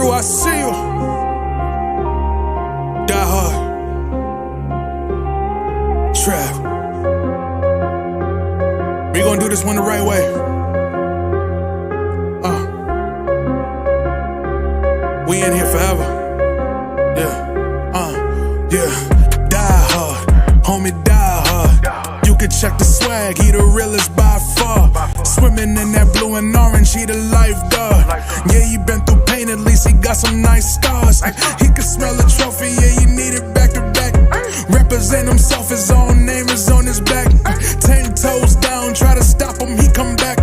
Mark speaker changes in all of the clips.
Speaker 1: Crew, I see you. Die hard. Trav. We gonna do this one the right way. We in here forever. Yeah. Die hard. Homie, die hard. You can check the swag, he the realest by far. Swimming in that blue and orange, he the lifeguard. Yeah, he been through pain, at least he got some nice scars. He can smell a trophy, yeah, he need it back to back. Represent himself, his own name is on his back. 10 toes down, try to stop him, he come back.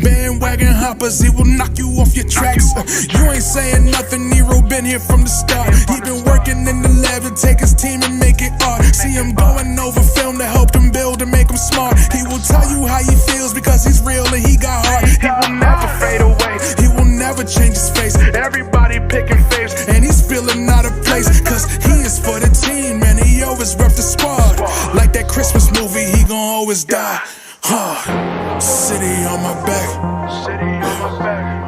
Speaker 1: Bandwagon hoppers, he will knock you off your tracks. You ain't saying nothing, Nero been here from the start. He been working in the lab to take his team and make it art. See him going over film to help him build and make him smart. He will tell you how he feels because he's real and he got heart. He will never fade away, he will never change his face. Everybody picking faves, and he's feeling out of place. Cause he is for the team, man, he always rep the squad. Like that Christmas movie, he gon' always die hard. City on my back.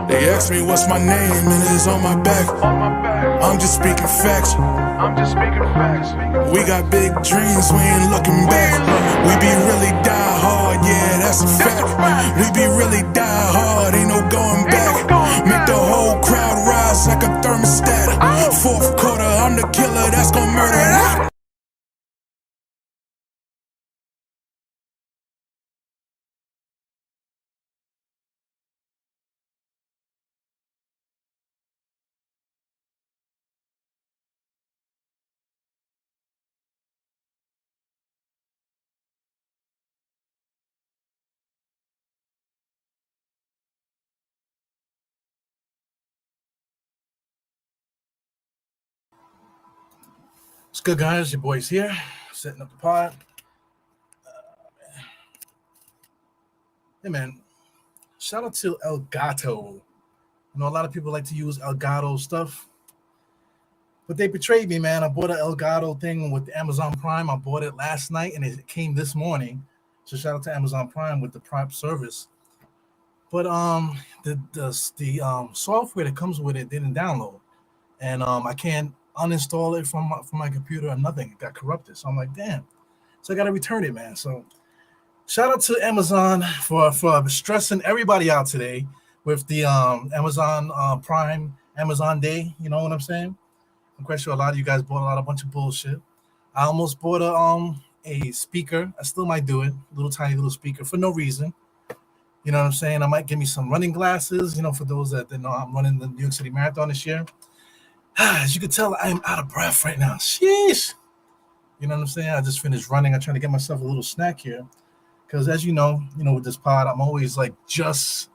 Speaker 1: They ask me what's my name and it's on my back. I'm just speaking facts. We got big dreams, we ain't looking back. We be really die hard, yeah, that's a fact. We be really die hard, ain't no going back. Make the whole crowd rise like a thermostat. Fourth quarter, I'm the killer that's gon' murder that.
Speaker 2: What's good, guys? Your boy's here, setting up the pod. Hey, man, shout out to El Gato. I know a lot of people like to use El Gato stuff, but they betrayed me, man. I bought an El Gato thing with Amazon Prime. I bought it last night, and it came this morning. So shout out to Amazon Prime with the Prime service. But the software that comes with it didn't download, and I can't uninstall it from my computer or nothing. It got corrupted. So I'm like, damn. So I got to return it, man. So shout out to Amazon for stressing everybody out today with the Amazon Prime Amazon Day. You know what I'm saying? I'm quite sure a lot of you guys bought a bunch of bullshit. I almost bought a speaker. I still might do it. Tiny little speaker for no reason. You know what I'm saying? I might give me some running glasses, for those that know I'm running the New York City Marathon this year. As you can tell, I am out of breath right now. Sheesh. You know what I'm saying? I just finished running. I'm trying to get myself a little snack here. Because as you know, with this pod, I'm always like just,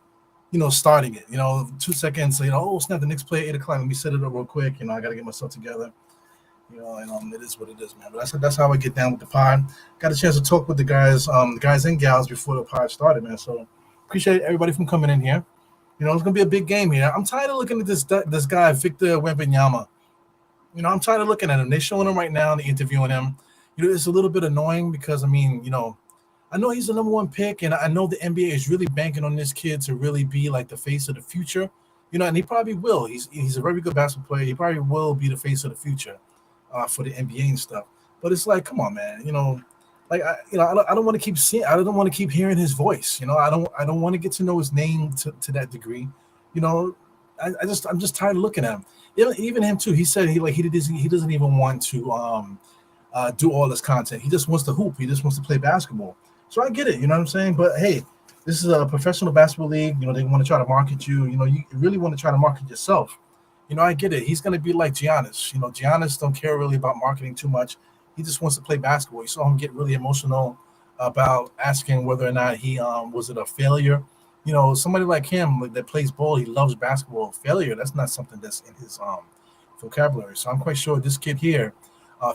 Speaker 2: starting it. 2 seconds, oh, snap, the Knicks play at 8 o'clock. Let me set it up real quick. I got to get myself together. And it is what it is, man. But that's how I get down with the pod. Got a chance to talk with the guys and gals before the pod started, man. So appreciate everybody from coming in here. It's going to be a big game here. I'm tired of looking at this guy, Victor Wembanyama. I'm tired of looking at him. They're showing him right now and they're interviewing him. It's a little bit annoying because, I know he's the number one pick, and I know the NBA is really banking on this kid to really be like the face of the future. And he probably will. He's a very good basketball player. He probably will be the face of the future for the NBA and stuff. But it's like, come on, man. I don't want to keep seeing. I don't want to keep hearing his voice. I don't want to get to know his name to that degree. I'm just tired of looking at him. Even him too. He said he doesn't even want to do all this content. He just wants to hoop. He just wants to play basketball. So I get it. You know what I'm saying? But hey, this is a professional basketball league. They want to try to market you. You really want to try to market yourself. I get it. He's going to be like Giannis. Giannis don't care really about marketing too much. He just wants to play basketball. You saw him get really emotional about asking whether or not he was it a failure. Somebody like him that plays ball, he loves basketball. Failure, that's not something that's in his vocabulary. So I'm quite sure this kid here,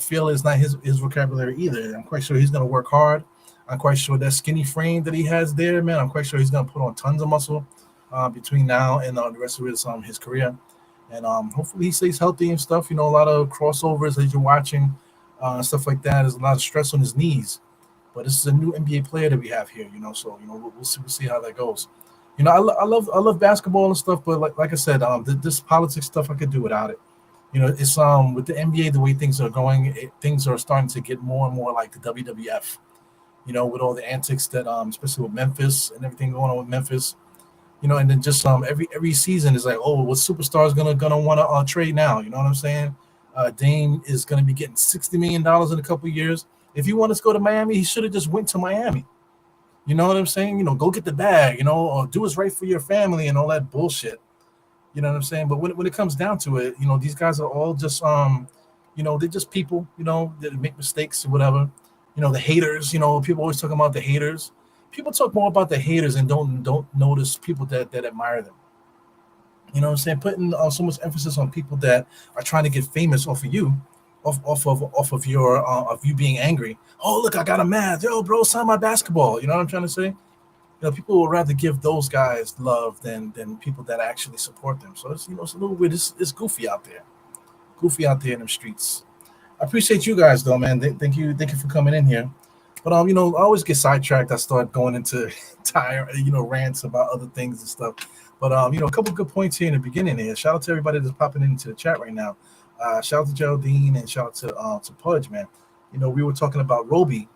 Speaker 2: failure is not his vocabulary either. I'm quite sure he's going to work hard. I'm quite sure that skinny frame that he has there, man, I'm quite sure he's going to put on tons of muscle between now and the rest of his career. And hopefully he stays healthy and stuff. A lot of crossovers that you're watching. Stuff like that. There's a lot of stress on his knees, but this is a new NBA player that we have here, so we'll see how that goes. I love basketball and stuff, but like I said, this politics stuff I could do without it. It's with the NBA the way things are going, things are starting to get more and more like the WWF. With all the antics that especially with Memphis and everything going on with Memphis. And then just every season is like, oh, what superstar is gonna want to trade now? You know what I'm saying? Dame is gonna be getting $60 million in a couple of years. If he wanted to go to Miami, he should have just went to Miami. You know what I'm saying? Go get the bag. Or do what's right for your family and all that bullshit. You know what I'm saying? But when it comes down to it, these guys are all just they're just people. That make mistakes or whatever. The haters. People always talk about the haters. People talk more about the haters and don't notice people that admire them. You know what I'm saying? Putting so much emphasis on people that are trying to get famous off of you, off of your of you being angry. Oh, look, I got a mad. Yo, bro, sign my basketball. You know what I'm trying to say? People would rather give those guys love than people that actually support them. So it's it's a little weird. It's goofy out there. Goofy out there in the streets. I appreciate you guys though, man. Thank you for coming in here. But I always get sidetracked. I start going into rants about other things and stuff. But a couple good points here in the beginning here. Shout out to everybody that's popping into the chat right now. Shout out to Geraldine and shout out to Pudge, man. We were talking about Roby.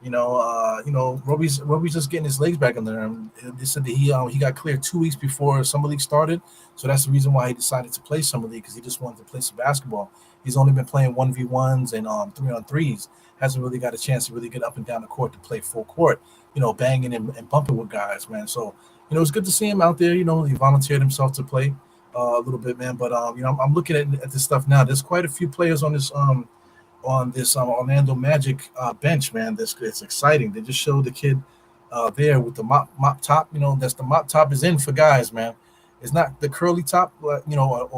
Speaker 2: Roby's just getting his legs back under him. They said that he got cleared 2 weeks before summer league started, so that's the reason why he decided to play summer league because he just wanted to play some basketball. He's only been playing 1v1s and 3-on-3s. Hasn't really got a chance to really get up and down the court to play full court. Banging and bumping with guys, man. So it's good to see him out there. He volunteered himself to play a little bit, man. But I'm looking at this stuff now. There's quite a few players on this Orlando Magic bench, man. It's exciting. They just showed the kid there with the mop top. That's the mop top is in for guys, man. It's not the curly top, or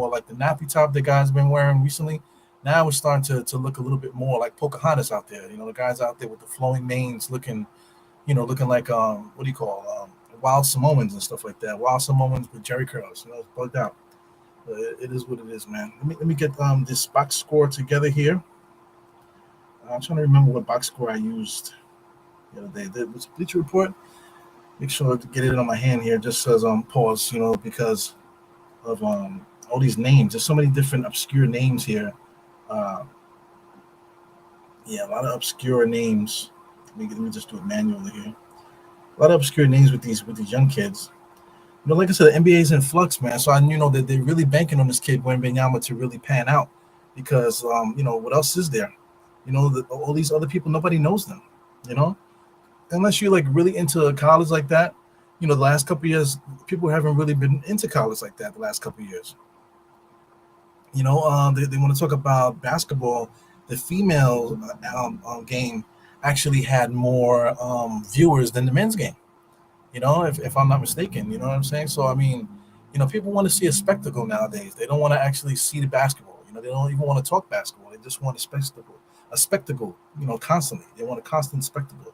Speaker 2: like the nappy top that guys have been wearing recently. Now it's starting to look a little bit more like Pocahontas out there. The guys out there with the flowing manes, looking like what do you call wild Samoans and stuff like that. Wild Samoans with Jerry curls. It's bugged out. It is what it is, man. Let me get this box score together here. I'm trying to remember what box score I used the other day. There was a Bleacher Report. Make sure to get it on my hand here. Just says pause, because of all these names. There's so many different obscure names here. A lot of obscure names. Let me just do it manually here. A lot of obscure names with these young kids. Like I said, the NBA is in flux, man. So I that they're really banking on this kid Wembanyama to really pan out because what else is there? All these other people, nobody knows them. Unless you're like really into college like that. The last couple of years, people haven't really been into college like that. The last couple of years. They want to talk about basketball. The female game actually had more viewers than the men's game. If I'm not mistaken, you know what I'm saying? So, people want to see a spectacle nowadays. They don't want to actually see the basketball. They don't even want to talk basketball. They just want a spectacle, constantly. They want a constant spectacle.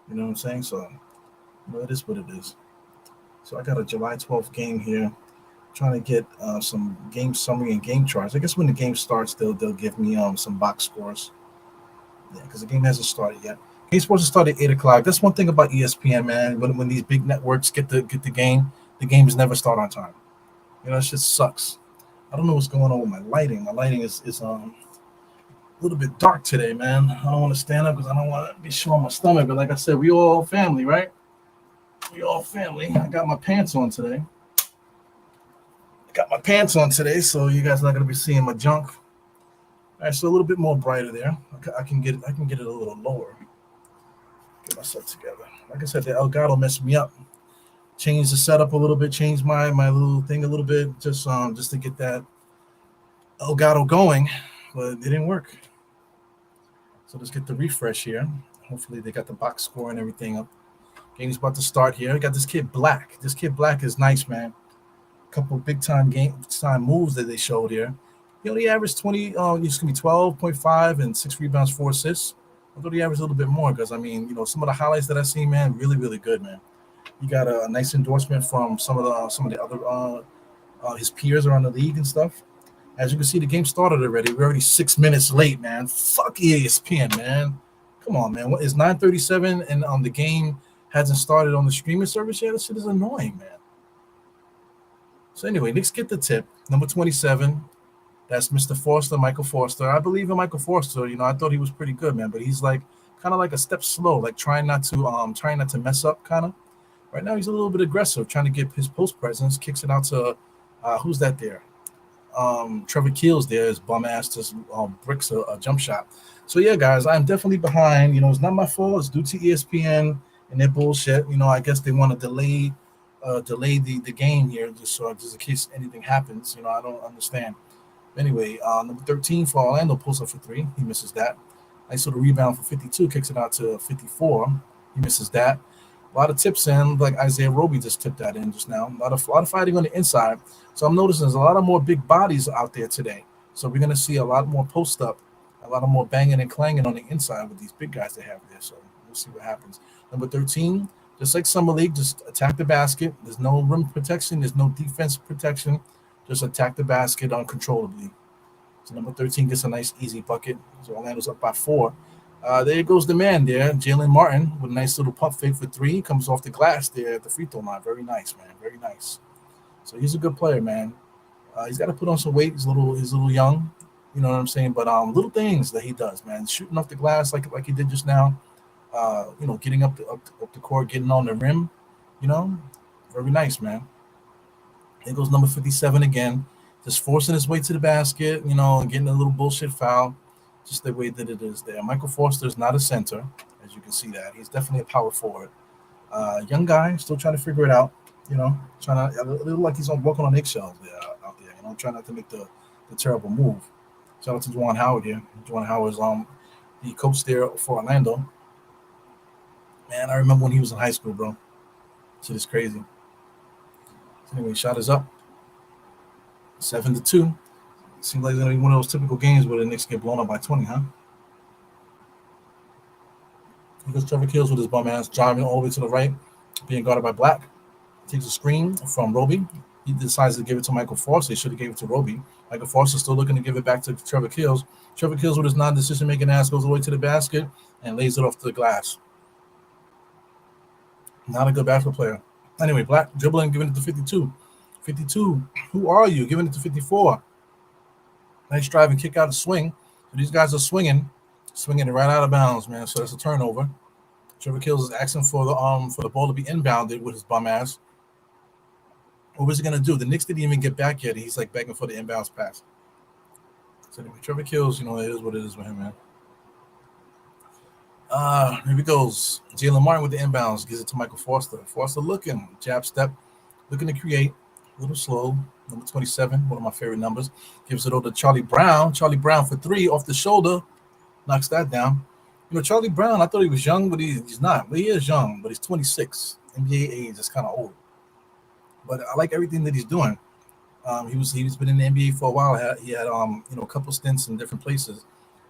Speaker 2: You know what I'm saying? So, it is what it is. So I got a July 12th game here. Trying to get some game summary and game charts. I guess when the game starts, they'll give me some box scores. Yeah, because the game hasn't started yet. Game's supposed to start at 8:00. That's one thing about ESPN, man. When these big networks get the games never start on time. It just sucks. I don't know what's going on with my lighting. My lighting is a little bit dark today, man. I don't want to stand up because I don't want to be showing my stomach. But like I said, we all family, right? We all family. I got my pants on today. So you guys are not gonna be seeing my junk. All right, so a little bit more brighter there. I can get it a little lower. Get myself together. Like I said, the Elgato messed me up. Changed the setup a little bit. Changed my little thing a little bit, just to get that Elgato going, but it didn't work. So let's get the refresh here. Hopefully they got the box score and everything up. Game's about to start here. I got this kid Black. This kid Black is nice, man. Couple of big time moves that they showed here. He averaged 20, 12.5 and 6 rebounds, 4 assists. I thought he averaged a little bit more because some of the highlights that I seen, man, really, really good, man. He got a nice endorsement from some of the other his peers around the league and stuff. As you can see, the game started already. We're already 6 minutes late, man. Fuck ESPN, man. Come on, man. It's 9:37 and the game hasn't started on the streaming service yet. This shit is annoying, man. So anyway, Knicks get the tip. Number 27. That's Mr. Forster, Michael Forster. I believe in Michael Forster. I thought he was pretty good, man. But he's like kind of like a step slow, like trying not to mess up, kind of. Right now, he's a little bit aggressive, trying to get his post presence. Kicks it out to who's that there? Trevor Keels there is bum ass just bricks a jump shot. So yeah, guys, I'm definitely behind. It's not my fault. It's due to ESPN and their bullshit. I guess they want to delay the game here just in case anything happens. I don't understand. Anyway, number 13 for Orlando pulls up for three. He misses that. Nice little rebound for 52. Kicks it out to 54. He misses that. A lot of tips in, like Isaiah Roby just tipped that in just now. A lot of fighting on the inside. So I'm noticing there's a lot of more big bodies out there today. So we're going to see a lot more post up, a lot of more banging and clanging on the inside with these big guys they have there. So we'll see what happens. Number 13, just like Summer League, just attack the basket. There's no rim protection. There's no defense protection. Just attack the basket uncontrollably. So number 13 gets a nice easy bucket. So Orlando's up by 4. There goes the man there, Jalen Martin, with a nice little pump fake for 3. Comes off the glass there at the free throw line. Very nice, man. Very nice. So he's a good player, man. He's got to put on some weight. He's a little young. You know what I'm saying? But little things that he does, man. Shooting off the glass like he did just now. Getting up the court, getting on the rim. Very nice, man. Here goes number 57 again, just forcing his way to the basket, and getting a little bullshit foul, just the way that it is there. Michael Forster is not a center, as you can see that. He's definitely a power forward. Young guy, still trying to figure it out, trying to, a little like he's walking on eggshells out there, trying not to make the terrible move. Shout out to Juwan Howard here. Juwan Howard's the coach there for Orlando. Man, I remember when he was in high school, bro. Shit is crazy. Anyway, shot is up. 7-2. Seems like it's gonna be one of those typical games where the Knicks get blown up by 20, huh? Here goes Trevor Keels with his bum ass driving all the way to the right, being guarded by Black. Takes a screen from Roby. He decides to give it to Michael Forster. He should have gave it to Roby. Michael Forster still looking to give it back to Trevor Keels. Trevor Keels with his non-decision making ass goes all the way to the basket and lays it off to the glass. Not a good basketball player. Anyway, Black dribbling, giving it to 52. 52, who are you? Giving it to 54. Nice drive and kick out a swing. So these guys are swinging it right out of bounds, man. So that's a turnover. Trevor Keels is asking for the ball to be inbounded with his bum ass. What was he gonna do? The Knicks didn't even get back yet. He's like begging for the inbounds pass. So anyway, Trevor Keels, it is what it is with him, man. Here he goes. Jalen Martin with the inbounds, gives it to Michael Forster. Forster looking, jab step, looking to create, a little slow. Number 27, one of my favorite numbers. Gives it over to Charlie Brown. Charlie Brown for 3 off the shoulder, knocks that down. Charlie Brown, I thought he was young, but he's not. Well, he is young, but he's 26. NBA age is kind of old. But I like everything that he's doing. He's been in the NBA for a while. He had a couple stints in different places.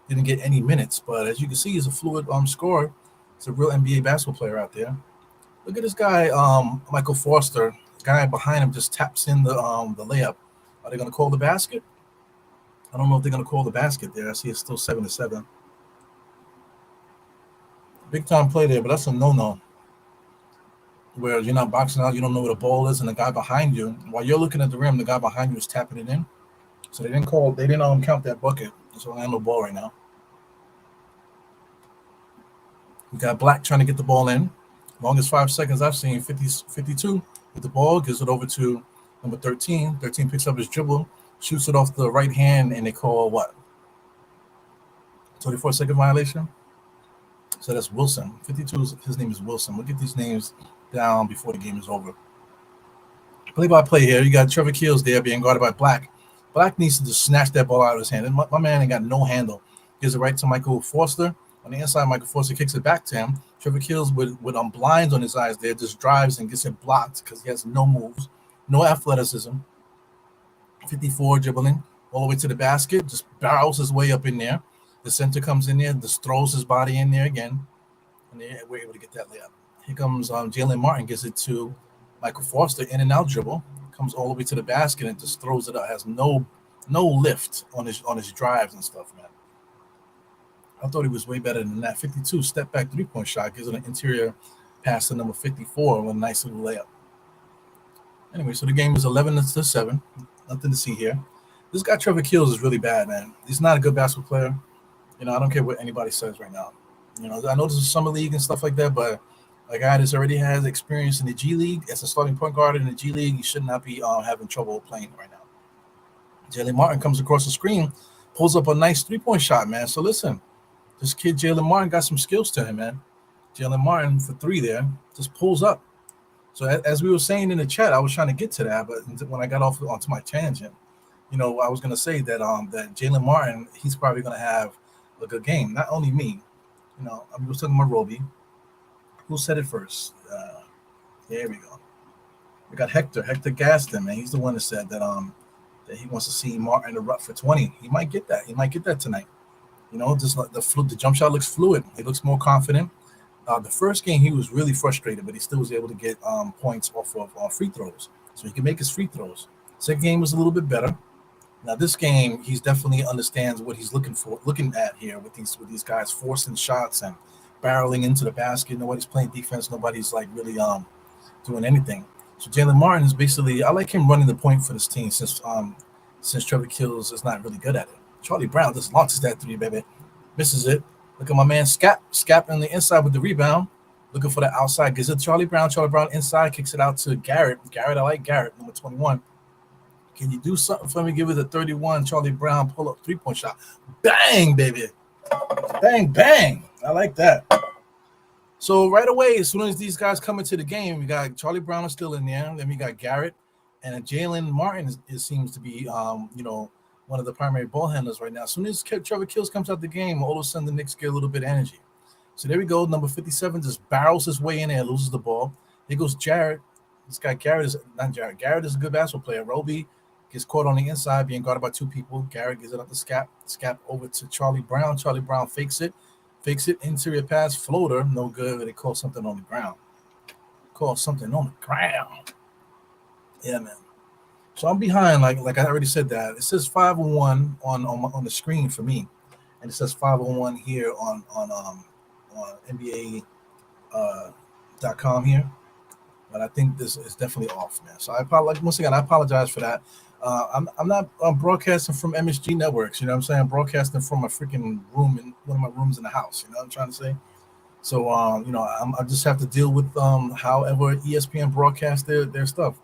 Speaker 2: Didn't get any minutes, but as you can see, he's a fluid scorer. He's a real NBA basketball player out there. Look at this guy, Michael Forster. The guy behind him just taps in the layup. Are they going to call the basket? I don't know if they're going to call the basket there. I see it's still 7-7. Big time play there, but that's a no-no. Where you're not boxing out, you don't know where the ball is, and the guy behind you, while you're looking at the rim, the guy behind you is tapping it in. So they didn't count that bucket. It's Orlando ball right now. We got Black trying to get the ball in. Longest 5 seconds I've seen, 52 with the ball, gives it over to number 13. 13 picks up his dribble, shoots it off the right hand, and they call what? 24-second violation? So that's Wilson. 52, his name is Wilson. We'll get these names down before the game is over. Play-by-play here. You got Trevor Keels there being guarded by Black. Black needs to just snatch that ball out of his hand. And my man ain't got no handle. Gives it right to Michael Forster. On the inside, Michael Forster kicks it back to him. Trevor Keels with blinds on his eyes there just drives and gets it blocked because he has no moves, no athleticism. 54 dribbling all the way to the basket, just barrels his way up in there. The center comes in there, just throws his body in there again, and we're able to get that layup. Here comes Jalen Martin, gives it to Michael Forster, in and out dribble, comes all the way to the basket and just throws it out. Has no lift on his drives and stuff, man. I thought he was way better than that. 52 step back 3-point shot, gives it an interior pass to number 54 with a nice little layup. Anyway, so the game is 11-7. Nothing to see here. This guy Trevor Keels is really bad, man. He's not a good basketball player. I don't care what anybody says right now. I know this is summer league and stuff like that, but a guy that's already has experience in the G League as a starting point guard in the G League, he should not be having trouble playing right now. Jalen Martin comes across the screen, pulls up a nice three-point shot, man. So listen, this kid Jalen Martin got some skills to him, man. Jalen Martin for three there just pulls up. So as we were saying in the chat, I was trying to get to that, but when I got off onto my tangent, I was going to say that that Jalen Martin, he's probably going to have a good game. Not only me, I was talking about Roby. Who said it first? Here we go. We got Hector Gaston, man. He's the one that said that he wants to see Martin erupt for 20. He might get that. He might get that tonight. Just like the jump shot looks fluid. He looks more confident. The first game he was really frustrated, but he still was able to get points off of free throws, so he can make his free throws. Second game was a little bit better. Now this game, he's definitely understands what he's looking at here with these guys forcing shots and barreling into the basket. Nobody's playing defense. Nobody's like really doing anything. So Jalen Martin is basically, I like him running the point for this team since Trevor Keels is not really good at it. Charlie Brown just launches that three, baby, misses it. Look at my man Scap on the inside with the rebound, looking for the outside. Gives it to Charlie Brown. Charlie Brown inside, kicks it out to Garrett. I like Garrett, number 21. Can you do something for me? Give it a 31. Charlie Brown pull up three-point shot. Bang, baby. Bang, bang. I like that. So right away, as soon as these guys come into the game, we got Charlie Brown is still in there. Then we got Garrett and Jalen Martin. It seems to be, one of the primary ball handlers right now. As soon as Trevor Keels comes out the game, all of a sudden the Knicks get a little bit of energy. So there we go. Number 57 just barrels his way in there, loses the ball. Here goes Jarrett. This guy Garrett is not Jarrett. Garrett is a good basketball player. Roby gets caught on the inside, being guarded by two people. Garrett gives it up to Scap. Scap over to Charlie Brown. Charlie Brown fakes it. Interior pass, floater, no good. They call something on the ground. Yeah, man. So I'm behind, like I already said that. It says 501 on the screen for me, and it says 501 here on NBA.com here. But I think this is definitely off, man. So I apologize once again. I apologize for that. I'm not broadcasting from MSG Networks. You know what I'm saying? I'm broadcasting from a freaking room in one of my rooms in the house. You know what I'm trying to say? So I just have to deal with however ESPN broadcasts their stuff.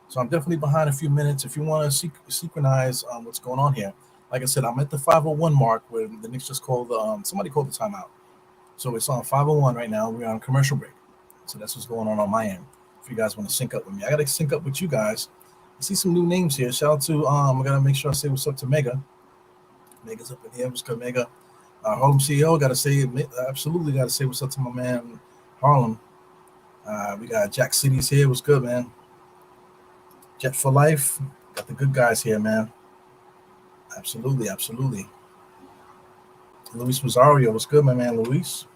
Speaker 2: So I'm definitely behind a few minutes. If you want to synchronize what's going on here, like I said, I'm at the 501 mark where the Knicks just called somebody called the timeout. So it's on 501 right now. We're on commercial break. So that's what's going on my end. If you guys want to sync up with me, I got to sync up with you guys. I see some new names here. Shout out to I got to make sure I say what's up to Mega. Mega's up in here. What's good, Mega? Harlem CEO, got to say, absolutely got to say what's up to my man Harlem. We got Jack City's here. What's good, man? Jet for Life. Got the good guys here, man. Absolutely. Luis Rosario. What's good, my man, Luis?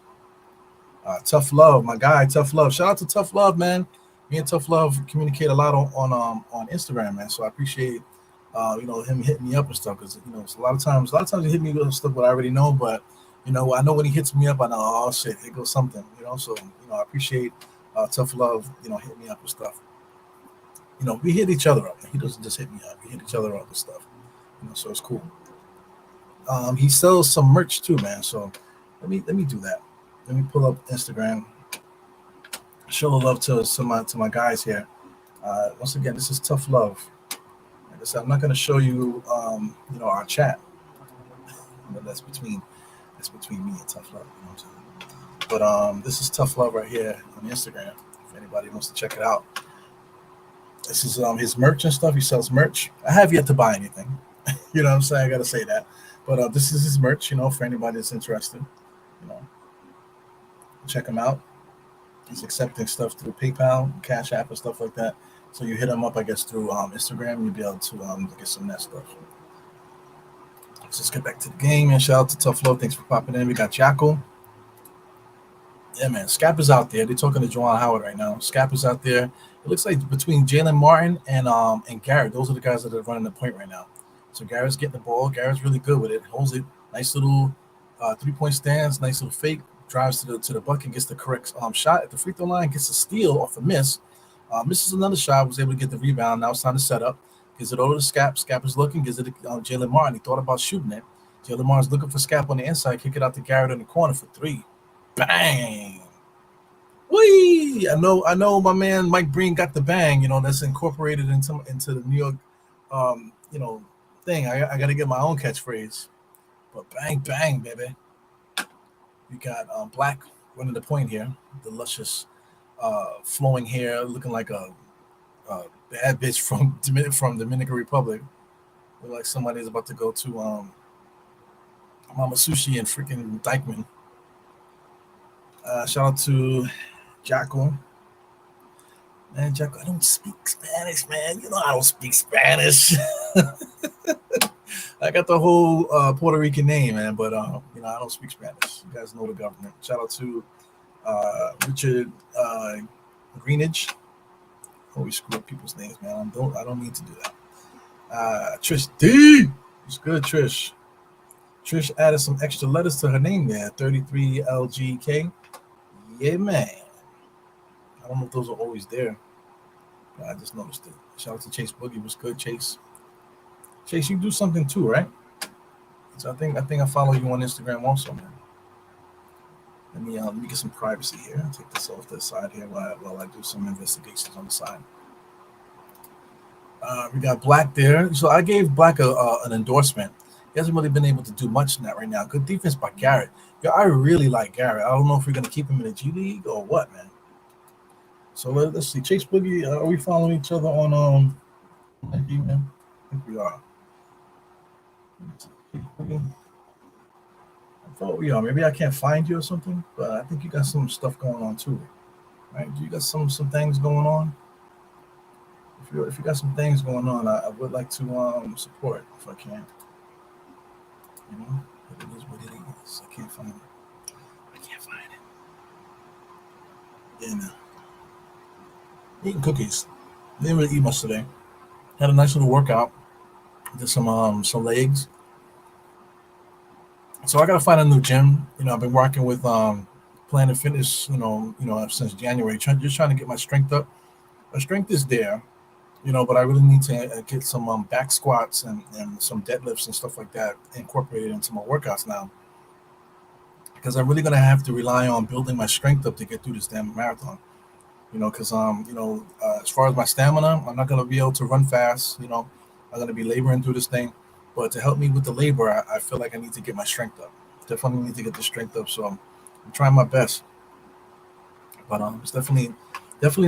Speaker 2: Tough Love, my guy, Tough Love. Shout out to Tough Love, man. Me and Tough Love communicate a lot on Instagram, man. So I appreciate him hitting me up and stuff, because a lot of times he hit me with stuff that I already know, but I know when he hits me up, I know, oh shit, here goes something, So I appreciate Tough Love, hitting me up with stuff. We hit each other up. He doesn't just hit me up. We hit each other up with stuff. So it's cool. He sells some merch too, man. So let me do that. Let me pull up Instagram. Show love to my guys here. Once again, this is Tough Love. Like I said, I'm not going to show you, our chat. But that's between me and Tough Love. You know what I'm saying? But this is Tough Love right here on Instagram. If anybody wants to check it out. This is his merch and stuff. He sells merch. I have yet to buy anything. You know what I'm saying? I got to say that. But this is his merch, for anybody that's interested. Check him out. He's accepting stuff through PayPal, Cash App, and stuff like that. So you hit him up, I guess, through Instagram. You'll be able to get some of that stuff. Let's just get back to the game. And shout out to Tough Love. Thanks for popping in. We got Jackal. Yeah, man. Scap is out there. They're talking to Juwan Howard right now. Scap is out there. It looks like between Jalen Martin and Garrett, those are the guys that are running the point right now. So Garrett's getting the ball. Garrett's really good with it. Holds it. Nice little 3-point stance. Nice little fake. drives to the bucket, gets the correct shot at the free throw line, gets a steal off a miss. Misses another shot, was able to get the rebound. Now it's time to set up. Gives it over to Scap. Scap is looking, gives it to Jalen Martin. He thought about shooting it. Jalen Martin's looking for Scap on the inside, kick it out to Garrett in the corner for three. Bang! Whee! I know my man Mike Breen got the bang, that's incorporated into the New York thing. I gotta get my own catchphrase. But bang, bang, baby. We got Black running the point here. The luscious flowing hair, looking like a bad bitch from Dominican Republic. Look like somebody's about to go to Mama Sushi and freaking Dykeman. Shout out to Jacko. Man, Jacko, I don't speak Spanish, man. I don't speak Spanish. I got the whole Puerto Rican name, man, but I don't speak Spanish. You guys know the government. Shout out to Richard Greenidge. Always screw up people's names, man. I don't need to do that. Trish D. It's good, Trish. Trish added some extra letters to her name there. 33LGK. Yeah, man. I don't know if those are always there. I just noticed it. Shout out to Chase Boogie. What's good, Chase? Chase, you do something too, right? So I think I follow you on Instagram also, man. Let me get some privacy here. I'll take this off to the side here while I do some investigations on the side. We got Black there. So I gave Black an endorsement. He hasn't really been able to do much in that right now. Good defense by Garrett. Yo, I really like Garrett. I don't know if we're going to keep him in the G League or what, man. So let's see. Chase Boogie, are we following each other on IG, man? I think we are. I thought we are. Maybe I can't find you or something, but I think you got some stuff going on too, right? Do you got some things going on? If you got some things going on, I would like to support if I can. But it is what it is. I can't find it. Yeah, no. Eating cookies. Didn't really eat much today. Had a nice little workout. Did some legs. So I gotta find a new gym. I've been working with Planet Fitness, since January, just trying to get my strength up. My strength is there, but I really need to get some back squats and some deadlifts and stuff like that incorporated into my workouts now. Because I'm really gonna have to rely on building my strength up to get through this damn marathon. Because as far as my stamina, I'm not gonna be able to run fast. I'm gonna be laboring through this thing. But to help me with the labor, I feel like I need to get my strength up. Definitely need to get the strength up. So I'm trying my best. But it's definitely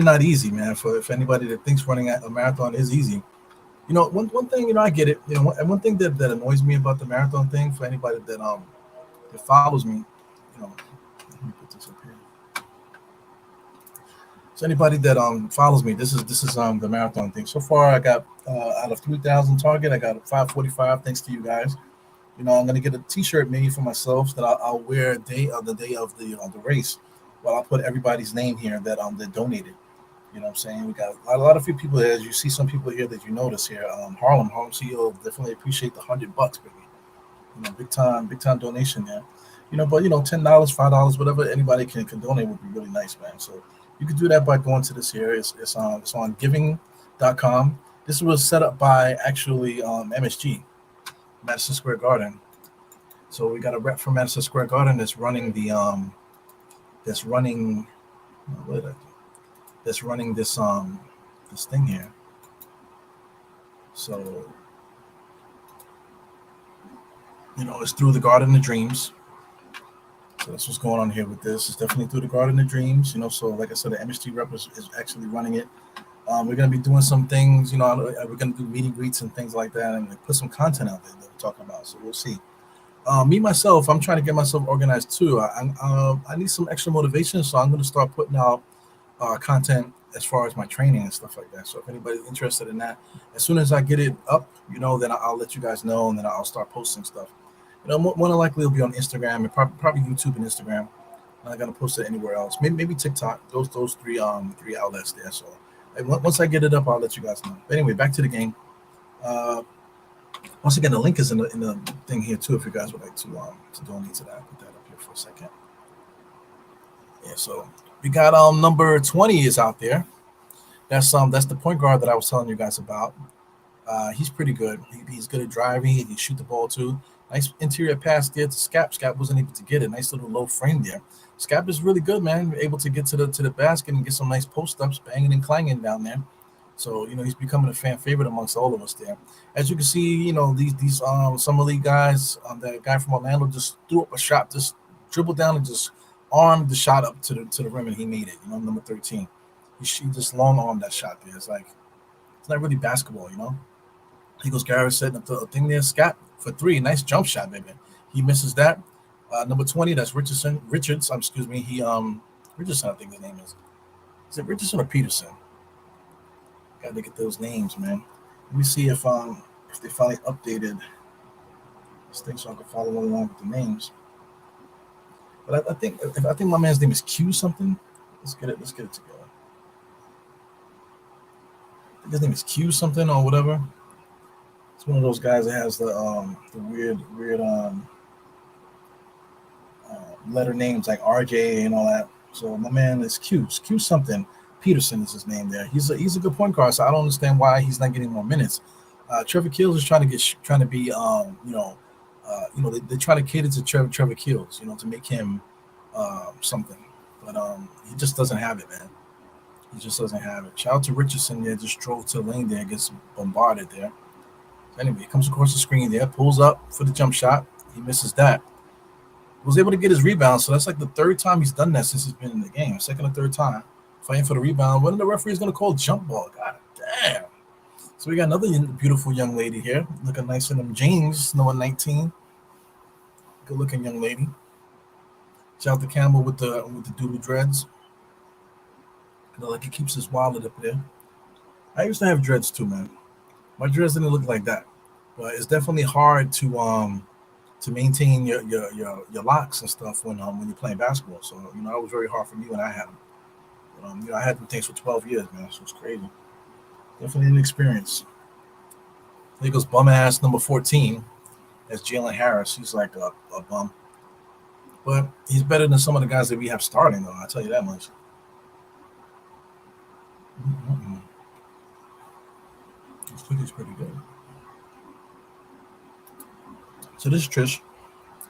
Speaker 2: not easy, man. For anybody that thinks running a marathon is easy. One thing, I get it. And one thing that annoys me about the marathon thing, for anybody that follows me, let me put this up here. So anybody that follows me, this is the marathon thing. So far, I got out of 3,000 target, I got 545. Thanks to you guys. I'm gonna get a T-shirt made for myself that I'll wear the day of the race. Well, I'll put everybody's name here that donated. You know what I'm saying? We got a lot of few people here. As you see some people here that you notice here. Harlem CEO, definitely appreciate the $100, baby. Big time donation there. But $10, $5, whatever anybody can donate would be really nice, man. So you can do that by going to this here. It's on giving.com. This was set up by actually MSG, Madison Square Garden. So we got a rep from Madison Square Garden that's running this thing here. So it's through the Garden of Dreams. So that's what's going on here with this. It's definitely through the Garden of Dreams. So like I said, the MSG rep is actually running it. We're going to be doing some things, we're going to do meet and greets and things like that and put some content out there that we're talking about. So we'll see. Me, myself, I'm trying to get myself organized too. I need some extra motivation, so I'm going to start putting out content as far as my training and stuff like that. So if anybody's interested in that, as soon as I get it up, then I'll let you guys know, and then I'll start posting stuff. More than likely it'll be on Instagram and probably YouTube and Instagram. I'm not going to post it anywhere else. Maybe TikTok. Those three outlets there. So once I get it up, I'll let you guys know. But anyway, back to the game. Once again, the link is in the thing here too. If you guys would like to donate to that, I'll put that up here for a second. Yeah, so we got number 20 is out there. That's the point guard that I was telling you guys about. He's pretty good. He's good at driving. He can shoot the ball too. Nice interior pass there to Scap. Scap wasn't able to get it. Nice little low frame there. Scap is really good, man. Able to get to the basket and get some nice post ups, banging and clanging down there. So he's becoming a fan favorite amongst all of us there. As you can see, these summer league guys. That guy from Orlando just threw up a shot, just dribbled down and just armed the shot up to the rim, and he made it. Number 13. He just long armed that shot there. It's like it's not really basketball. Eagles Garrett setting up the thing there. Scott for three. Nice jump shot, baby. He misses that. Number 20, that's Richardson. Excuse me. Richardson, I think his name is. Is it Richardson or Peterson? Got to get those names, man. Let me see if they finally updated this thing so I can follow along with the names. But I think my man's name is Q something. Let's get it together. I think his name is Q something or whatever. It's one of those guys that has the weird letter names like RJ and all that. So my man is Q something. Peterson is his name there. He's a good point guard. So I don't understand why he's not getting more minutes. Trevor Keels is trying to be they try to cater to Trevor Keels, to make him something, but he just doesn't have it, man. He just doesn't have it. Shout out to Richardson there, just drove to the lane there, gets bombarded there. Anyway, comes across the screen there, pulls up for the jump shot. He misses that. Was able to get his rebound, so that's like the third time he's done that since he's been in the game. Second or third time. Fighting for the rebound. When the referee is going to call jump ball? God damn. So we got another beautiful young lady here. Looking nice in them jeans, number 19. Good looking young lady. Shout out to Campbell with the doodle dreads. Like he keeps his wallet up there. I used to have dreads too, man. My dreads didn't look like that, but it's definitely hard to maintain your locks and stuff when you're playing basketball. So it was very hard for me when I had them. I had them things for 12 years, man. So it's crazy. Definitely an experience. There goes bum ass number 14. That's Jalen Harris. He's like a bum, but he's better than some of the guys that we have starting, though. I'll tell you that much. This cookie's pretty good. So this is Trish.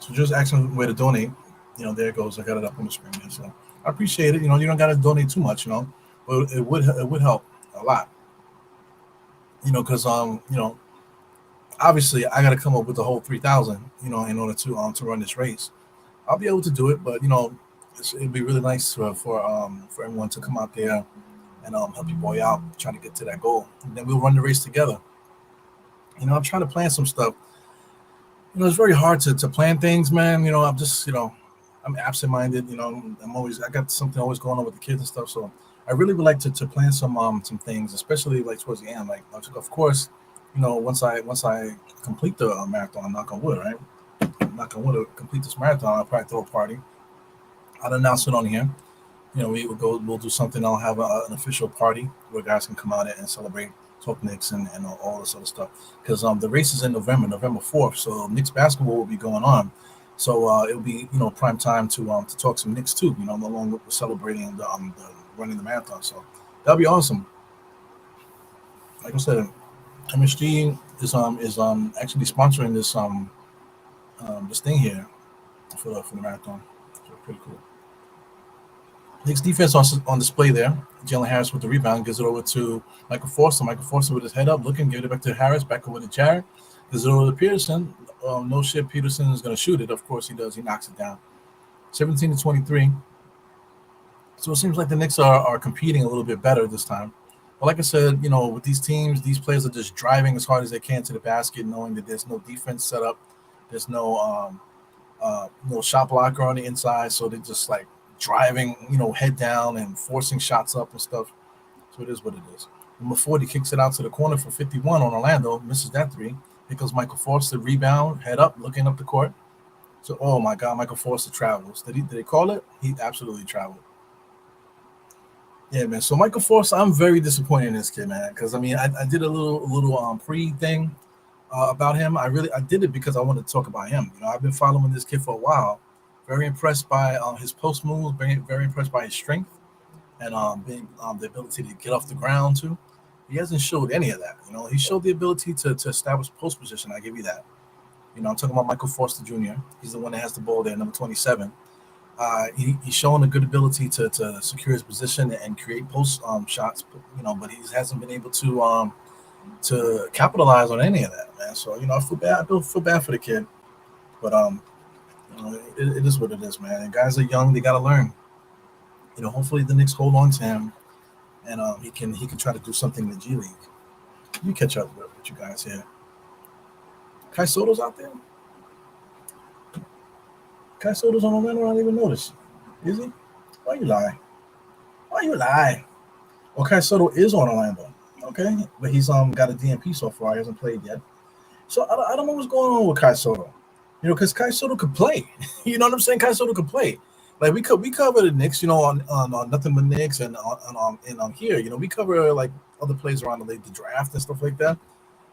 Speaker 2: So just asking where to donate. There it goes. I got it up on the screen there. So I appreciate it. You don't got to donate too much, but it would help a lot. Because obviously I got to come up with the whole 3,000, in order to run this race. I'll be able to do it, but it'd be really nice for everyone to come out there and help your boy out, trying to get to that goal, and then we'll run the race together. I'm trying to plan some stuff. It's very hard to plan things, man. I'm just I'm absent-minded. I got something always going on with the kids and stuff, so I really would like to plan some things, especially like towards the end. Like, of course, once I complete the marathon, knock on wood, right? Knock on wood, to complete this marathon, I'll probably throw a party. I'll announce it on here. We'll do something. I'll have an official party where guys can come out and celebrate, talk Knicks and all this other stuff. Because the race is in November 4th, so Knicks basketball will be going on. So it'll be prime time to talk some Knicks too. Along with celebrating the running the marathon. So that'll be awesome. Like I said, MSG is actually sponsoring this thing here for the marathon. So pretty cool. Knicks defense on display there. Jalen Harris with the rebound, gives it over to Michael Forster. Michael Forster with his head up, looking, give it back to Harris, back over to Jarrett. Gives it over to Peterson. No shit, Peterson is going to shoot it. Of course he does. He knocks it down. 17-23. So it seems like the Knicks are competing a little bit better this time. But like I said, with these teams, these players are just driving as hard as they can to the basket, knowing that there's no defense set up. There's no shot blocker on the inside. So they're just like driving, head down and forcing shots up and stuff. So it is what it is. Number 40 kicks it out to the corner for 51 on Orlando. Misses that three. Here goes Michael Forster, rebound, head up, looking up the court. So, oh my God, Michael Forster travels. Did they call it? He absolutely traveled. Yeah, man. So Michael Forster, I'm very disappointed in this kid, man. Because I did a little pre thing about him. I did it because I wanted to talk about him. I've been following this kid for a while, Very impressed by his post moves. Very impressed by his strength and the ability to get off the ground too. He hasn't showed any of that. He showed the ability to establish post position. I give you that. I'm talking about Michael Foster Jr. He's the one that has the ball there, number 27. He's showing a good ability to secure his position and create post shots, but he hasn't been able to capitalize on any of that, man. So I feel bad. I feel bad for the kid, but it is what it is, man. And guys are young; they got to learn. Hopefully the Knicks hold on to him, and he can try to do something in the G League. You catch up with you guys here. Kai Soto's out there. Kai Soto's on Orlando. I didn't even notice. Is he? Why you lie? Why you lie? Well, Kai Soto is on Orlando. Okay, but he's got a DNP so far. He hasn't played yet. So I don't know what's going on with Kai Soto. Because Kai Soto could play. You know what I'm saying? Kai Soto could play. Like we cover the Knicks, on Nothing But Knicks and on here. We cover like other players around the draft and stuff like that.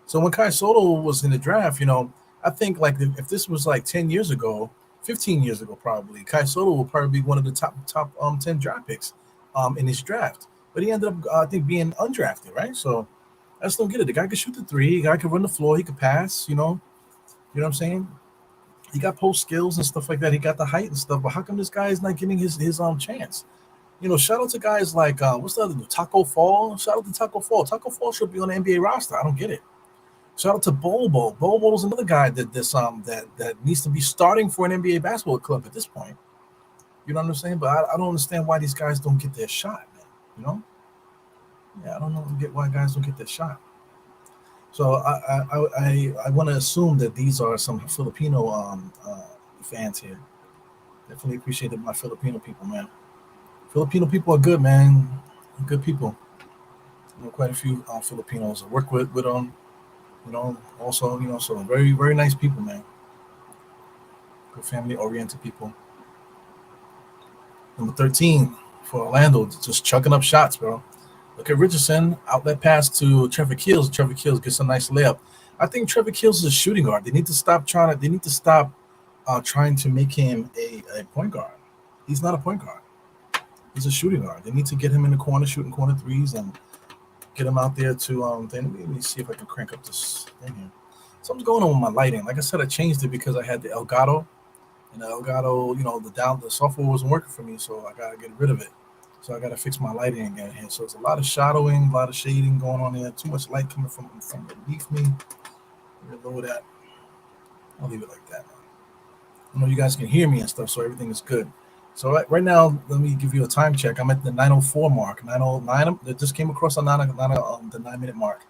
Speaker 2: So when Kai Soto was in the draft, I think like if this was like 10 years ago, 15 years ago, probably Kai Soto will probably be one of the top 10 draft picks in this draft. But he ended up, I think, being undrafted, right? So I just don't get it. The guy could shoot the three. The guy could run the floor. He could pass. You know what I'm saying? He got post skills and stuff like that. He got the height and stuff. But how come this guy is not getting his chance? Shout out to guys like what's the other dude? Taco Fall. Shout out to Taco Fall. Taco Fall should be on the NBA roster. I don't get it. Shout out to Bobo. Bobo is another guy that needs to be starting for an NBA basketball club at this point. You know what I'm saying? But I don't understand why these guys don't get their shot, man. Yeah, I don't get why guys don't get their shot. So I want to assume that these are some Filipino fans here. Definitely appreciate my Filipino people, man. Filipino people are good, man. Good people. Quite a few Filipinos. I work with them. Also, so very, very nice people, man. Good family-oriented people. Number 13 for Orlando, just chucking up shots, bro. Look at Richardson, outlet pass to Trevor Keels. Trevor Keels gets a nice layup. I think Trevor Keels is a shooting guard. They need to stop trying to make him a point guard. He's not a point guard. He's a shooting guard. They need to get him in the corner, shooting corner threes, and get him out there to let me see if I can crank up this thing here. Something's going on with my lighting. Like I said, I changed it because I had the Elgato, and the Elgato, the software wasn't working for me, so I gotta get rid of it. So I gotta fix my lighting again here. So it's a lot of shadowing, a lot of shading going on here. Too much light coming from beneath me. Let me lower that. I'll leave it like that. I know you guys can hear me and stuff, so everything is good. So right now, let me give you a time check. I'm at the 9:04 mark. 9:09. That just came across the 9-minute mark.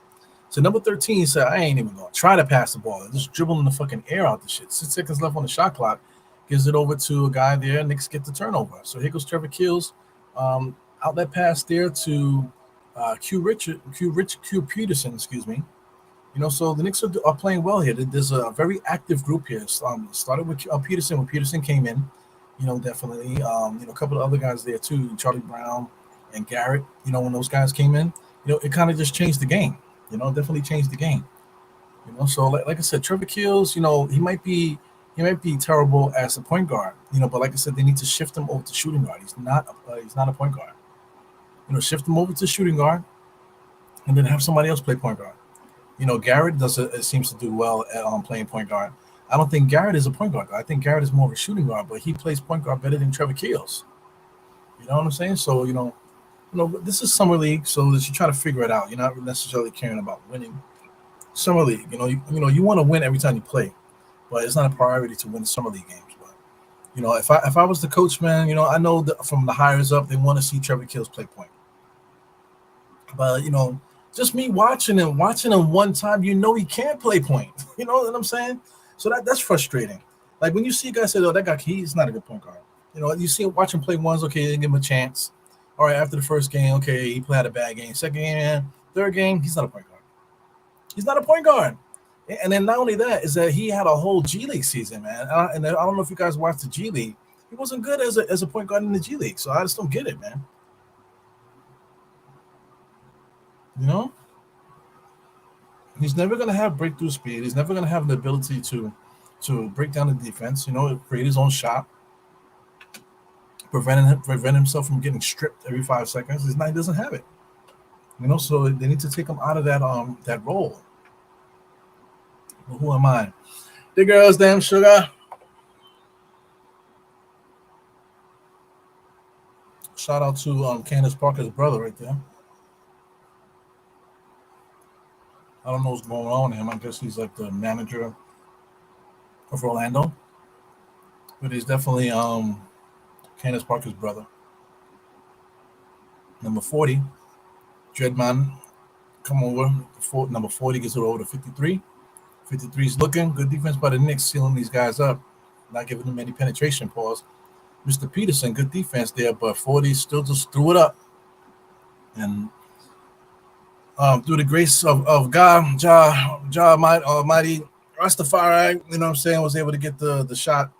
Speaker 2: So number 13 said, I ain't even going to try to pass the ball. Just dribbling the fucking air out the shit. 6 seconds left on the shot clock. Gives it over to a guy there. Knicks get the turnover. So here goes Trevor Keels. Outlet pass there to Q Peterson, excuse me. So the Knicks are playing well here. There's a very active group here. Started with Peterson. When Peterson came in, definitely. A couple of other guys there too, Charlie Brown and Garrett. When those guys came in, it kind of just changed the game. Definitely changed the game. So like I said, Trevor Keels, he might be terrible as a point guard. But like I said, they need to shift him over to shooting guard. He's not a point guard. Shift him over to shooting guard, and then have somebody else play point guard. Garrett seems to do well at playing point guard. I don't think Garrett is a point guard. I think Garrett is more of a shooting guard, but he plays point guard better than Trevor Keels. You know what I'm saying? So, this is summer league, so that you try to figure it out. You're not necessarily caring about winning. Summer league, you want to win every time you play, but it's not a priority to win summer league games. But if I was the coach, man, I know that from the hires up, they want to see Trevor Keels play point. But just me watching him one time, he can't play point. You know what I'm saying? So that's frustrating. Like when you see a guy say, "Oh, that guy, he's not a good point guard." You see him watch him play once, okay, they give him a chance. All right, after the first game, okay, he played a bad game. Second game, third game, he's not a point guard. He's not a point guard. And then not only that, is that he had a whole G League season, man. And I don't know if you guys watched the G League. He wasn't good as a point guard in the G League, so I just don't get it, man. He's never going to have breakthrough speed. He's never going to have the ability to break down the defense, create his own shot. prevent himself from getting stripped every 5 seconds. He doesn't have it. So they need to take him out of that role. But who am I? The girls, damn sugar. Shout out to Candace Parker's brother right there. I don't know what's going on with him. I guess he's like the manager of Orlando. But he's definitely Candace Parker's brother. Number 40, Dreadman, come over. Number 40 gets it over to 53. 53's looking. Good defense by the Knicks, sealing these guys up. Not giving them any penetration pause. Mr. Peterson, good defense there, but 40 still just threw it up. And through the grace of God, Almighty Rastafari, you know what I'm saying, was able to get the shot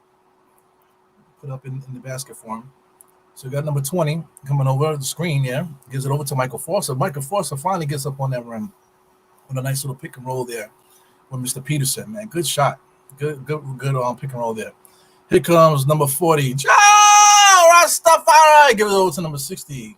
Speaker 2: put up in the basket for him. So we got number 20 coming over the screen here. Gives it over to Michael Forster. Michael Forster finally gets up on that rim with a nice little pick and roll there with Mr. Peterson, man. Good shot. Good pick and roll there. Here comes number 40. Rastafari. Give it over to number 60.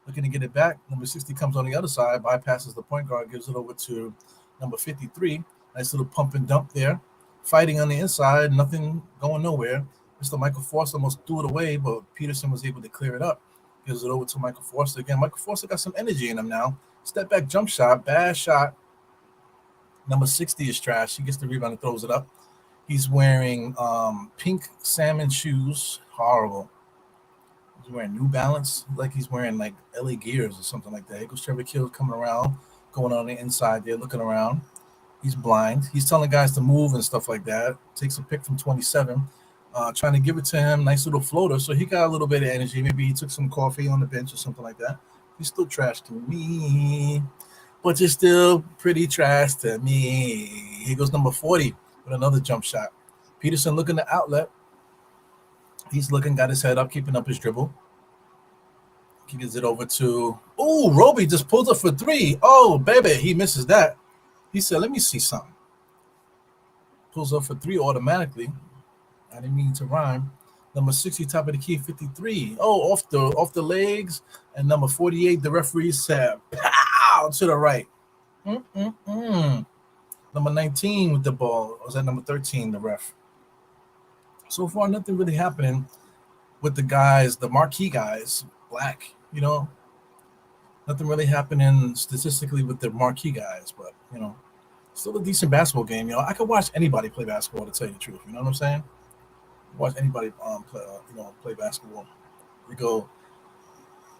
Speaker 2: Looking to get it back. Number 60 comes on the other side, bypasses the point guard, gives it over to number 53. Nice little pump and dump there. Fighting on the inside, nothing going nowhere. Mr. Michael Forster almost threw it away, but Peterson was able to clear it up. Gives it over to Michael Forster again. Michael Forster got some energy in him now. Step back jump shot, bad shot. Number 60 is trash. He gets the rebound and throws it up. He's wearing pink salmon shoes. Horrible. He's wearing New Balance, like he's wearing like LA Gears or something like that. Here goes Trevor Kills coming around, going on the inside there, looking around. He's blind. He's telling guys to move and stuff like that. Takes a pick from 27. Trying to give it to him. Nice little floater. So he got a little bit of energy. Maybe he took some coffee on the bench or something like that. He's still trash to me. But you're still pretty trash to me. Here goes number 40 with another jump shot. Peterson looking to outlet. He's looking, got his head up, keeping up his dribble. He gives it over to... Oh, Roby just pulls up for 3. Oh, baby, he misses that. He said, let me see something. Pulls up for 3 automatically. I didn't mean to rhyme. Number 60, top of the key, 53. Oh, off the legs. And number 48, the referee said, pow, to the right. Number 19 with the ball. Or was that number 13, the ref? So far, nothing really happening with the guys, the marquee guys, black, Nothing really happening statistically with the marquee guys, but, still a decent basketball game. I could watch anybody play basketball, to tell you the truth. You know what I'm saying? Watch anybody play basketball. We go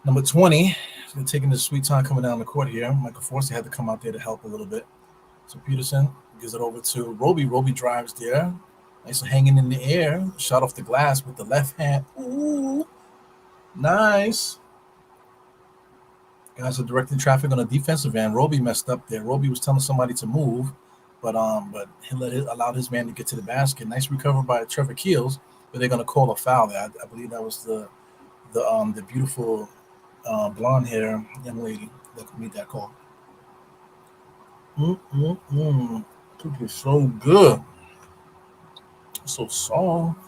Speaker 2: number 20. He's taking the sweet time coming down the court here. Michael Forster had to come out there to help a little bit. So Peterson gives it over to Roby. Roby drives there. Nice hanging in the air. Shot off the glass with the left hand. Ooh, nice. Guys are directing traffic on a defensive end. Roby messed up there. Roby was telling somebody to move, but he allowed his man to get to the basket. Nice recovery by Trevor Keels, but they're gonna call a foul there. I believe that was the beautiful blonde hair young lady that made that call. Cookie so good, so soft.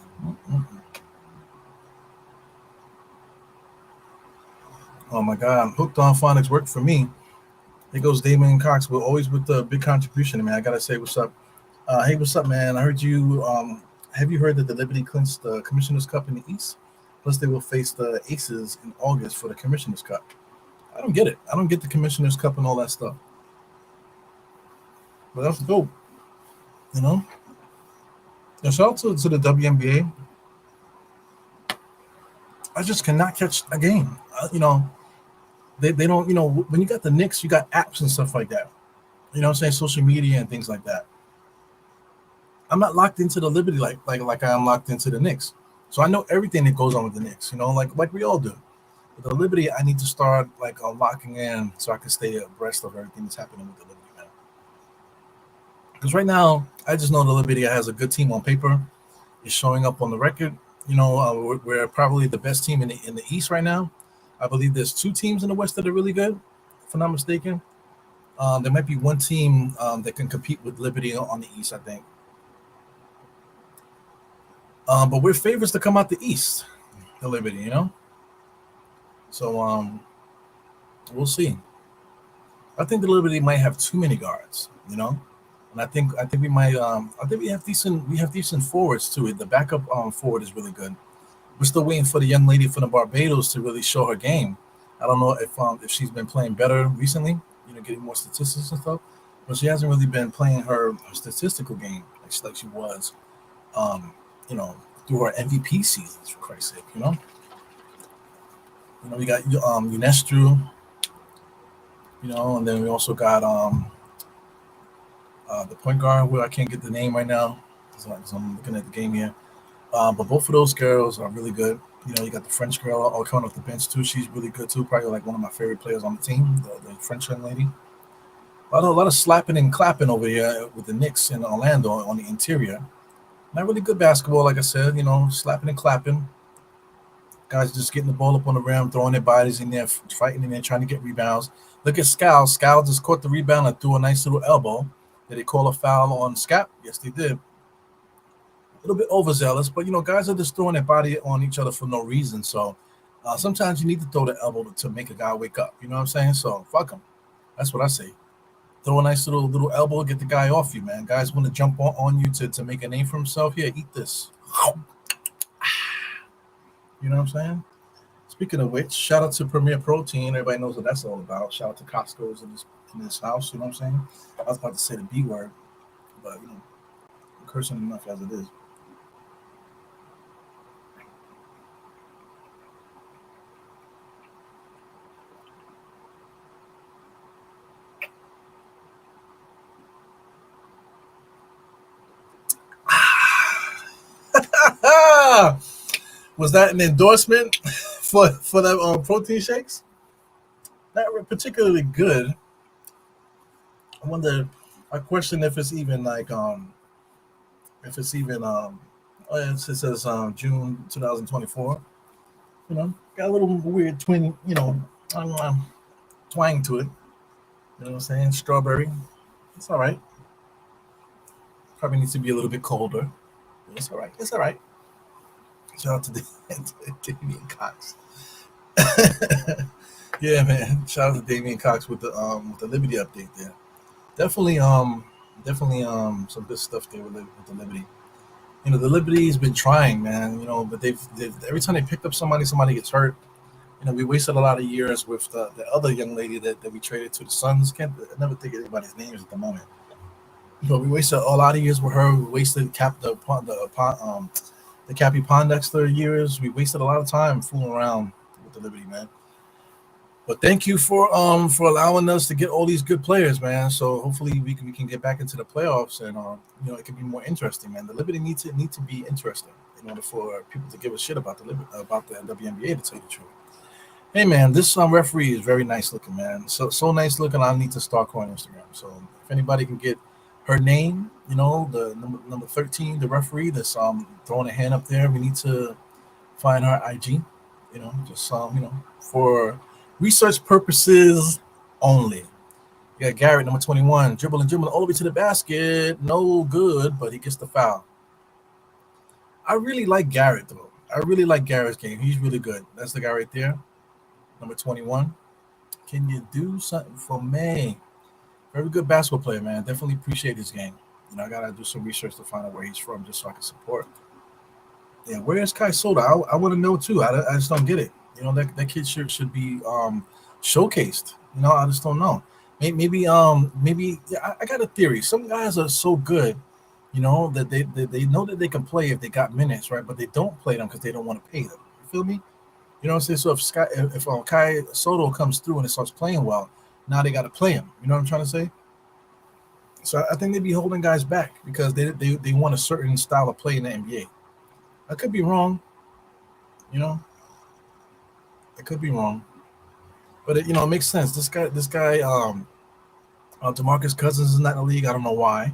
Speaker 2: Oh my God, hooked on phonics worked for me. Here goes Damon Cox. We're always with the big contribution, man. I gotta say, what's up? Hey, what's up, man? I heard you. Have you heard that the Liberty clinched the Commissioner's Cup in the East? Plus, they will face the Aces in August for the Commissioner's Cup. I don't get it. I don't get the Commissioner's Cup and all that stuff. But that's dope, And shout out to the WNBA. I just cannot catch a game. They don't, when you got the Knicks, you got apps and stuff like that. You know what I'm saying? Social media and things like that. I'm not locked into the Liberty like I'm locked into the Knicks. So I know everything that goes on with the Knicks, like we all do. But the Liberty, I need to start locking in so I can stay abreast of everything that's happening with the Liberty, man. Because right now, I just know the Liberty has a good team on paper. It's showing up on the record. We're probably the best team in the East right now. I believe there's 2 teams in the West that are really good, if I'm not mistaken. There might be one team that can compete with Liberty on the East, I think. But we're favorites to come out the East. the Liberty, you know. So we'll see. I think the Liberty might have too many guards, you know, and I think we might I think we have decent forwards to it. The backup forward is really good. We're still waiting for the young lady from the Barbados to really show her game. I don't know if she's been playing better recently, getting more statistics and stuff, but she hasn't really been playing her statistical game like she was, um, you know, through her MVP seasons. For Christ's sake, we got Unestru, and then we also got the point guard where I can't get the name right now because I'm looking at the game here. But both of those girls are really good. You got the French girl all coming off the bench too. She's really good too. Probably like one of my favorite players on the team, the French young lady. A lot of slapping and clapping over here with the Knicks in Orlando on the interior. Not really good basketball, like I said. Slapping and clapping. Guys just getting the ball up on the rim, throwing their bodies in there, fighting in there, trying to get rebounds. Look at Scal. Scal just caught the rebound and threw a nice little elbow. Did they call a foul on Scap? Yes, they did. A little bit overzealous, but guys are just throwing their body on each other for no reason. So sometimes you need to throw the elbow to make a guy wake up. You know what I'm saying? So fuck him. That's what I say. Throw a nice little elbow, get the guy off you, man. Guys want to jump on you to make a name for himself. Here, eat this. You know what I'm saying? Speaking of which, shout out to Premier Protein. Everybody knows what that's all about. Shout out to Costco's in this house. You know what I'm saying? I was about to say the B word, but I'm cursing enough as it is. Was that an endorsement for the protein shakes? Not particularly good. I wonder. I question if it's even like if it's even it says June 2024. Got a little weird twin. I don't know, twang to it. You know what I'm saying? Strawberry. It's all right. Probably needs to be a little bit colder. It's all right. It's all right. Shout out to Damian Cox. Yeah, man. Shout out to Damian Cox with the Liberty update there. Definitely some good stuff there with the Liberty. The Liberty's been trying, man. But they've every time they pick up somebody gets hurt. We wasted a lot of years with the other young lady that we traded to the Suns. I never think of anybody's names at the moment. But we wasted a lot of years with her. We wasted the Cappy Pondexter years. We wasted a lot of time fooling around with the Liberty, man. But thank you for allowing us to get all these good players, man. So hopefully we can get back into the playoffs and it can be more interesting, man. The Liberty need to be interesting in order for people to give a shit about the WNBA, to tell you the truth. Hey man, this referee is very nice looking, man. So nice looking. I need to stalk her on Instagram. So if anybody can get her name, the number 13, the referee that's throwing a hand up there, we need to find her IG. Just for research purposes only. You got Garrett, number 21, dribbling all the way to the basket. No good, but he gets the foul. I really like Garrett, though. I really like Garrett's game. He's really good. That's the guy right there, number 21. Can you do something for me? Very good basketball player, man. Definitely appreciate his game. I got to do some research to find out where he's from just so I can support. Yeah, where is Kai Soda? I want to know, too. I just don't get it. That kid should be showcased. I just don't know. Maybe yeah, I got a theory. Some guys are so good, that they know that they can play if they got minutes, right? But they don't play them because they don't want to pay them. You feel me? You know what I'm saying? So if Kai Soto comes through and it starts playing well, now they got to play him. You know what I'm trying to say? So I think they be holding guys back because they want a certain style of play in the NBA. I could be wrong. I could be wrong, but it makes sense. This guy, DeMarcus Cousins is not in the league. I don't know why.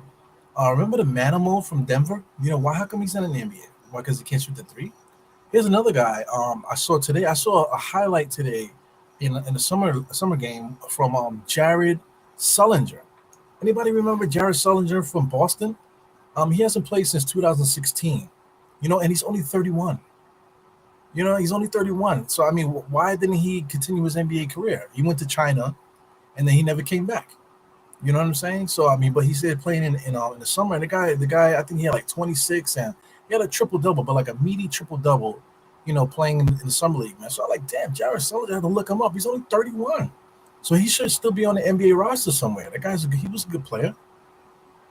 Speaker 2: Remember the Manimal from Denver? Why? How come he's not in the NBA? Why? Because he can't shoot the three. Here's another guy. I saw today. I saw a highlight today in the summer game from Jared Sullinger. Anybody remember Jared Sullinger from Boston? He hasn't played since 2016. And he's only 31. You know, he's only 31. So I mean, why didn't he continue his NBA career? He went to China, and then he never came back. You know what I'm saying? So I mean, but he said playing in the summer, and the guy, I think he had like 26, and he had a triple double, but like a meaty triple double. You know, playing in the summer league, man. So I'm like, damn, Jared Sullivan, I had to look him up. He's only 31, so he should still be on the NBA roster somewhere. He was a good player.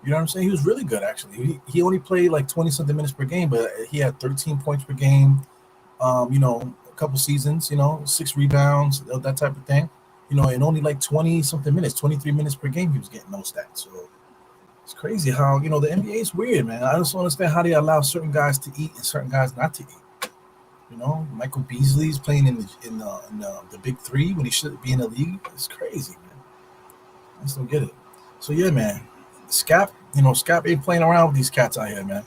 Speaker 2: You know what I'm saying? He was really good actually. He only played like 20 something minutes per game, but he had 13 points per game. You know, a couple seasons. You know, 6 rebounds, that type of thing. You know, and only like 20 something minutes, 23 minutes per game, he was getting those stats. So it's crazy how the NBA is weird, man. I just don't understand how they allow certain guys to eat and certain guys not to eat. You know, Michael Beasley's playing in the big three when he should be in the league. It's crazy, man. I just don't get it. So yeah, man. Scap ain't playing around with these cats out here, man.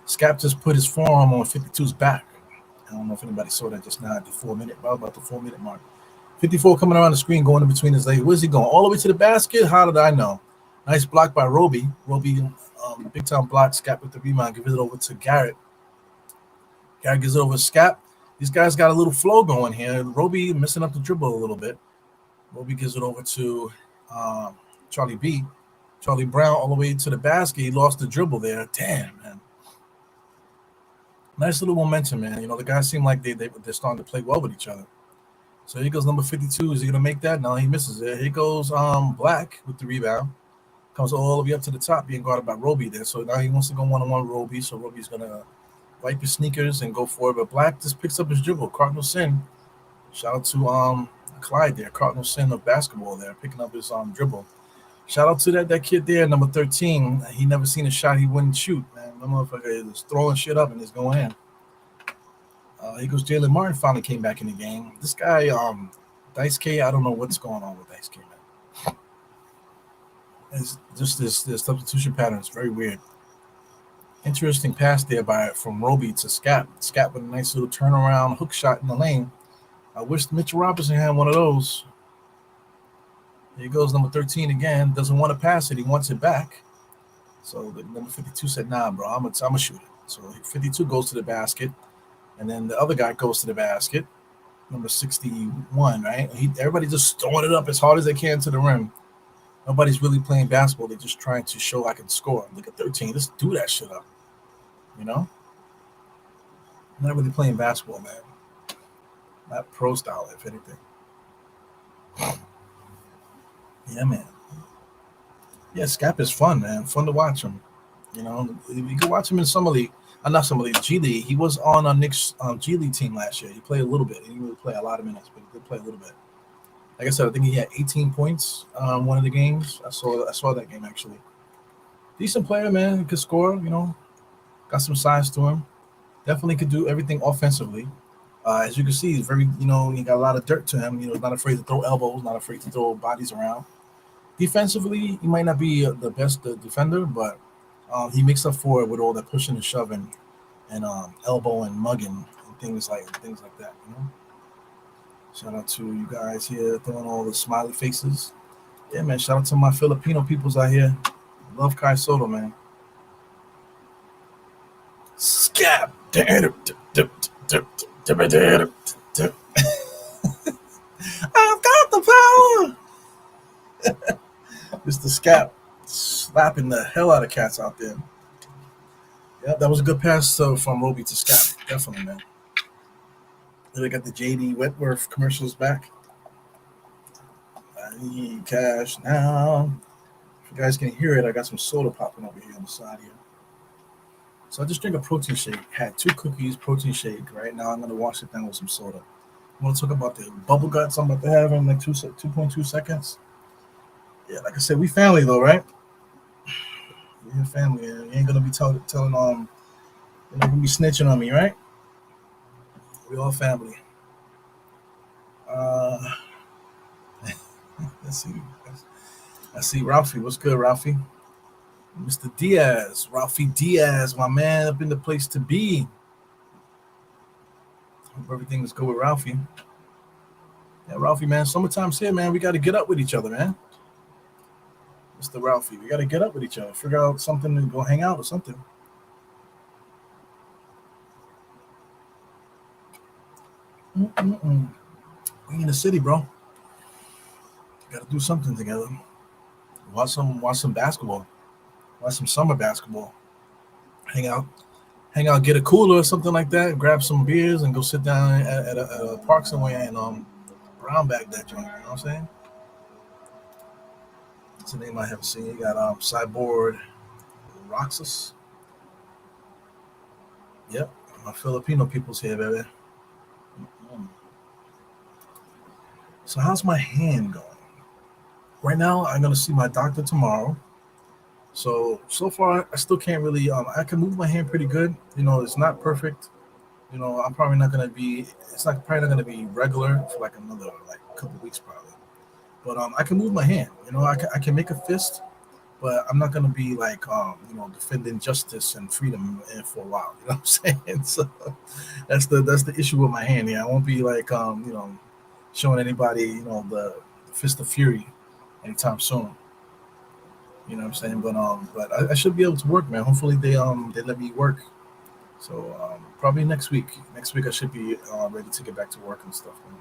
Speaker 2: Scap just put his forearm on 52's back. I don't know if anybody saw that just now at the 4 minute, about the 4 minute mark. 54 coming around the screen, going in between his legs. Where's he going? All the way to the basket? How did I know? Nice block by Roby. Roby, big time block. Scap with the rebound. Gives it over to Garrett. Garrett gives it over to Scap. These guys got a little flow going here. Roby messing up the dribble a little bit. Roby gives it over to Charlie B. Charlie Brown all the way to the basket. He lost the dribble there. Damn, man. Nice little momentum, man. You know, the guys seem like they're starting to play well with each other. So here goes number 52. Is he gonna make that? No, he misses it. Here goes Black with the rebound. Comes all the way up to the top, being guarded by Roby there. So now he wants to go one-on-one with Roby. So Roby's gonna wipe his sneakers and go for it. But Black just picks up his dribble. Cardinal Sin. Shout out to Clyde there. Cardinal Sin of basketball there, picking up his dribble. Shout out to that kid there, number 13. He never seen a shot he wouldn't shoot, man. That motherfucker is throwing shit up and it's going in. Here goes Jalen Martin, finally came back in the game. This guy, Dice K, I don't know what's going on with Dice K, man. It's just this substitution pattern is very weird. Interesting pass there from Roby to Scap. Scap with a nice little turnaround hook shot in the lane. I wish Mitchell Robinson had one of those. Here goes number 13 again. Doesn't want to pass it. He wants it back. So the number 52 said, nah, bro, I'm gonna shoot it. So 52 goes to the basket. And then the other guy goes to the basket. Number 61, right? Everybody just throwing it up as hard as they can to the rim. Nobody's really playing basketball. They're just trying to show I can score. Look at 13. Let's do that shit up. You know? Not really playing basketball, man. Not pro style, if anything. Yeah, man. Yeah, Scap is fun, man. Fun to watch him. You know, you can watch him in summer league. Not summer league, G League. He was on a Knicks G League team last year. He played a little bit. He didn't really play a lot of minutes, but he did play a little bit. Like I said, I think he had 18 points one of the games. I saw that game actually. Decent player, man. He could score. You know, got some size to him. Definitely could do everything offensively. As you can see, he's very, he got a lot of dirt to him. Not afraid to throw elbows, not afraid to throw bodies around. Defensively, he might not be the best defender, but he makes up for it with all that pushing and shoving and elbow and mugging and things like that. Shout out to you guys here throwing all the smiley faces. Yeah, man. Shout out to my Filipino peoples out here. Love Kai Soto, man. Scap. I've got the power. Mr. Scap slapping the hell out of cats out there. Yeah, that was a good pass from Roby to Scap. Definitely, man. Then I got the JD Wentworth commercials back. I need cash now. If you guys can hear it, I got some soda popping over here on the side here. So I just drank a protein shake. Had 2 cookies, protein shake. Right now I'm going to wash it down with some soda. I want to talk about the bubble guts I'm about to have in like 2.2 seconds. Yeah, like I said, we family though, right? We're family. You ain't going to be telling you're not going to be snitching on me, right? We all family. Let's see. I see Ralphie. What's good, Ralphie? Mr. Diaz. Ralphie Diaz, my man, up in the place to be. Hope everything is good with Ralphie. Yeah, Ralphie, man. Summertime's here, man. We got to get up with each other, man. Mr. Ralphie, we got to get up with each other. Figure out something to go hang out or something. We in the city, bro. Got to do something together. Watch some basketball. Watch some summer basketball. Hang out, get a cooler or something like that. Grab some beers and go sit down at a park somewhere and brown bag that joint. You know what I'm saying? That's a name I haven't seen. You got Cyborg Roxas. Yep, my Filipino people's here, baby. Mm. So how's my hand going? Right now, I'm gonna see my doctor tomorrow. So far, I still can't really. I can move my hand pretty good. It's not perfect. I'm probably not gonna be. It's not probably not gonna be regular for like another like couple weeks probably. But I can move my hand. I can make a fist, but I'm not gonna be like defending justice and freedom for a while. You know what I'm saying? So that's the issue with my hand. Yeah, I won't be like showing anybody the fist of fury anytime soon. You know what I'm saying? But I should be able to work, man. Hopefully they let me work. So probably next week. Next week I should be ready to get back to work and stuff, man.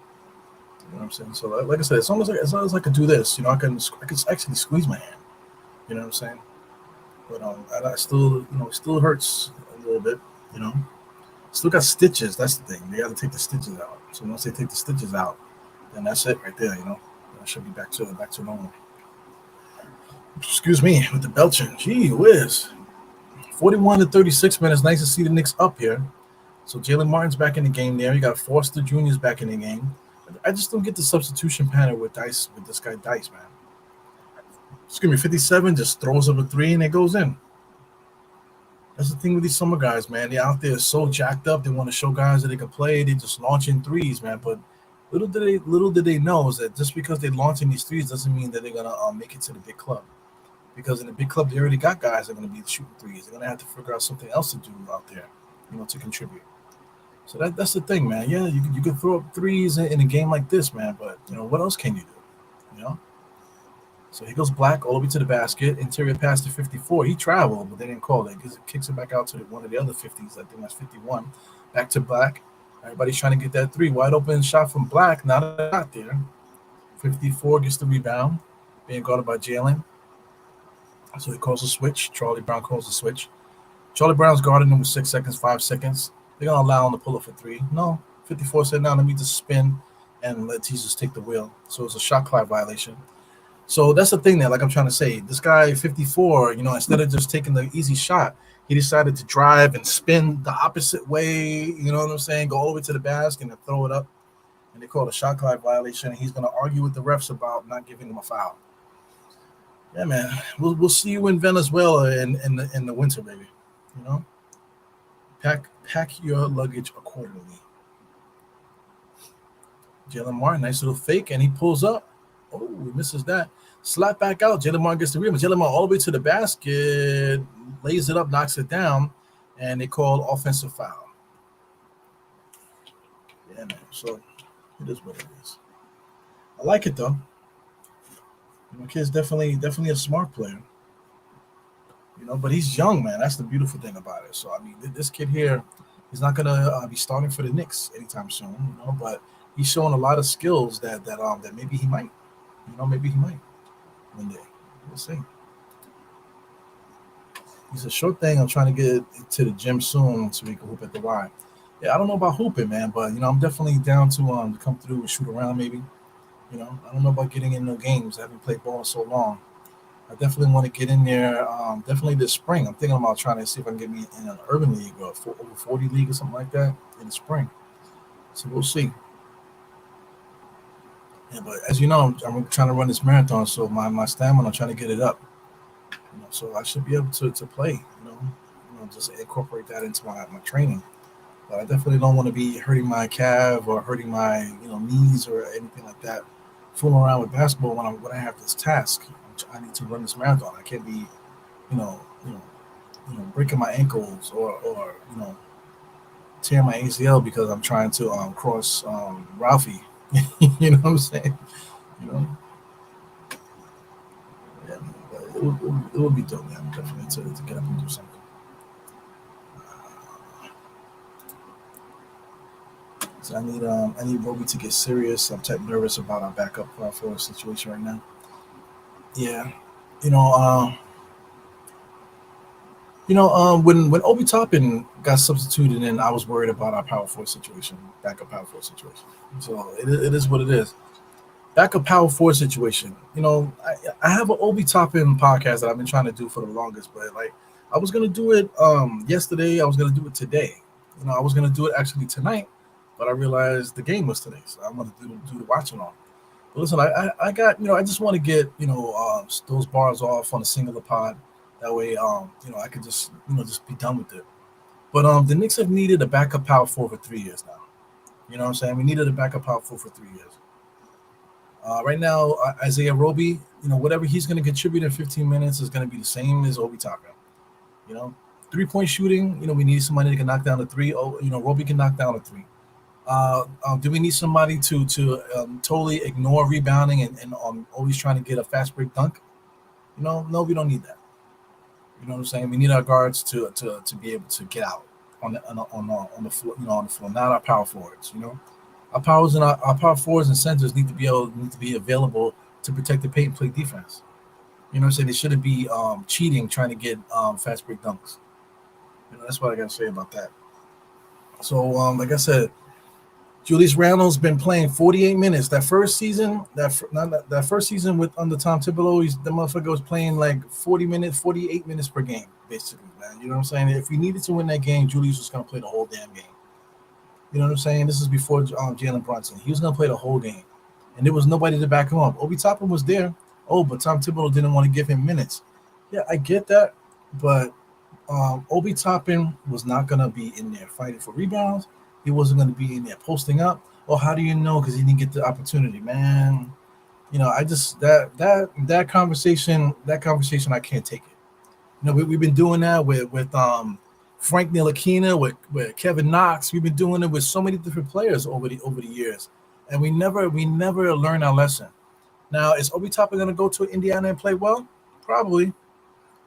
Speaker 2: You know what I'm saying? So like I said, as long as I can do this, I can actually squeeze my hand. You know what I'm saying? But I still it still hurts a little bit. You know, still got stitches. That's the thing. They got to take the stitches out. So once they take the stitches out, then that's it right there. I should be back to normal. Excuse me with the belching. Gee whiz. 41-36 minutes. Nice to see the Knicks up here. So Jalen Martin's back in the game there. You got Foster Jr.'s back in the game. I just don't get the substitution pattern with this guy Dice, man. Excuse me, 57 just throws up a three and it goes in. That's the thing with these summer guys, man. They're out there so jacked up. They want to show guys that they can play. They just launching threes, man. But little did they know is that just because they're launching these threes doesn't mean that they're gonna make it to the big club. Because in the big club, they already got guys that are going to be shooting threes. They're going to have to figure out something else to do out there, to contribute. So that's the thing, man. Yeah, you can throw up threes in a game like this, man. But what else can you do? So he goes Black all the way to the basket. Interior pass to 54. He traveled, but they didn't call it because it kicks it back out to one of the other 50s. I think that's 51. Back to Black. Everybody's trying to get that three. Wide open shot from Black. Not there. 54 gets the rebound, being guarded by Jalen. So he calls a switch. Charlie Brown calls a switch. Charlie Brown's guarding him with 6 seconds, 5 seconds. They're going to allow him to pull up for three. No. 54 said, no, let me just spin and let Jesus take the wheel. So it's a shot clock violation. So that's the thing that, like I'm trying to say, this guy, 54, instead of just taking the easy shot, he decided to drive and spin the opposite way, you know what I'm saying, go all the way to the basket and throw it up. And they call it a shot clock violation. And he's going to argue with the refs about not giving him a foul. Yeah, man. We'll see you in Venezuela in the winter, baby. Pack your luggage accordingly. Jalen Martin, nice little fake, and he pulls up. Oh, he misses that. Slap back out. Jalen Martin gets the rebound. Jalen Martin all the way to the basket, lays it up, knocks it down, and they call offensive foul. Yeah, man. So it is what it is. I like it though. My kid's definitely a smart player. But he's young, man. That's the beautiful thing about it. So I mean, this kid here, he's not gonna be starting for the Knicks anytime soon. But he's showing a lot of skills that maybe he might. Maybe he might one day. We'll see. He's a short thing. I'm trying to get to the gym soon so we can hoop at the Y. Yeah, I don't know about hooping, man, but I'm definitely down to come through and shoot around maybe. I don't know about getting in no games. I haven't played ball in so long. I definitely want to get in there. Definitely this spring. I'm thinking about trying to see if I can get me in an urban league or over 40 league or something like that in the spring. So we'll see. Yeah, but as you know, I'm trying to run this marathon, so my stamina, I'm trying to get it up. So I should be able to play. Just incorporate that into my training. But I definitely don't want to be hurting my calf or hurting my knees or anything like that. Fooling around with basketball when I have this task. I need to run this marathon. I can't be, breaking my ankles or tearing my ACL because I'm trying to cross Ralphie. You know what I'm saying? Yeah, it would be dope, man. Definitely to get up and do something. So I need Roby to get serious. I'm type nervous about our backup forward situation right now. Yeah, you know, when Obi Toppin got substituted in, I was worried about our power forward situation, backup power forward situation. So it is what it is. Backup power forward situation. I have an Obi Toppin podcast that I've been trying to do for the longest, but like I was gonna do it yesterday. I was gonna do it today. I was gonna do it actually tonight, but I realized the game was today, so I'm gonna do the watching on. But listen, I got I just want to get those bars off on a singular pod. That way, I could just be done with it. But the Knicks have needed a backup power forward for 3 years now. You know what I'm saying? We needed a backup power forward for 3 years. Right now, Isaiah Roby, whatever he's going to contribute in 15 minutes is going to be the same as Obi Toppin. 3-point shooting, we need somebody that can knock down a three. Oh, Roby can knock down a three. Do we need somebody to totally ignore rebounding and always trying to get a fast break dunk? No, we don't need that. You know what I'm saying? We need our guards to be able to get out on the floor, on the floor, not our power forwards. Our power forwards and centers need to be available to protect the paint and play defense. You know what I'm saying? They shouldn't be cheating, trying to get fast break dunks. That's what I got to say about that. So, like I said, Julius Randle's been playing 48 minutes. That first season, that first season with under Tom Thibodeau, the motherfucker was playing like 40 minutes, 48 minutes per game, basically, man. You know what I'm saying? If we needed to win that game, Julius was going to play the whole damn game. You know what I'm saying? This is before Jalen Brunson. He was going to play the whole game, and there was nobody to back him up. Obi Toppin was there. But Tom Thibodeau didn't want to give him minutes. Yeah, I get that, but Obi Toppin was not going to be in there fighting for rebounds. He wasn't going to be in there posting up. How do you know? Because he didn't get the opportunity, man. I just that conversation I can't take it. We've been doing that with Frank Ntilikina, with Kevin Knox. We've been doing it with so many different players over the years, and we never learn our lesson. Now, is Obi Toppin going to go to Indiana and play well? Probably.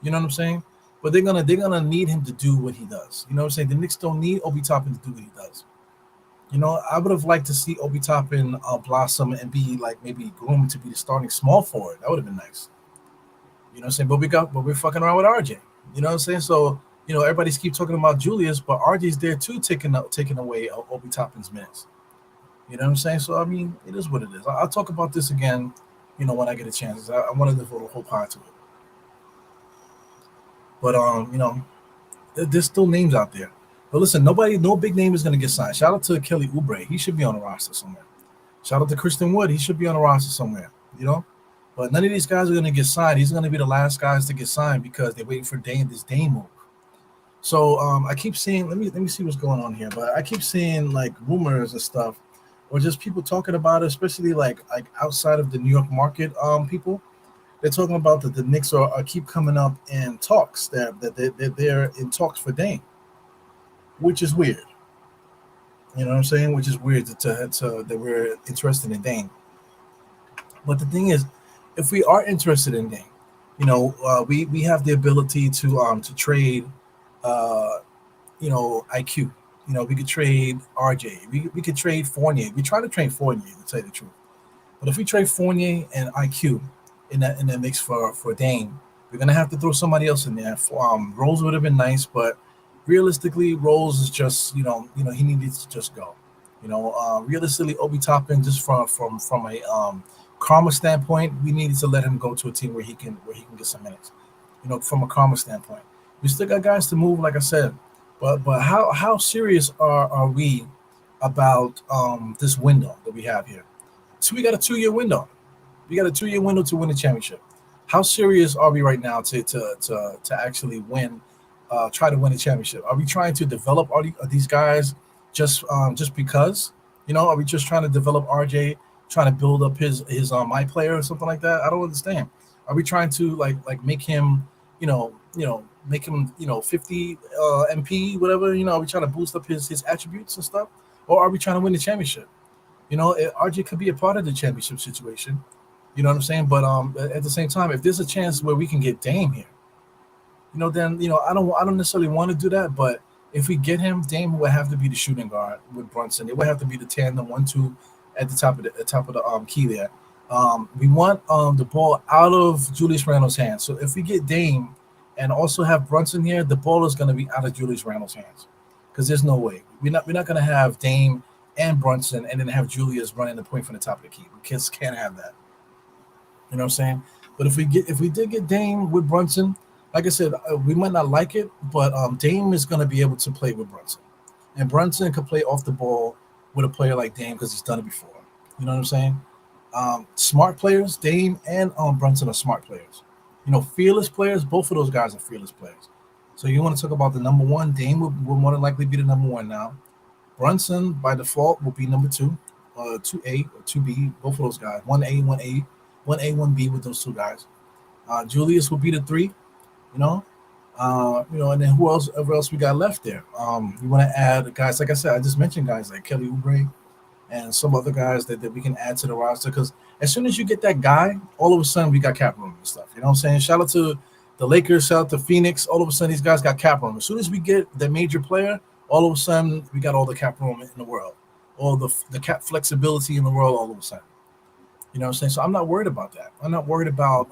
Speaker 2: You know what I'm saying? But they're gonna need him to do what he does. You know what I'm saying? The Knicks don't need Obi Toppin to do what he does. I would have liked to see Obi Toppin blossom and be like maybe groomed to be the starting small forward. That would have been nice. You know what I'm saying? But we're fucking around with RJ. You know what I'm saying? So everybody's keep talking about Julius, but RJ's there too, taking away Obi Toppin's minutes. You know what I'm saying? So I mean, it is what it is. I'll talk about this again. When I get a chance. I wanted to devote a whole part to it. But there's still names out there. But listen, no big name is gonna get signed. Shout out to Kelly Oubre. He should be on the roster somewhere. Shout out to Christian Wood. He should be on the roster somewhere. But none of these guys are gonna get signed. He's gonna be the last guys to get signed because they're waiting for this Dame move. So I keep seeing. Let me see what's going on here. But I keep seeing like rumors and stuff, or just people talking about it, especially like outside of the New York market. People. They're talking about that the Knicks are keep coming up in talks that they're in talks for Dame, which is weird. You know what I'm saying? Which is weird that we're interested in Dame. But the thing is, if we are interested in Dame, we have the ability to trade, IQ. We could trade RJ. We could trade Fournier. We try to trade Fournier, to tell you the truth. But if we trade Fournier and IQ, in that mix for Dame, we're gonna have to throw somebody else in there. Rose would have been nice, but realistically, Rose is just he needed to just go. Realistically, Obi Toppin, just from a karma standpoint, we needed to let him go to a team where he can get some minutes. From a karma standpoint, we still got guys to move, like I said, but how serious are we about this window that we have here? So we got a 2-year window. We got a 2-year window to win the championship. How serious are we right now to actually win, try to win a championship? Are we trying to develop these guys just because? Are we just trying to develop RJ, trying to build up his my player or something like that? I don't understand. Are we trying to like make him, make him 50 MP, whatever? Are we trying to boost up his attributes and stuff, or are we trying to win the championship? RJ could be a part of the championship situation. You know what I'm saying? But at the same time, if there's a chance where we can get Dame here, then I don't necessarily want to do that. But if we get him, Dame would have to be the shooting guard with Brunson. It would have to be the tandem 1-2 at the top of the key there. We want the ball out of Julius Randle's hands. So if we get Dame and also have Brunson here, the ball is going to be out of Julius Randle's hands because there's no way we're not going to have Dame and Brunson and then have Julius running the point from the top of the key. We just can't have that. You know what I'm saying? But if we did get Dame with Brunson, like I said, we might not like it, but Dame is going to be able to play with Brunson, and Brunson could play off the ball with a player like Dame because he's done it before. You know what I'm saying? Smart players, Dame and Brunson are smart players. Fearless players. Both of those guys are fearless players. So you want to talk about the number one? Dame will more than likely be the number one now. Brunson by default will be number two, 2A or 2B. Both of those guys, 1A, 1A, 1A, 1B with those two guys. Julius will be the three. And then whoever else we got left there? You want to add guys, like I said, I just mentioned guys like Kelly Oubre and some other guys that we can add to the roster, because as soon as you get that guy, all of a sudden we got cap room and stuff. You know what I'm saying? Shout out to the Lakers, shout out to Phoenix. All of a sudden these guys got cap room. As soon as we get the major player, all of a sudden we got all the cap room in the world, all the cap flexibility in the world all of a sudden. You know what I'm saying? So I'm not worried about that. I'm not worried about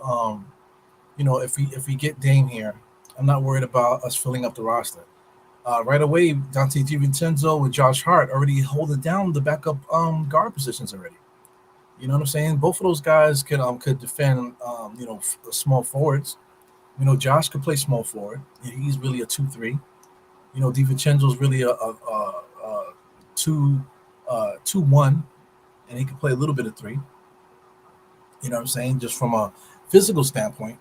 Speaker 2: if we get Dame here, I'm not worried about us filling up the roster. Right away, Dante DiVincenzo with Josh Hart already holding down the backup guard positions already. You know what I'm saying? Both of those guys could defend small forwards. Josh could play small forward. He's really a 2-3. DiVincenzo's really a 2-1, and he can play a little bit of 3. You know what I'm saying? Just from a physical standpoint.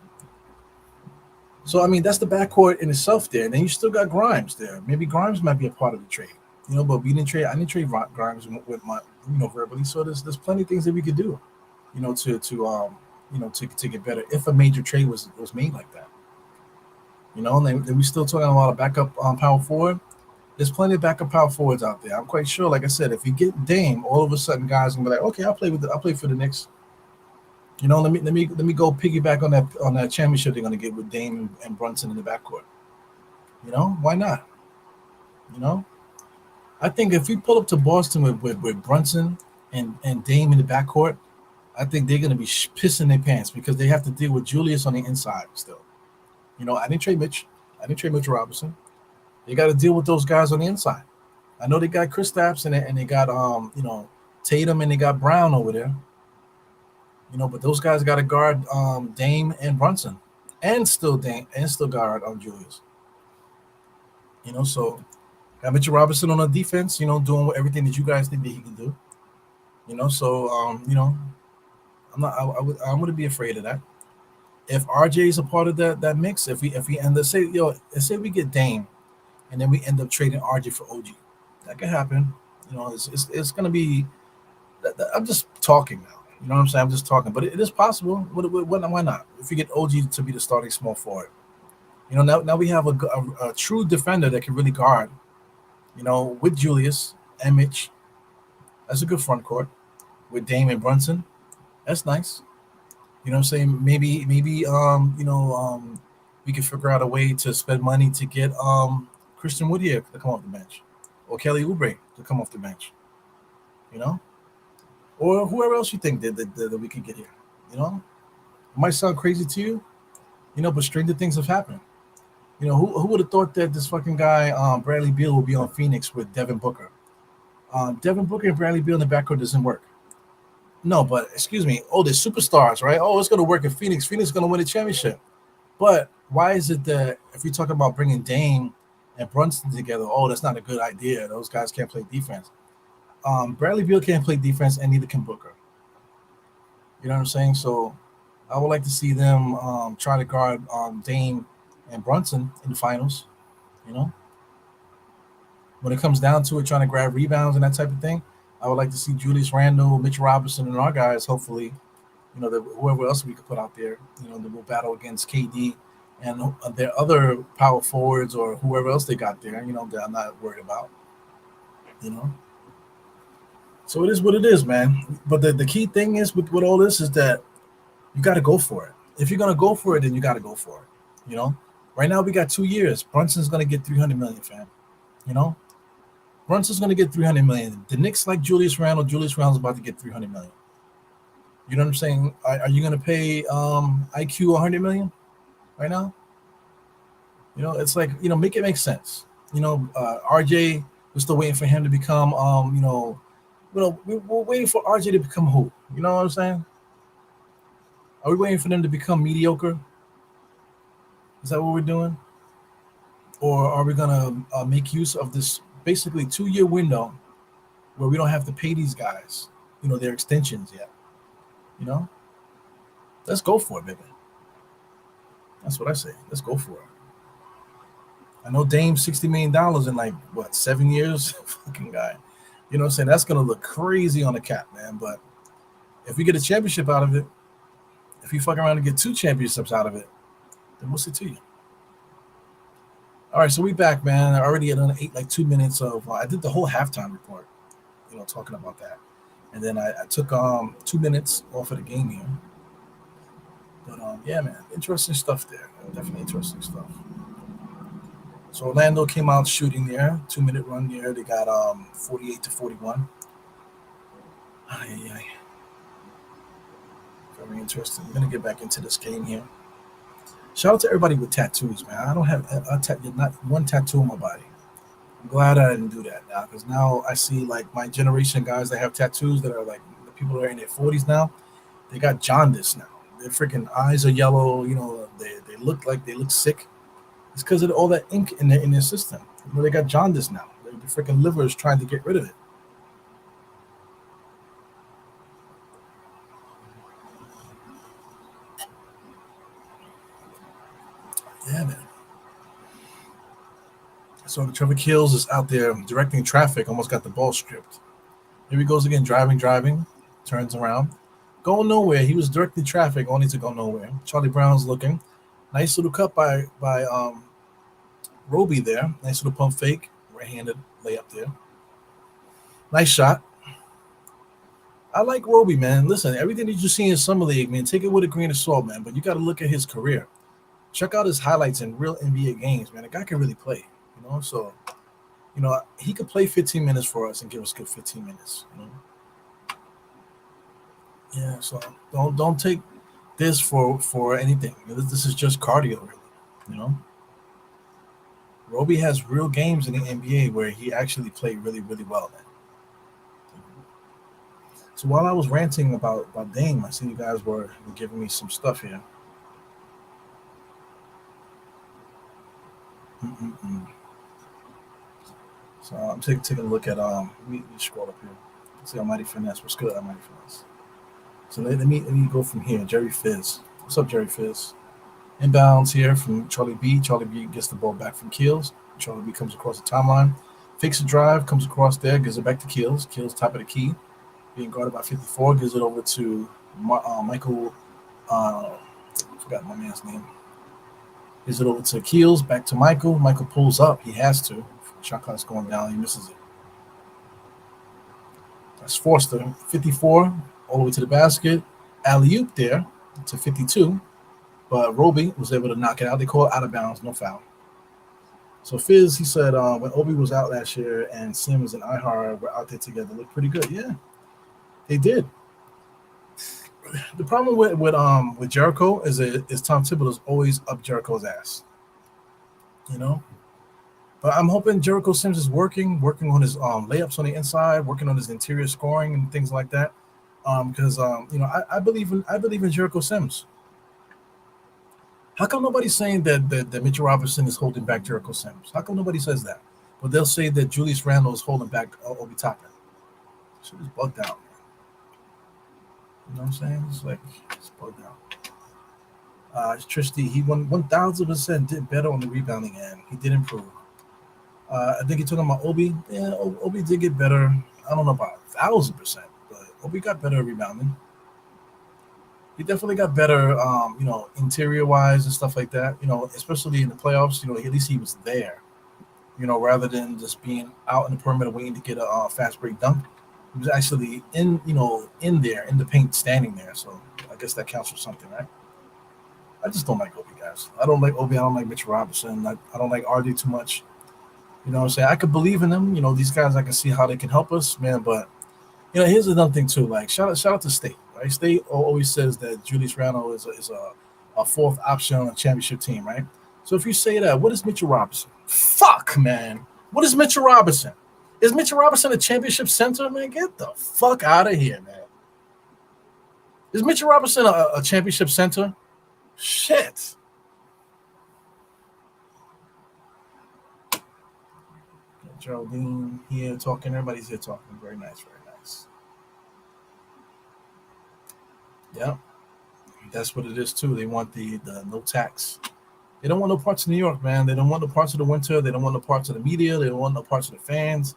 Speaker 2: So, that's the backcourt in itself there. And then you still got Grimes there. Maybe Grimes might be a part of the trade, but I didn't trade Grimes with my, verbally. So there's plenty of things that we could do, to get better if a major trade was made like that. And then we still talking about a backup power forward. There's plenty of backup power forwards out there. I'm quite sure, like I said, if we get Dame, all of a sudden guys can be like, okay, I'll play for the Knicks. Let me go piggyback on that championship they're gonna get with Dame and Brunson in the backcourt. Why not? I think if we pull up to Boston with Brunson and Dame in the backcourt, I think they're gonna be pissing their pants because they have to deal with Julius on the inside still. I didn't trade Mitch. I didn't trade Mitch Robinson. They got to deal with those guys on the inside. I know they got Kristaps and they got Tatum and they got Brown over there. But those guys got to guard Dame and Brunson, and still guard Julius. So got Mitchell Robinson on the defense. Doing everything that you guys think that he can do. So I wouldn't be afraid of that. If RJ is a part of that mix, if we end up let's say we get Dame, and then we end up trading RJ for OG, that could happen. It's gonna be. I'm just talking now. You know what I'm saying? I'm just talking, but it is possible. Why not? If you get OG to be the starting small forward, now we have a true defender that can really guard. With Julius and Mitch, that's a good front court. With Dame and Brunson, that's nice. You know what I'm saying? Maybe we can figure out a way to spend money to get Christian Wood here to come off the bench, or Kelly Oubre to come off the bench. Or whoever else you think that we could get here. It might sound crazy to you, but stranger things have happened. Who would have thought that this fucking guy, Bradley Beal, will be on Phoenix with Devin Booker? Devin Booker and Bradley Beal in the backcourt doesn't work. No, but excuse me. Oh, they're superstars, right? Oh, it's going to work in Phoenix. Phoenix is going to win a championship. But why is it that if we talk about bringing Dame and Brunson together, that's not a good idea. Those guys can't play defense. Bradley Beal can't play defense, and neither can Booker. You know what I'm saying? So I would like to see them try to guard Dame and Brunson in the finals. When it comes down to it, trying to grab rebounds and that type of thing, I would like to see Julius Randle, Mitch Robinson, and our guys, hopefully, whoever else we could put out there, that will battle against KD and their other power forwards or whoever else they got there, that I'm not worried about. So it is what it is, man. But the key thing is with all this is that you got to go for it. If you're going to go for it, then you got to go for it. Right now we got 2 years. Brunson's going to get $300 million, fam. You know, Brunson's going to get 300 million. The Knicks like Julius Randle. Julius Randle's about to get 300 million. You know what I'm saying? Are you going to pay IQ 100 million right now? You know, it's like, make it make sense. RJ, we're still waiting for him to become we're waiting for RJ to become who? You know what I'm saying? Are we waiting for them to become mediocre? Is that what we're doing? Or are we going to make use of this basically 2-year window where we don't have to pay these guys, their extensions yet? Let's go for it, baby. That's what I say. Let's go for it. I know Dame's $60 million in like, 7 years? Fucking guy. You know what I'm saying? That's going to look crazy on the cap, man. But if we get a championship out of it, if you fuck around and get 2 championships out of it, then we'll see to you. All right, so we back, man. I already had ate like 2 minutes of. I did the whole halftime report, talking about that, and then I took 2 minutes off of the game here. But yeah, man, interesting stuff there. Definitely interesting stuff. So Orlando came out shooting there, 2-minute run there. They got 48-41. Very interesting. I'm gonna get back into this game here. Shout out to everybody with tattoos, man. I don't have not one tattoo on my body. I'm glad I didn't do that now, because now I see like my generation guys that have tattoos that are like the people that are in their 40s now. They got jaundice now. Their freaking eyes are yellow. They look like they look sick. It's because of all that ink in their system. They got jaundice now. The freaking liver is trying to get rid of it. Yeah, man. So Trevor Keels is out there directing traffic, almost got the ball stripped. Here he goes again, driving, turns around. Going nowhere. He was directing traffic, only to go nowhere. Charlie Brown's looking. Nice little cut by Roby there. Nice little pump fake. Right-handed layup there. Nice shot. I like Roby, man. Listen, everything that you see in Summer League, man, take it with a grain of salt, man. But you got to look at his career. Check out his highlights in real NBA games, man. The guy can really play. So, he could play 15 minutes for us and give us good 15 minutes. Yeah, so don't take this for anything. This is just cardio, really. Roby has real games in the NBA where he actually played really, really well, man. So while I was ranting about Dame, I see you guys were giving me some stuff here. So I'm taking a look at let me scroll up here. Let's see Almighty Finesse. What's good, Almighty Finesse? So let me go from here. Jerry Fizz. What's up, Jerry Fizz? Inbounds here from Charlie B. Charlie B gets the ball back from Keels. Charlie B comes across the timeline. Fakes a drive, comes across there, gives it back to Keels. Keels top of the key. Being guarded by 54, gives it over to Michael. I forgot my man's name. Gives it over to Keels, back to Michael. Michael pulls up. He has to. Shot clock's going down. He misses it. That's Forster. 54, all the way to the basket. Alley-oop there to 52. But Roby was able to knock it out. They call it out of bounds, no foul. So Fizz, he said when Obi was out last year and Sims and Ihara were out there together, looked pretty good. Yeah, they did. The problem with Jericho is Tom Thibodeau's always up Jericho's ass. But I'm hoping Jericho Sims is working on his layups on the inside, working on his interior scoring and things like that. Because I believe in Jericho Sims. How come nobody's saying that Mitchell Robinson is holding back Jericho Sims? How come nobody says that? But they'll say that Julius Randle is holding back Obi Toppin. Shit is bugged out, man. You know what I'm saying? It's bugged out. Tristy, he 1,000% did better on the rebounding end. He did improve. I think you're talking about Obi. Yeah, Obi did get better. I don't know about 1,000%, but Obi got better at rebounding. He definitely got better, interior wise and stuff like that. Especially in the playoffs. At least he was there. Rather than just being out in the perimeter waiting to get a fast break dunk. He was actually in there in the paint, standing there. So I guess that counts for something, right? I just don't like Obi, guys. I don't like Obi. I don't like Mitchell Robinson. I don't like RD too much. You know what I'm saying? I could believe in them. You know, these guys, I can see how they can help us, man. But here's another thing too. Like shout out to State. Right? State always says that Julius Randle is a fourth option on a championship team, right? So if you say that, what is Mitchell Robinson? Fuck, man. What is Mitchell Robinson? Is Mitchell Robinson a championship center, man? Get the fuck out of here, man. Is Mitchell Robinson a championship center? Shit. Geraldine here talking. Everybody's here talking. Very nice, very nice. Yeah, that's what it is too. They want the no tax. They don't want no parts of New York, man. They don't want no parts of the winter. They don't want no parts of the media. They don't want no parts of the fans.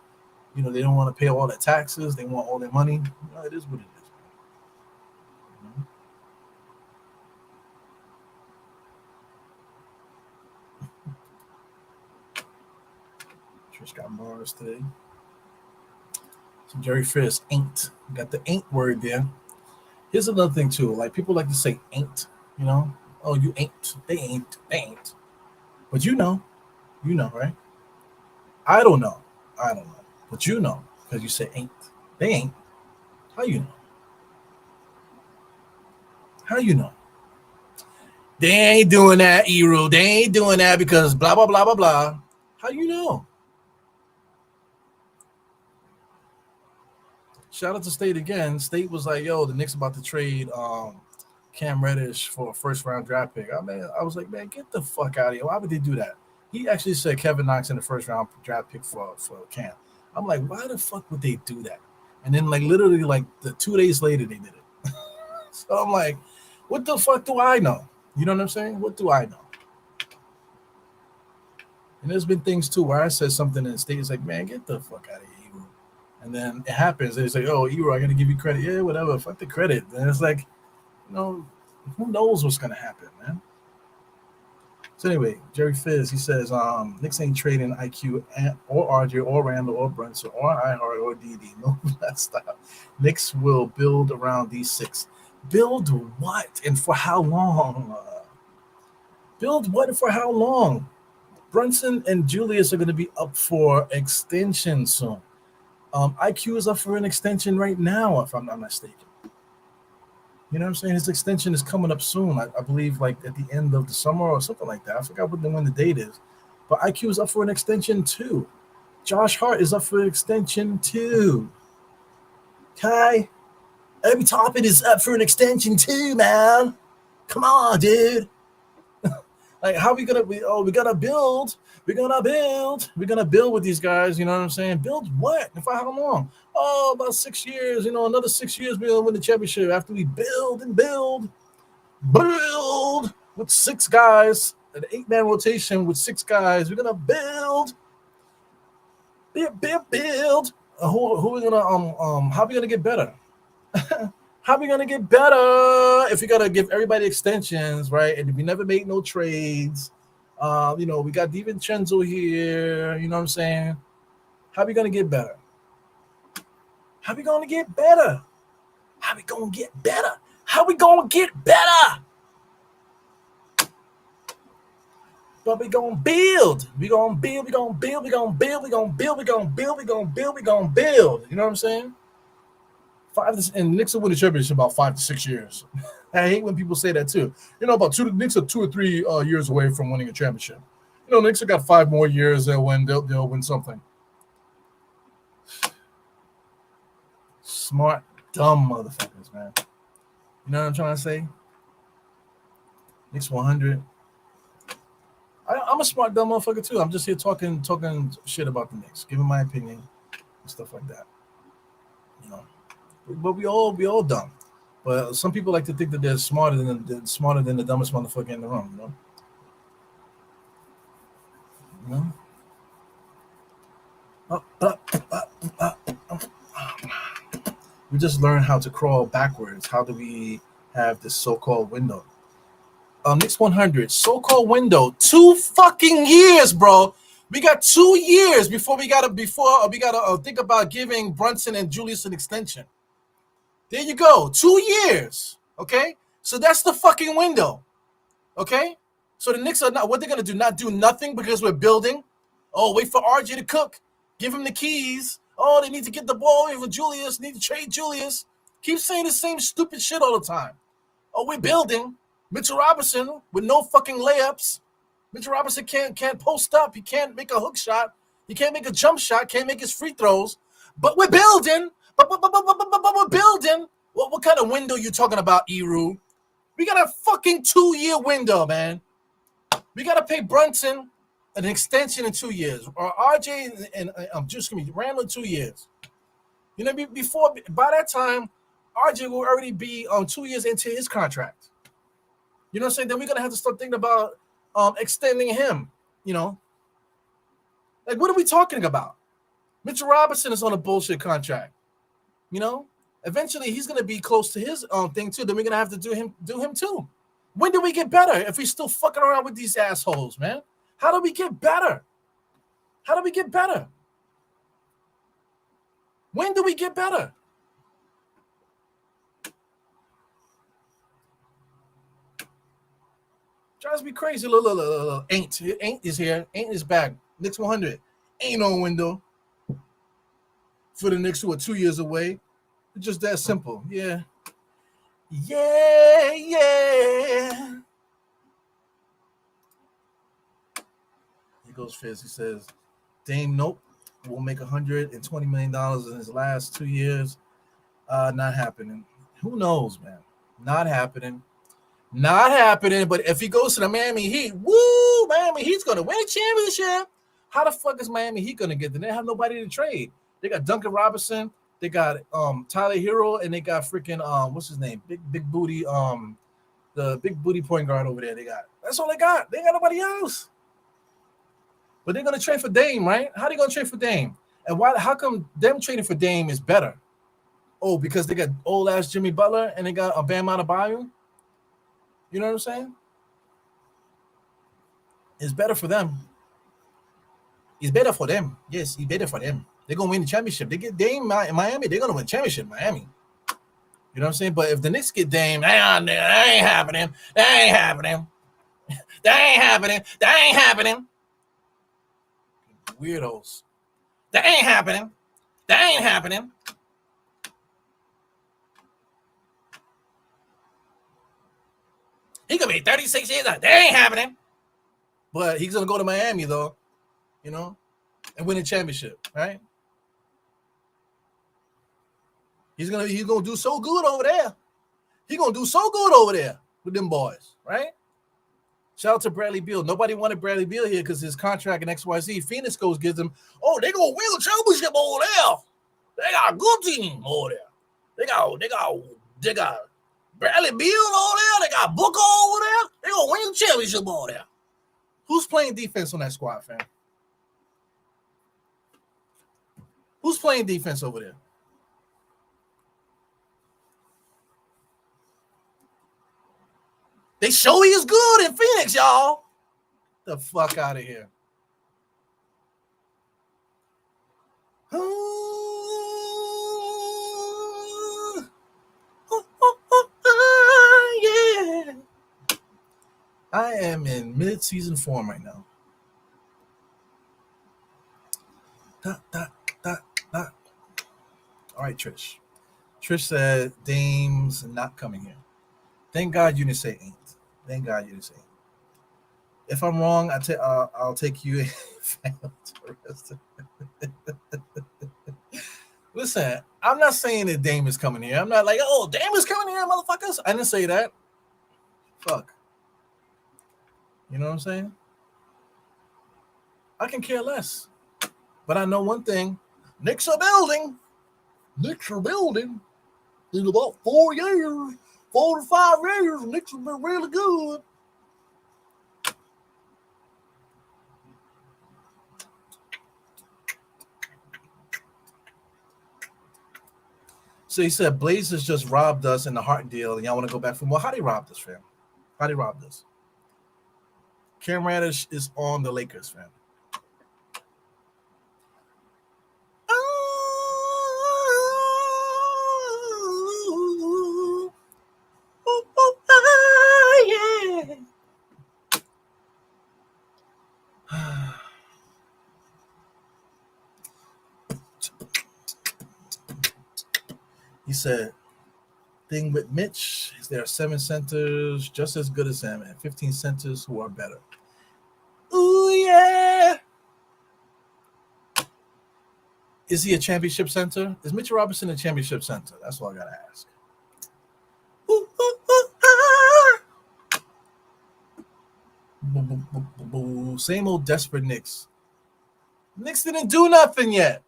Speaker 2: You know, they don't want to pay all their taxes. They want all their money. You know, it is what it is. Trish got Morris today. So Jerry Fizz ain't. Got the ain't word there. Here's another thing too. Like people like to say ain't, you know. Oh, you ain't. They ain't. They ain't. But you know, right? I don't know. But you know, because you say ain't. They ain't. How you know? How you know? They ain't doing that, Eru. They ain't doing that because blah, blah, blah, blah, blah. How you know? Shout out to State again. State was like, yo, the Knicks about to trade Cam Reddish for a first-round draft pick. I was like, man, get the fuck out of here. Why would they do that? He actually said Kevin Knox in the first-round draft pick for Cam. I'm like, why the fuck would they do that? And then, like, literally, like, 2 days later, they did it. So I'm like, what the fuck do I know? You know what I'm saying? What do I know? And there's been things, too, where I said something and the State is like, man, get the fuck out of here, Eru. And then it happens. They say, oh, Eru, I got to give you credit. Yeah, whatever. Fuck the credit. And it's like, you know, who knows what's going to happen, man? So anyway, Jerry Fizz, he says, Knicks ain't trading IQ or RJ or Randall or Brunson or iHeart or DD. No, that's stop. Knicks will build around these six. Build what and for how long? Build what and for how long? Brunson and Julius are going to be up for extension soon. IQ is up for an extension right now, if I'm not mistaken. You know what I'm saying? His extension is coming up soon. I believe like at the end of the summer or something like that. I forgot when the date is. But IQ is up for an extension too. Josh Hart is up for an extension too. Okay? Obi Toppin is up for an extension too, man. Come on, dude. Like, how are we gonna be? Oh, we gotta build. We're gonna build with these guys. You know what I'm saying? Build what? And for how long? Oh, about 6 years. You know, another 6 years we're gonna win the championship after we build with 6 guys, an 8-man rotation with 6 guys. We're gonna build. Who are we gonna how are we gonna get better? How are we gonna get better if we gotta give everybody extensions, right? And if we never make no trades, you know, we got DiVincenzo here. You know what I'm saying? How are we gonna get better? How we gonna get better? How we gonna get better? How we gonna get better? But we gonna build. We gonna build. We gonna build. We gonna build. We gonna build. We gonna build. We gonna build. We gonna build. You know what I'm saying? And Knicks will win the championship about 5 to 6 years. I hate when people say that too. You know, Knicks are 2 or 3 years away from winning a championship. You know, Knicks have got 5 more years. They'll win something. Smart, dumb motherfuckers, man. You know what I'm trying to say? Knicks 100. I'm a smart, dumb motherfucker too. I'm just here talking shit about the Knicks, giving my opinion and stuff like that. You know. But we all dumb. But some people like to think that they're smarter than the dumbest motherfucker in the room, you know? We just learned how to crawl backwards. How do we have this so-called window? Knicks 100, so-called window, 2 fucking years, bro. We got 2 years before we gotta think about giving Brunson and Julius an extension. There you go, 2 years. Okay, so that's the fucking window. Okay, so the Knicks are not. What they're gonna do? Not do nothing because we're building. Oh, wait for RJ to cook. Give him the keys. Oh, they need to get the ball away from Julius. Need to trade Julius. Keep saying the same stupid shit all the time. Oh, we're building. Mitchell Robinson with no fucking layups. Mitchell Robinson can't post up. He can't make a hook shot. He can't make a jump shot. Can't make his free throws. But we're building. But we're building. What kind of window you talking about, Eru? We got a fucking 2-year window, man. We got to pay Brunson an extension in 2 years, or RJ and Randall 2 years. You know, before by that time, RJ will already be 2 years into his contract. You know what I'm saying? Then we're gonna have to start thinking about extending him. You know, like what are we talking about? Mitchell Robinson is on a bullshit contract. You know, eventually he's gonna be close to his thing too. Then we're gonna have to do him too. When do we get better if we still fucking around with these assholes, man? How do we get better? How do we get better? When do we get better? Drives me crazy. Look. Ain't is here. Ain't is back. Knicks 100. Ain't no window for the Knicks who are 2 years away. It's just that simple. Yeah. Yeah. He goes Fizz. He says, Dame, nope. Will make $120 million in his last 2 years. Not happening. Who knows, man? Not happening. Not happening. But if he goes to the Miami Heat, woo, Miami Heat's going to win a championship. How the fuck is Miami Heat going to get there? They have nobody to trade. They got Duncan Robinson. They got Tyler Hero, and they got freaking what's his name? Big booty the big booty point guard over there. They got. That's all they got. They got nobody else. But they're going to trade for Dame, right? How are they going to trade for Dame? And why? How come them trading for Dame is better? Oh, because they got old-ass Jimmy Butler and they got a Bam Adebayo? You know what I'm saying? It's better for them. It's better for them. Yes, it's better for them. They're going to win the championship. They get Dame in Miami, they're going to win the championship in Miami. You know what I'm saying? But if the Knicks get Dame, that ain't happening. That ain't happening. That ain't happening. That ain't happening. Weirdos. That ain't happening. That ain't happening. He could be 36 years old. That ain't happening. But he's gonna go to Miami though, you know, and win a championship, right? He's gonna do so good over there. He's gonna do so good over there with them boys, right? Shout out to Bradley Beal. Nobody wanted Bradley Beal here because his contract in XYZ. Phoenix goes gives him, oh, they gonna win a championship over there. They got a good team over there. They got Bradley Beal over there. They got Booker over there. They gonna win the championship over there. Who's playing defense on that squad, fam? Who's playing defense over there? They show he is good in Phoenix, y'all. The fuck out of here. Yeah. I am in mid-season form right now. All right, Trish. Trish said Dame's not coming here. Thank God you didn't say ain't. Thank God you didn't say ain't. If I'm wrong, I'll take you. Listen, I'm not saying that Dame is coming here. I'm not like, oh, Dame is coming here, motherfuckers. I didn't say that. Fuck. You know what I'm saying? I can care less. But I know one thing. Knicks are building. Knicks are building. In about 4 years, 4 to 5 years, Knicks will be really good. So he said, Blazers just robbed us in the Hart deal, and y'all want to go back from, well, how they robbed us, fam? How they robbed us? Cam Reddish is on the Lakers, fam. He said, thing with Mitch is there are 7 centers just as good as him and 15 centers who are better. Ooh, yeah. Is he a championship center? Is Mitchell Robinson a championship center? That's all I got to ask. Ooh, ooh, ooh, ah. Same old desperate Knicks. Knicks didn't do nothing yet.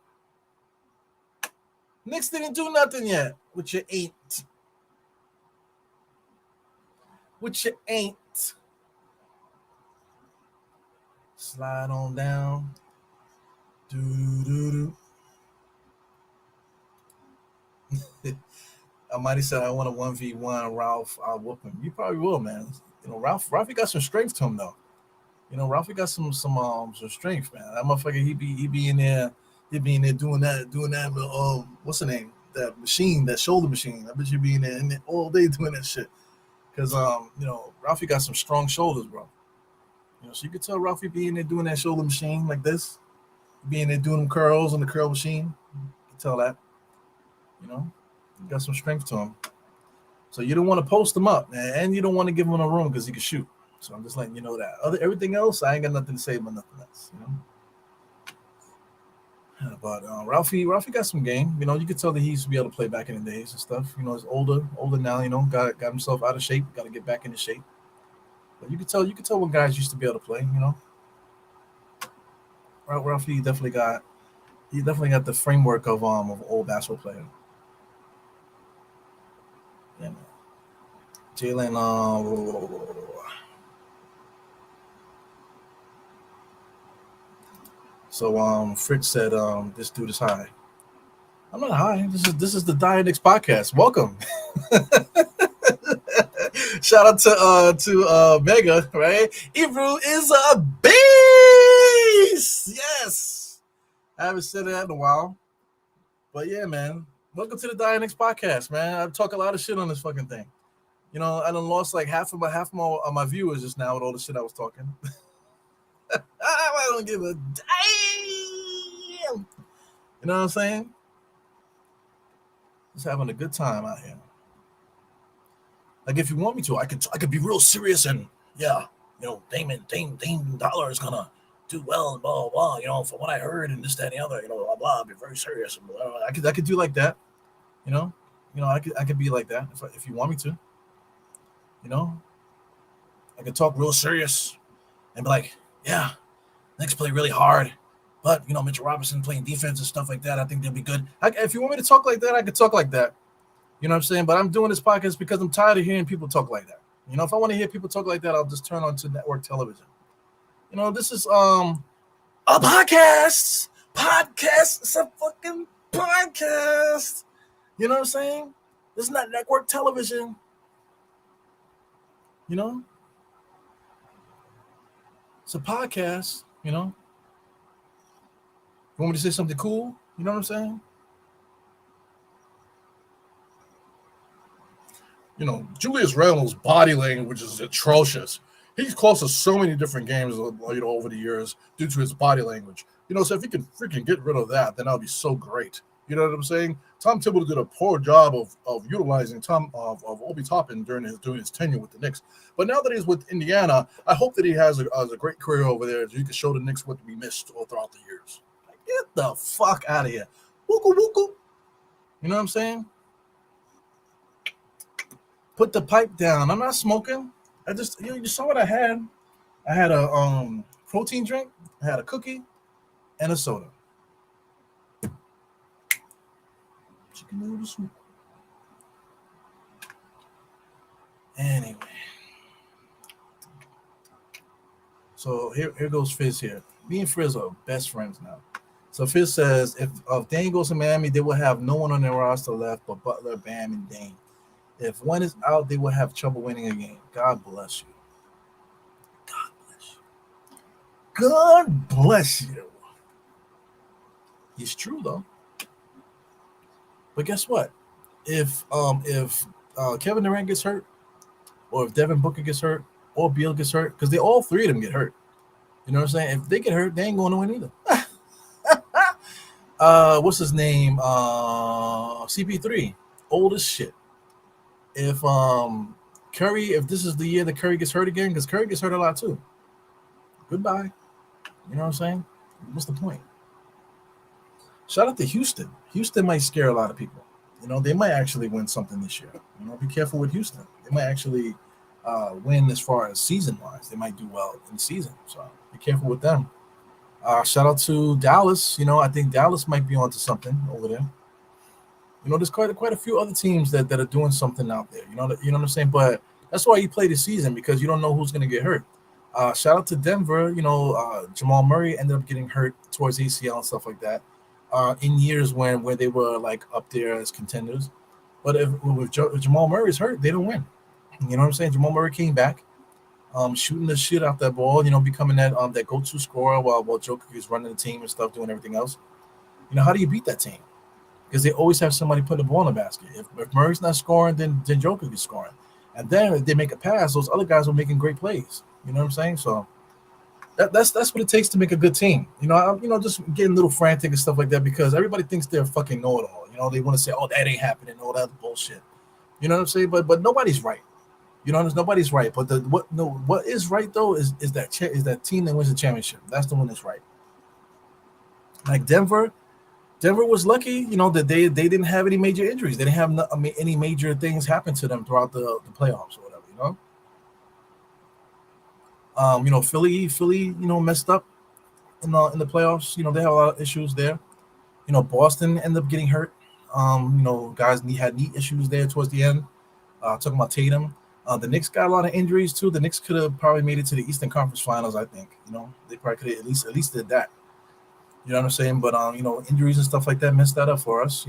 Speaker 2: Knicks didn't do nothing yet. Which you ain't. Which you ain't. Slide on down. Do. Almighty said, I want a 1v1 Ralph. I'll whoop him. You probably will, man. You know, Ralphie got some strength to him, though. You know, Ralphie got some strength, man. That motherfucker, he be in there doing that. What's the name? That machine, that shoulder machine. I bet you be in there all day doing that shit. Because you know, Ralphie got some strong shoulders, bro. You know, so you could tell Ralphie be in there doing that shoulder machine like this, being there doing them curls on the curl machine. You can tell that. You know, he got some strength to him. So you don't want to post him up, man, and you don't want to give him a room because he can shoot. So I'm just letting you know that. Everything else, I ain't got nothing to say about nothing else. You know. But Ralphie got some game. You know, you could tell that he used to be able to play back in the days and stuff. You know, he's older now. You know, got himself out of shape. Got to get back into shape. But you could tell when guys used to be able to play. You know, Ralphie definitely got the framework of an old basketball player. Yeah, man. Jalen. So Fritz said, this dude is high. I'm not high. This is the Dire Knicks podcast. Welcome. Shout out to Mega, right? Ibru is a beast. Yes. I haven't said that in a while. But yeah, man. Welcome to the Dire Knicks podcast, man. I talk a lot of shit on this fucking thing. You know, I done lost like half of my viewers just now with all the shit I was talking. I don't give a damn. You know what I'm saying? Just having a good time out here. Like if you want me to, I could be real serious and yeah, you know, Dame Dollar is gonna do well and blah blah blah. You know, from what I heard and this, that, and the other, you know, blah blah. Be very serious and blah, blah. I could do like that. You know, I could be like that if you want me to. You know, I could talk real serious and be like, yeah, Knicks play really hard, but you know, Mitchell Robinson playing defense and stuff like that. I think they'll be good. If you want me to talk like that, I could talk like that. You know what I'm saying? But I'm doing this podcast because I'm tired of hearing people talk like that. You know, if I want to hear people talk like that, I'll just turn on to network television. You know, this is a podcast. It's a fucking podcast. You know what I'm saying? This is not network television. You know? It's a podcast, you know? You want me to say something cool? You know what I'm saying? You know, Julius Randle's body language is atrocious. He's cost us so many different games, you know, over the years due to his body language. You know, so if he can freaking get rid of that, then that'll be so great. You know what I'm saying? Tom Thibodeau did a poor job of utilizing Obi Toppin during his tenure with the Knicks. But now that he's with Indiana, I hope that he has a great career over there so he can show the Knicks what we missed all throughout the years. Like, get the fuck out of here. Wooka wooka. You know what I'm saying? Put the pipe down. I'm not smoking. I just, you saw what I had. I had a protein drink, I had a cookie, and a soda. Chicken noodle soup. Anyway. So here goes Fizz here. Me and Fizz are best friends now. So Fizz says, if Dame goes to Miami, they will have no one on their roster left but Butler, Bam, and Dame. If one is out, they will have trouble winning a game. God bless you. God bless you. God bless you. It's true though. But guess what? If Kevin Durant gets hurt, or if Devin Booker gets hurt, or Beal gets hurt, because all three of them get hurt. You know what I'm saying? If they get hurt, they ain't going to win either. What's his name? CP3. old as shit. If Curry, if this is the year that Curry gets hurt again, because Curry gets hurt a lot too. Goodbye. You know what I'm saying? What's the point? Shout out to Houston. Houston might scare a lot of people. They might actually win something this year. Be careful with Houston. They might actually win as far as season wise. They might do well in the season. So be careful with them. Shout out to Dallas. I think Dallas might be onto something over there. There's quite a few other teams that are doing something out there. You know what I'm saying? But that's why you play the season, because you don't know who's going to get hurt. Shout out to Denver. Jamal Murray ended up getting hurt towards ACL and stuff like that. In years where they were like up there as contenders. But if Jamal Murray's hurt, they don't win. You know what I'm saying? Jamal Murray came back, shooting the shit out that ball, becoming that go-to scorer while Jokic is running the team and stuff, doing everything else. How do you beat that team? Because they always have somebody putting the ball in the basket. If Murray's not scoring, then Jokic is scoring. And then if they make a pass, those other guys are making great plays. You know what I'm saying? So that's what it takes to make a good team. I'm just getting a little frantic and stuff like that because everybody thinks they're fucking know-it-all. They want to say, oh, that ain't happening, all that bullshit. You know what I'm saying? But nobody's right. Nobody's right. But what is right though is that team that wins the championship. That's the one that's right. Like Denver was lucky, that they didn't have any major injuries. They didn't have any major things happen to them throughout the playoffs or whatever. Philly, messed up in the playoffs. They have a lot of issues there. Boston ended up getting hurt. Guys had knee issues there towards the end. Talking about Tatum. The Knicks got a lot of injuries too. The Knicks could have probably made it to the Eastern Conference Finals, I think. They probably could have at least did that. You know what I'm saying? But injuries and stuff like that messed that up for us.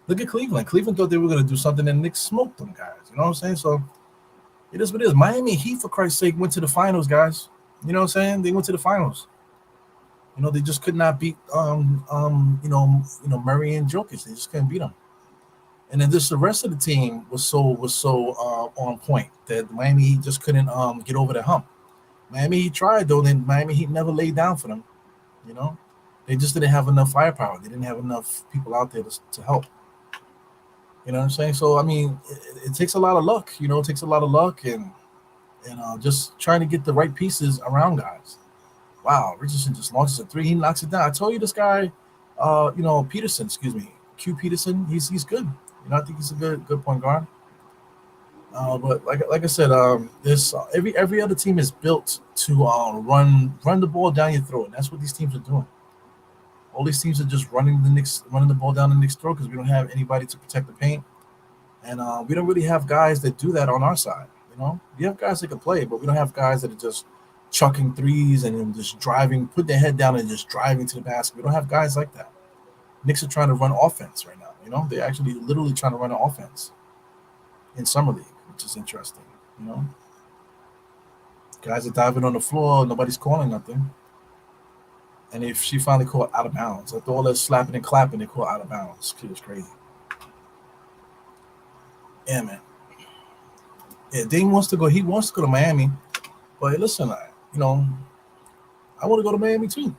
Speaker 2: Look at Cleveland. Cleveland thought they were going to do something, and the Knicks smoked them guys. You know what I'm saying? So it is what it is. Miami Heat, for Christ's sake, went to the finals, guys. You know what I'm saying? They went to the finals. They just could not beat Murray and Jokic. They just couldn't beat them. And then the rest of the team was so on point that Miami Heat just couldn't get over the hump. Miami Heat tried though, then Miami Heat never laid down for them. They just didn't have enough firepower. They didn't have enough people out there to help. You know what I'm saying? So I mean, it takes a lot of luck. It takes a lot of luck and just trying to get the right pieces around guys. Wow, Richardson just launches a three. He knocks it down. I told you this guy, Peterson. Excuse me, Q Peterson. He's good. I think he's a good point guard. But like I said, this every other team is built to run the ball down your throat, and that's what these teams are doing. All these teams are just running the ball down the Knicks' throat because we don't have anybody to protect the paint, and we don't really have guys that do that on our side. We have guys that can play, but we don't have guys that are just chucking threes and then just driving, put their head down and just driving to the basket. We don't have guys like that. Knicks are trying to run offense right now. They're actually literally trying to run an offense in summer league, which is interesting. Guys are diving on the floor, nobody's calling nothing. And if she finally called out of bounds, after all that slapping and clapping, they call out of bounds. It was crazy. Yeah, man. Yeah, Dame wants to go. He wants to go to Miami, but listen, I want to go to Miami too.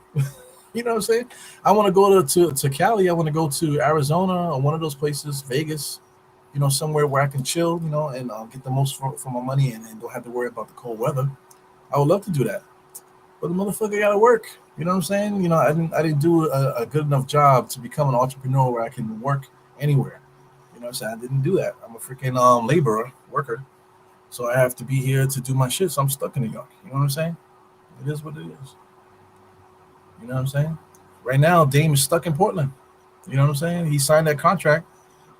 Speaker 2: You know what I'm saying? I want to go to Cali. I want to go to Arizona or one of those places, Vegas. Somewhere where I can chill. And get the most for my money and don't have to worry about the cold weather. I would love to do that, but the motherfucker got to work. You know what I'm saying? I didn't do a good enough job to become an entrepreneur where I can work anywhere. You know what I'm saying? I didn't do that. I'm a freaking laborer, worker. So I have to be here to do my shit. So I'm stuck in New York. You know what I'm saying? It is what it is. You know what I'm saying? Right now, Dame is stuck in Portland. You know what I'm saying? He signed that contract.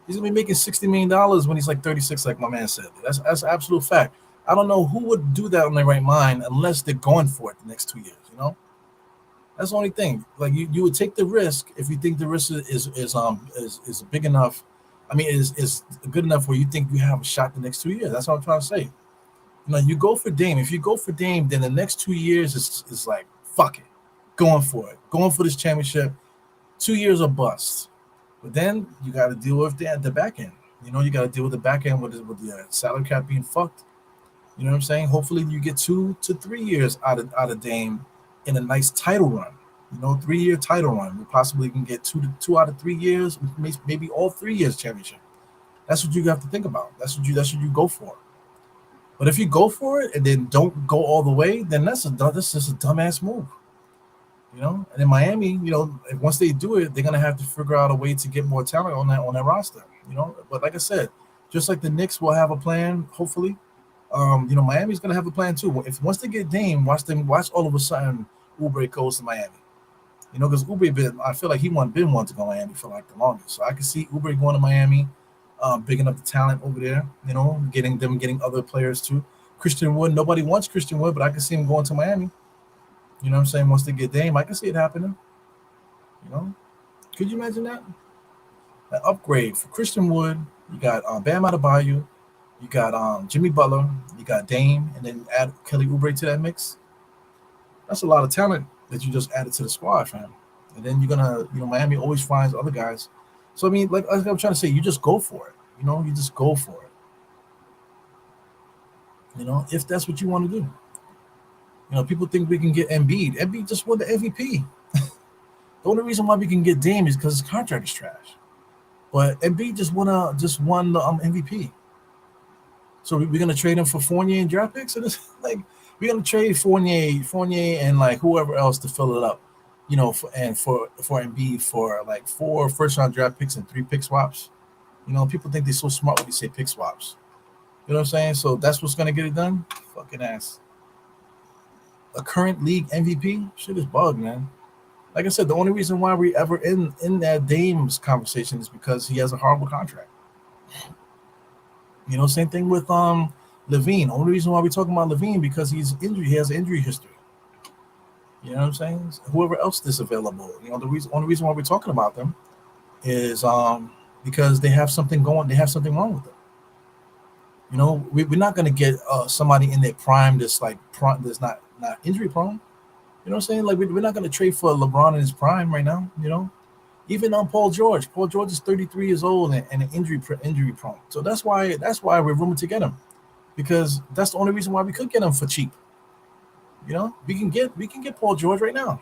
Speaker 2: He's gonna be making $60 million when he's like 36, like my man said. That's an absolute fact. I don't know who would do that on their right mind unless they're going for it the next 2 years. That's the only thing. Like you would take the risk if you think the risk is big enough. I mean, is good enough where you think you have a shot the next 2 years. That's what I'm trying to say. You go for Dame. If you go for Dame, then the next 2 years is like fuck it, going for it, going for this championship. 2 years or bust. But then you got to deal with the back end. You got to deal with the back end with the salary cap being fucked. You know what I'm saying? Hopefully you get 2 to 3 years out of Dame in a nice title run. 3-year title run. We possibly can get 2 out of 3 years, maybe all 3 years championship. That's what you have to think about. That's what you go for. But if you go for it and then don't go all the way, then that's just a dumbass move. And in Miami, once they do it, they're gonna have to figure out a way to get more talent on that roster. But like I said, just like the Knicks will have a plan, hopefully. Miami's gonna have a plan too. If once they get Dame, watch all of a sudden Oubre goes to Miami. Because I feel like been wanting to go to Miami for like the longest. So I can see Oubre going to Miami, bigging up the talent over there. Getting other players too. Christian Wood, nobody wants Christian Wood, but I can see him going to Miami. You know what I'm saying? Once they get Dame, I can see it happening. Could you imagine that? An upgrade for Christian Wood. You got Bam Adebayo. You got Jimmy Butler. You got Dame, and then add Kelly Oubre to that mix. That's a lot of talent that you just added to the squad, fam. And then you're gonna, Miami always finds other guys. So I mean, like I'm trying to say, you just go for it. You just go for it. If that's what you want to do. People think we can get Embiid. Embiid just won the MVP. The only reason why we can get Dame is because his contract is trash. But Embiid just won the MVP. So we're gonna trade him for Fournier and draft picks. And it's like we're gonna trade Fournier, and like whoever else to fill it up. For Embiid for like 4 first-round draft picks and 3 pick swaps. People think they're so smart when they say pick swaps. You know what I'm saying? So that's what's gonna get it done. Fucking ass. A current league MVP, shit is bugged, man. Like I said, the only reason why we ever in that Dame's conversation is because he has a horrible contract. Same thing with Levine. Only reason why we're talking about Levine because he has injury history. You know what I'm saying? Whoever else is available, the only reason why we're talking about them is because they have something wrong with them. We're not going to get somebody in their prime that's not injury prone. You know what I'm saying? Like we're not going to trade for LeBron in his prime right now. Even on Paul George. Paul George is 33 years old and injury prone. So that's why we're rumored to get him, because that's the only reason why we could get him for cheap. We can get Paul George right now.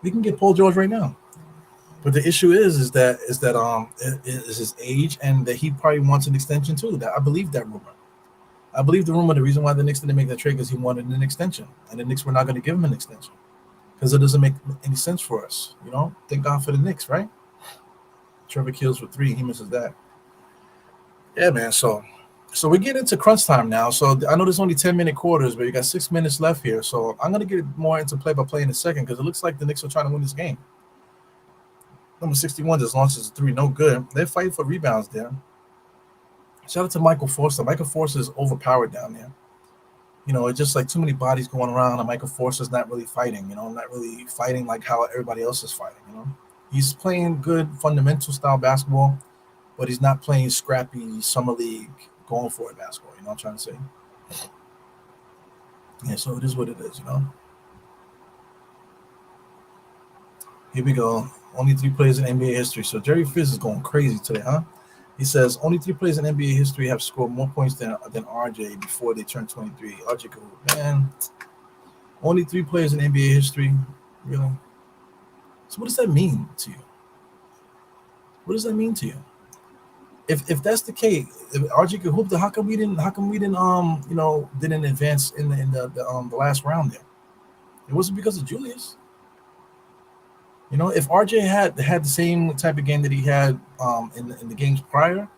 Speaker 2: We can get Paul George right now. But the issue is that his age, and that he probably wants an extension too. That I believe that rumor. I believe the rumor. The reason why the Knicks didn't make that trade is he wanted an extension, and the Knicks were not going to give him an extension because it doesn't make any sense for us. Thank God for the Knicks, right? Trevor kills for 3. He misses that. Yeah, man. So we get into crunch time now. So I know there's only 10-minute quarters, but you got 6 minutes left here. So I'm going to get more into play-by-play in a second because it looks like the Knicks are trying to win this game. Number 61 just launches a 3, no good. They're fighting for rebounds there. Shout out to Michael Forster. Michael Forster is overpowered down there. It's just like too many bodies going around, and Michael Forster's not really fighting, not really fighting like how everybody else is fighting, He's playing good fundamental style basketball, but he's not playing scrappy summer league going for it basketball, what I'm trying to say? Yeah, so it is what it is, Here we go. Only 3 players in NBA history. So Jerry Fizz is going crazy today, huh? He says only 3 players in NBA history have scored more points than RJ before they turn 23. RJ, man. Only 3 players in NBA history, really? So what does that mean to you? What does that mean to you? If that's the case, if RJ could hoop, how come we didn't didn't advance in the last round there? It wasn't because of Julius. If RJ had the same type of game that he had in the games prior,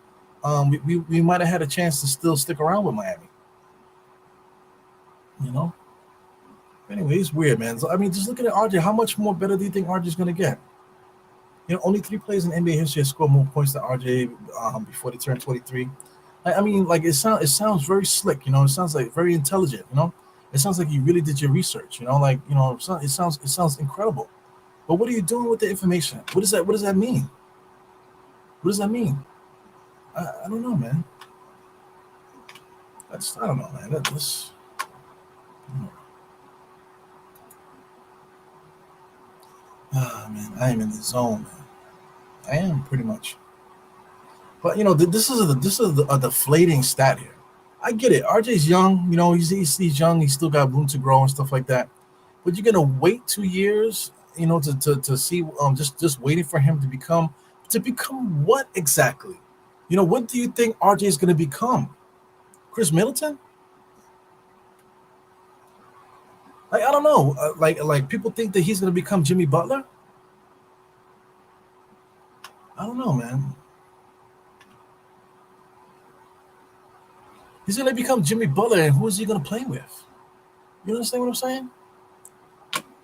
Speaker 2: we might have had a chance to still stick around with Miami. Anyway, it's weird, man. So, I mean, just looking at RJ, how much more better do you think RJ is going to get? Only 3 players in NBA history have scored more points than RJ before they turn 23. I mean, like it sounds very slick. It sounds like very intelligent. It sounds like you really did your research. It sounds incredible. But what are you doing with the information? What does that mean? What does that mean? I don't know, man. I don't know, man. Man, I am in the zone, man. I am pretty much. But this is a deflating stat here. I get it. RJ's young. He's young. He's still got room to grow and stuff like that. But you're gonna wait 2 years, to see just waiting for him to become To become what exactly? What do you think RJ is going to become? Chris Middleton? Like, I don't know. Like people think that he's going to become Jimmy Butler. I don't know, man. He's going to become Jimmy Butler, and who is he going to play with? You understand what I'm saying?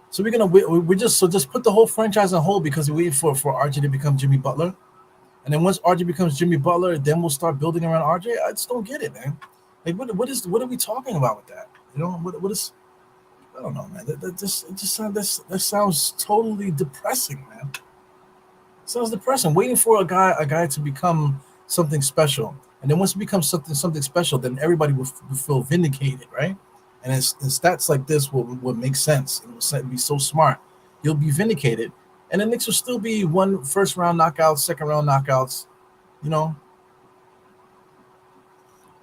Speaker 2: So just put the whole franchise on hold because we wait for RJ to become Jimmy Butler, and then once RJ becomes Jimmy Butler, then we'll start building around RJ. I just don't get it, man. Like, what are we talking about with that? What is? I don't know, man. That sounds totally depressing, man. It sounds depressing. Waiting for a guy to become something special, and then once he becomes something special, then everybody will feel vindicated, right? And stats like this will make sense. It will be so smart. He'll be vindicated, and the Knicks will still be one first round knockouts, second round knockouts. You know,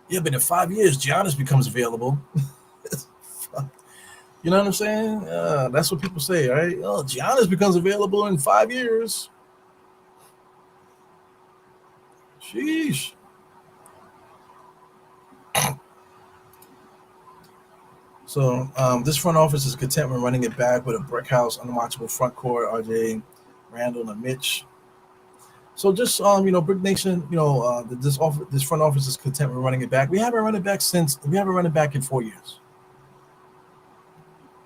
Speaker 2: yeah, but in 5 years, Giannis becomes available. You know what I'm saying? That's what people say, right? Oh, Giannis becomes available in 5 years. Sheesh. So this front office is content with running it back with a brick house, unwatchable front court, RJ, Randall, and Mitch. So just Brick Nation, this front office is content with running it back. We haven't run it back in 4 years.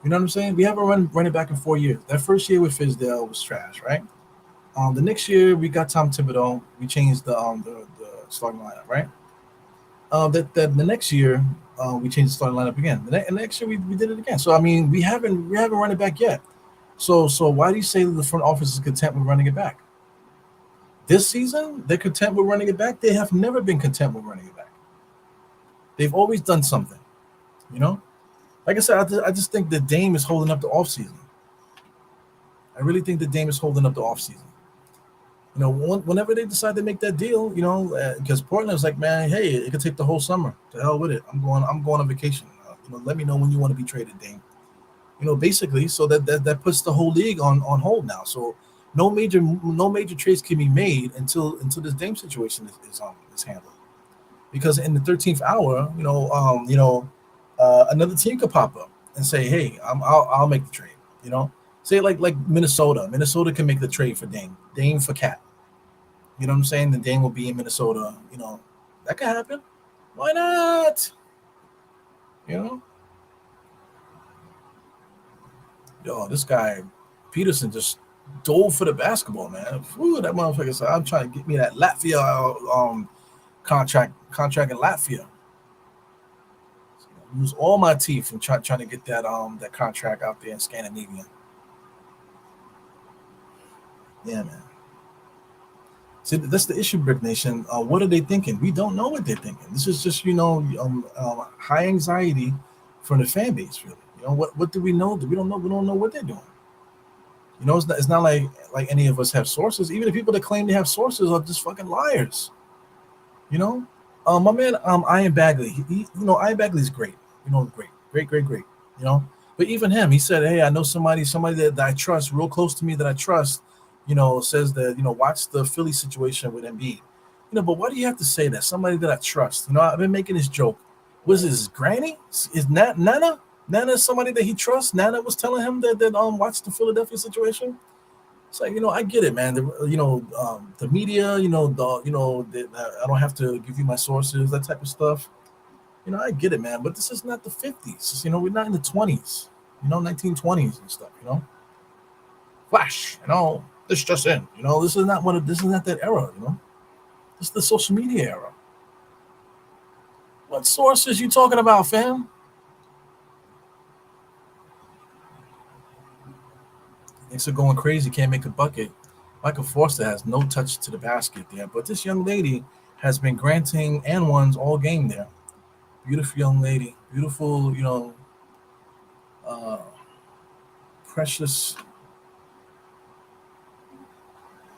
Speaker 2: You know what I'm saying? We haven't run it back in 4 years. That first year with Fizdale was trash, right? The next year we got Tom Thibodeau. We changed the starting lineup, right? The next year we changed the starting lineup again. The next year we did it again. So I mean we haven't run it back yet. So why do you say that the front office is content with running it back? This season they're content with running it back. They have never been content with running it back. They've always done something. Like I said, I just think that Dame is holding up the offseason. I really think that Dame is holding up the offseason. Whenever they decide to make that deal, because Portland's like, man, hey, it could take the whole summer. To hell with it. I'm going on vacation. Let me know when you want to be traded, Dame. Basically, so that puts the whole league on hold now. So no major trades can be made until this Dame situation is handled. Because in the 13th hour, another team could pop up and say, hey, I'll make the trade. Say like Minnesota. Minnesota can make the trade for Dame for Cat. You know what I'm saying? The Dame will be in Minnesota. That could happen. Why not? Yo, this guy Peterson just dove for the basketball, man. Whew, that motherfucker said, I'm trying to get me that Latvia contract in Latvia. Use all my teeth and trying to get that contract out there in Scandinavia. Yeah, man. See, that's the issue, Brick Nation. What are they thinking? We don't know what they're thinking. This is just high anxiety from the fan base, really. What do we know? We don't know. We don't know what they're doing. It's not like any of us have sources. Even the people that claim they have sources are just fucking liars. My man, Ian Bagley. Ian Bagley's great. Great. But even him, he said, "Hey, I know somebody that I trust, real close to me that I trust. Says that watch the Philly situation with Embiid. But why do you have to say that? Somebody that I trust. I've been making this joke. Was his granny? Is Nana? Nana somebody that he trusts? Nana was telling him that watch the Philadelphia situation. It's like I get it, man. The media, I don't have to give you my sources, that type of stuff. I get it, man. But this is not the 50s. We're not in the 20s. 1920s and stuff. Flash. This just in. This is not that era. This is the social media era. What sources you talking about, fam? Knicks are going crazy. Can't make a bucket. Michael Forster has no touch to the basket there, but this young lady has been granting and ones all game there. Beautiful young lady, beautiful, precious,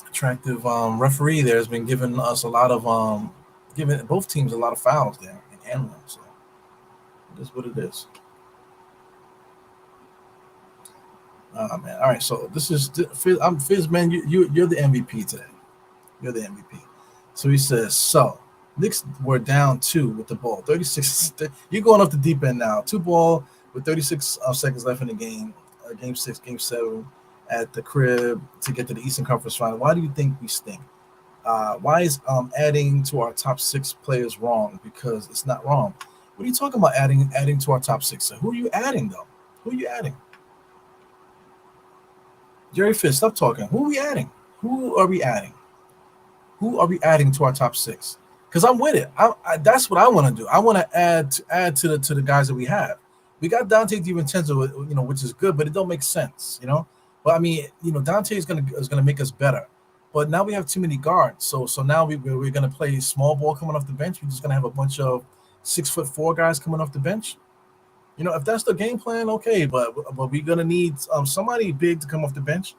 Speaker 2: attractive referee there has been giving us a lot of giving both teams a lot of fouls there and one. So it is what it is. Man. All right, so this is I'm Fizz, man. You're the MVP today. You're the MVP. So he says, so Knicks were down 2 with the ball. 36. You're going off the deep end now. 2 ball with 36 seconds left in the game. Game 6, game 7 at the crib to get to the Eastern Conference Final. Why do you think we stink? Why is adding to our top 6 players wrong? Because it's not wrong. What are you talking about adding to our top 6? So who are you adding, though? Who are you adding? Jerry Fish, stop talking. Who are we adding? Who are we adding? Who are we adding to our top 6? Because I'm with it. That's what I want to do. I want to add to the guys that we have. We got Dante DiVincenzo, which is good, but it don't make sense, But I mean, Dante is gonna make us better. But now we have too many guards. So now we're gonna play small ball coming off the bench. We're just gonna have a bunch of 6'4" guys coming off the bench. If that's the game plan, okay. But we're gonna need somebody big to come off the bench.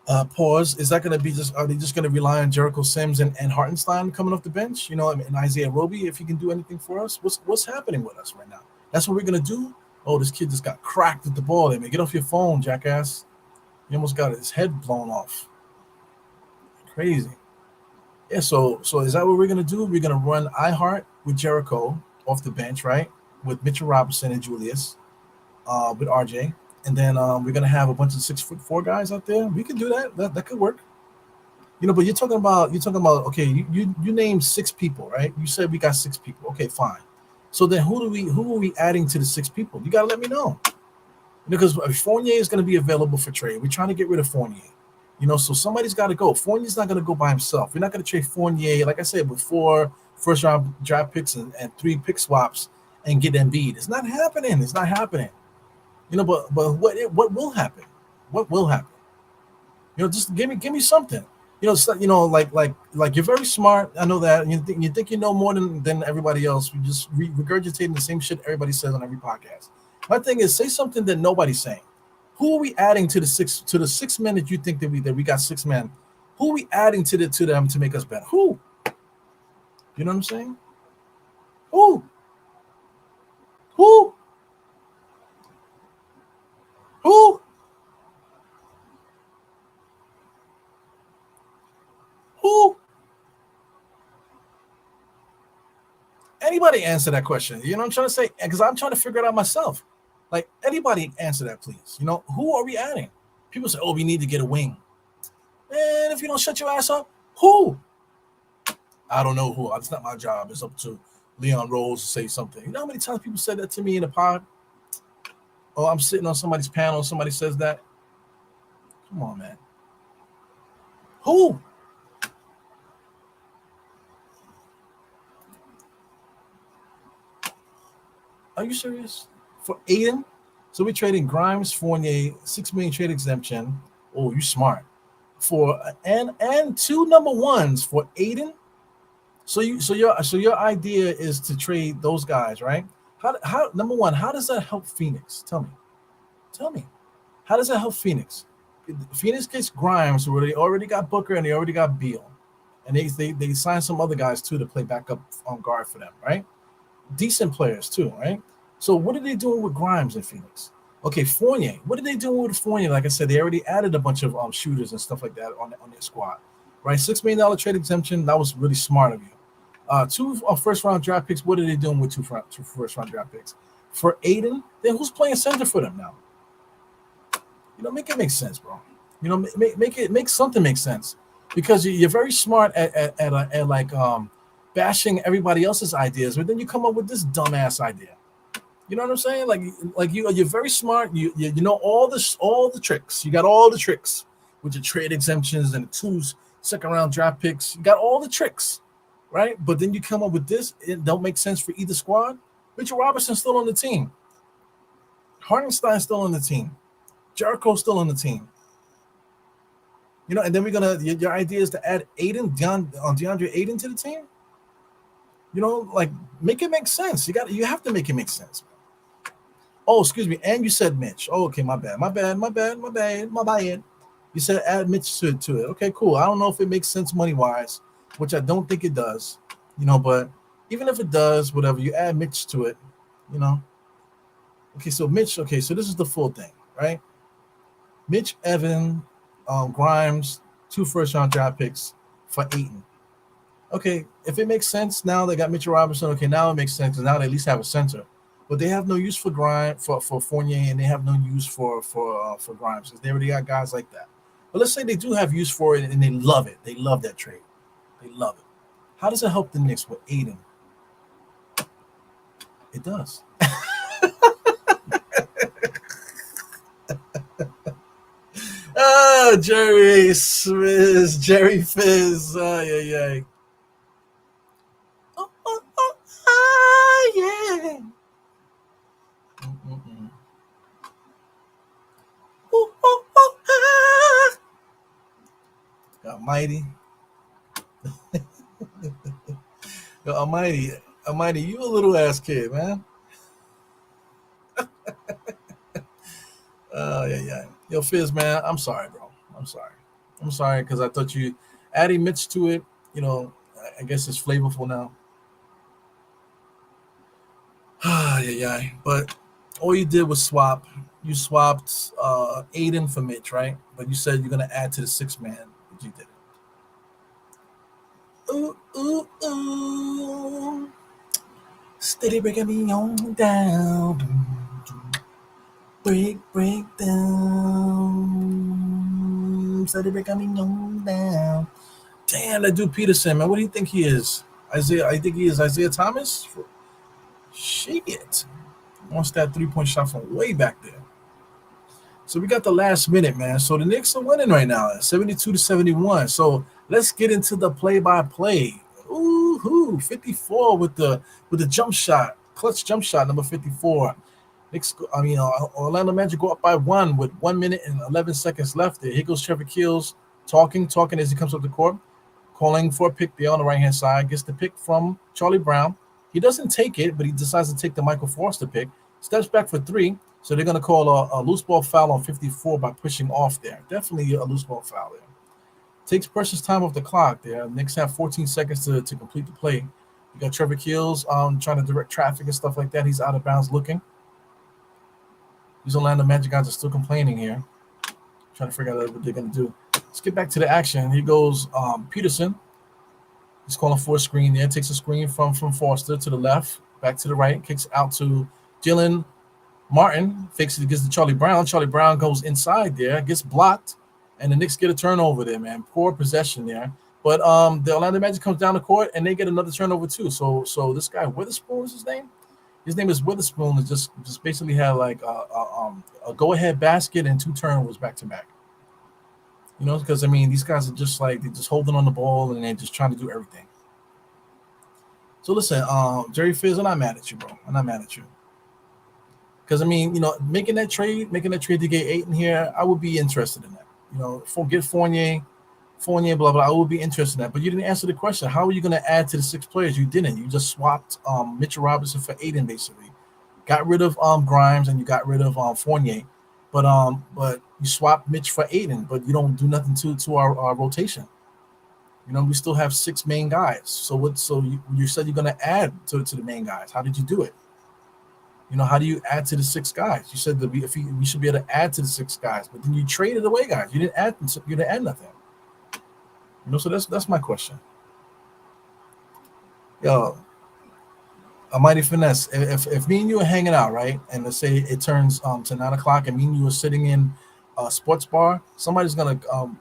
Speaker 2: Pause. Is that going to be are they just going to rely on Jericho Sims and Hartenstein coming off the bench? And Isaiah Roby, if he can do anything for us? What's happening with us right now? That's what we're going to do? Oh, this kid just got cracked with the ball. Man, get off your phone, jackass. He almost got his head blown off. Crazy. Yeah, so is that what we're going to do? We're going to run iHeart with Jericho off the bench, right? With Mitchell Robinson and Julius, with RJ. And then we're gonna have a bunch of 6'4" guys out there. We can do that. That could work. But you're talking about okay. You named 6 people, right? You said we got 6 people. Okay, fine. So then who are we adding to the 6 people? You gotta let me know. Because Fournier is gonna be available for trade. We're trying to get rid of Fournier. So somebody's got to go. Fournier's not gonna go by himself. We're not gonna trade Fournier, like I said, with 4 first-round draft picks and 3 pick swaps and get Embiid. It's not happening. It's not happening. But what will happen? What will happen? Just give me something. Like you're very smart. I know that. You think you know more than everybody else. You just regurgitating the same shit everybody says on every podcast. My thing is, say something that nobody's saying. Who are we adding to the 6 men that you think that we got 6 men? Who are we adding to them to make us better? Who? You know what I'm saying? Who? Who? Who? Who? Anybody answer that question? You know what I'm trying to say? Because I'm trying to figure it out myself. Like, anybody answer that, please. Who are we adding? People say, oh, we need to get a wing. And if you don't shut your ass up, who? I don't know who. It's not my job. It's up to Leon Rose to say something. You know how many times people said that to me in the pod? Oh, I'm sitting on somebody's panel. Somebody says that. Come on, man. Who? Are you serious? For Aiden? So we're trading Grimes, Fournier, $6 million trade exemption. Oh, you smart. For and 2 number 1s for Aiden. So your idea is to trade those guys, right? How number 1, how does that help Phoenix? Tell me. How does that help Phoenix? Phoenix gets Grimes, where they already got Booker and they already got Beal. And they signed some other guys too to play backup on guard for them, right? Decent players too, right? So what are they doing with Grimes in Phoenix? Okay, Fournier. What are they doing with Fournier? Like I said, they already added a bunch of shooters and stuff like that on their squad, right? $6 million trade exemption. That was really smart of you. 2 first-round draft picks. What are they doing with 2 first-round draft picks? For Aiden, then who's playing center for them now? Make it make sense, bro. Make something make sense, because you're very smart at like bashing everybody else's ideas, but then you come up with this dumbass idea. You know what I'm saying? Like you're very smart. You know all the tricks. You got all the tricks with your trade exemptions and the 2 second-round draft picks. You got all the tricks, right? But then you come up with this. It don't make sense for either squad. Mitchell Robinson's still on the team. Hartenstein's still on the team. Jericho's still on the team. And then your idea is to add DeAndre Ayton to the team. Make it make sense. You have to make it make sense. Oh, excuse me. And you said Mitch. Oh, okay, my bad. You said add Mitch to it. Okay, cool. I don't know if it makes sense money-wise, which I don't think it does. But even if it does, whatever, you add Mitch to it, Okay, so Mitch, so this is the full thing, right? Mitch, Evan, Grimes, 2 first-round draft picks, for Ayton. Okay, if it makes sense now they got Mitchell Robinson. Okay, now it makes sense because now they at least have a center. But they have no use for for Fournier, and they have no use for Grimes because they already got guys like that. But let's say they do have use for it and they love it. They love that trade. They love it. How does it help the Knicks with Ayton? It does. Oh, Jerry Fizz, Jerry Fizz. Yeah. Yeah. Almighty. Yo, Almighty, you a little ass kid, man. Yeah. Yo, Fizz, man, I'm sorry, bro. I'm sorry because I thought you adding Mitch to it. You know, I guess it's flavorful now. Yeah. But all you did was swap. You swapped Aiden for Mitch, right? But you said you're gonna add to the 6-man, but you didn't. Ooh. Steady breaking me on down. Break down. Steady breaking me on down. Damn, that dude Peterson, man. What do you think he is? Isaiah? I think he is Isaiah Thomas. Shit. Wants that 3-point shot from way back there. So we got the last minute, man. So the Knicks are winning right now, 72-71. So let's get into the play-by-play. Ooh, 54 with the jump shot, clutch jump shot, number 54. Orlando Magic go up by 1 with 1 minute and 11 seconds left. There, here goes Trevor Keels talking as he comes up the court, calling for a pick there on the right-hand side. Gets the pick from Charlie Brown. He doesn't take it, but he decides to take the Michael Foster pick. Steps back for 3. So they're going to call a loose ball foul on 54 by pushing off there. Definitely a loose ball foul there. Takes precious time off the clock there. Knicks have 14 seconds to complete the play. You got Trevor Keels trying to direct traffic and stuff like that. He's out of bounds looking. These Orlando Magic guys are still complaining here. Trying to figure out what they're going to do. Let's get back to the action. Here goes Peterson. He's calling for a screen there. Takes a screen from Foster to the left. Back to the right. Kicks out to Jalen Martin. Fakes it, gets to Charlie Brown. Charlie Brown goes inside there. Gets blocked. And the Knicks get a turnover there, man. Poor possession there. But the Orlando Magic comes down the court, and they get another turnover too. So this guy, Witherspoon is his name? His name is Witherspoon. Is just basically had like a go-ahead basket and 2 turnovers back-to-back. You know, because, I mean, these guys are just like, they're just holding on the ball, and they're just trying to do everything. So listen, Jerry Fizz, I'm not mad at you, bro. I'm not mad at you. Because, I mean, you know, making that trade to get Ayton here, I would be interested in that. You know, get Fournier, blah, blah. I would be interested in that. But you didn't answer the question. How are you going to add to the 6 players? You didn't. You just swapped Mitchell Robinson for Ayton, basically. Got rid of Grimes and you got rid of Fournier. But you swapped Mitch for Ayton, but you don't do nothing to our rotation. You know, we still have 6 main guys. So you said you're going to add to the main guys. How did you do it? You know, how do you add to the 6 guys? You said that we should be able to add to the 6 guys, but then you traded away guys. You didn't add nothing. You know, so that's my question. Yo, a mighty finesse. If me and you are hanging out, right, and let's say it turns to 9 o'clock, and me and you are sitting in a sports bar, somebody's gonna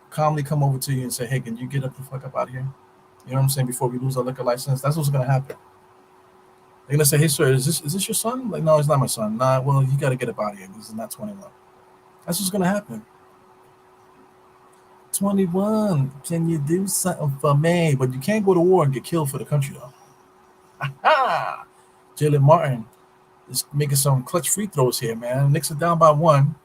Speaker 2: calmly come over to you and say, "Hey, can you get up the fuck up out of here?" You know what I'm saying? Before we lose our liquor license, that's what's gonna happen. They're gonna say, "Hey, sir, is this your son?" Like, no, it's not my son. Nah, well, you got to get up out of here. This is not 21. That's what's gonna happen. 21. Can you do something for me? But you can't go to war and get killed for the country, though. Aha! Jalen Martin is making some clutch free throws here, man. Knicks are down by 1.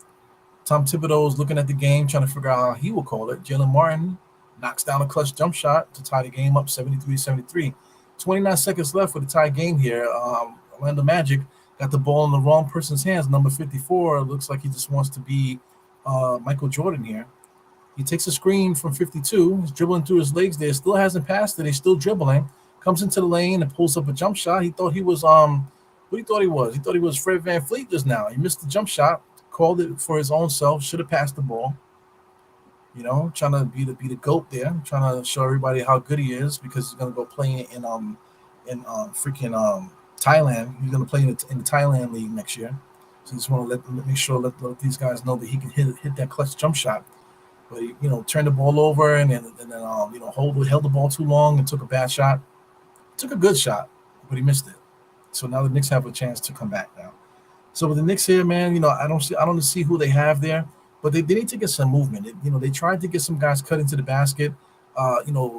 Speaker 2: Tom Thibodeau's looking at the game, trying to figure out how he will call it. Jalen Martin knocks down a clutch jump shot to tie the game up 73-73. 29 seconds left for the tie game here. Orlando Magic got the ball in the wrong person's hands. Number 54 looks like he just wants to be Michael Jordan here. He takes a screen from 52. He's dribbling through his legs there. Still hasn't passed it. He's still dribbling. Comes into the lane and pulls up a jump shot. He thought he was what he thought he was. He thought he was Fred VanVleet just now. He missed the jump shot. Called it for his own self. Should have passed the ball. trying to be the goat there, trying to show everybody how good he is because he's gonna go play in freaking Thailand. He's gonna play in the Thailand league next year. So just want to make sure let these guys know that he can hit that clutch jump shot. But he, turned the ball over and then held the ball too long and took a bad shot. Took a good shot, but he missed it. So now the Knicks have a chance to come back now. So with the Knicks here, man, I don't see who they have there, but they need to get some movement. They tried to get some guys cut into the basket.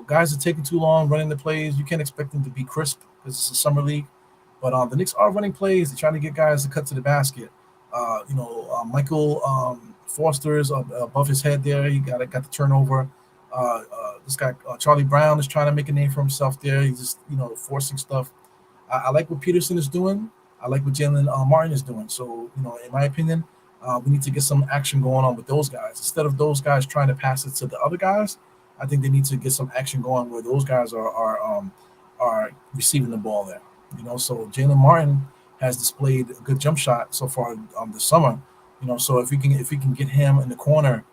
Speaker 2: Guys are taking too long running the plays. You can't expect them to be crisp because it's a summer league. But the Knicks are running plays. They're trying to get guys to cut to the basket. Michael Foster is above his head there. He got the turnover. This guy Charlie Brown is trying to make a name for himself there. He's just forcing stuff. I like what Peterson is doing. I like what Jalen Martin is doing. So in my opinion, we need to get some action going on with those guys instead of those guys trying to pass it to the other guys. I think they need to get some action going where those guys are receiving the ball there. So Jalen Martin has displayed a good jump shot so far this summer. So if we can get him in the corner,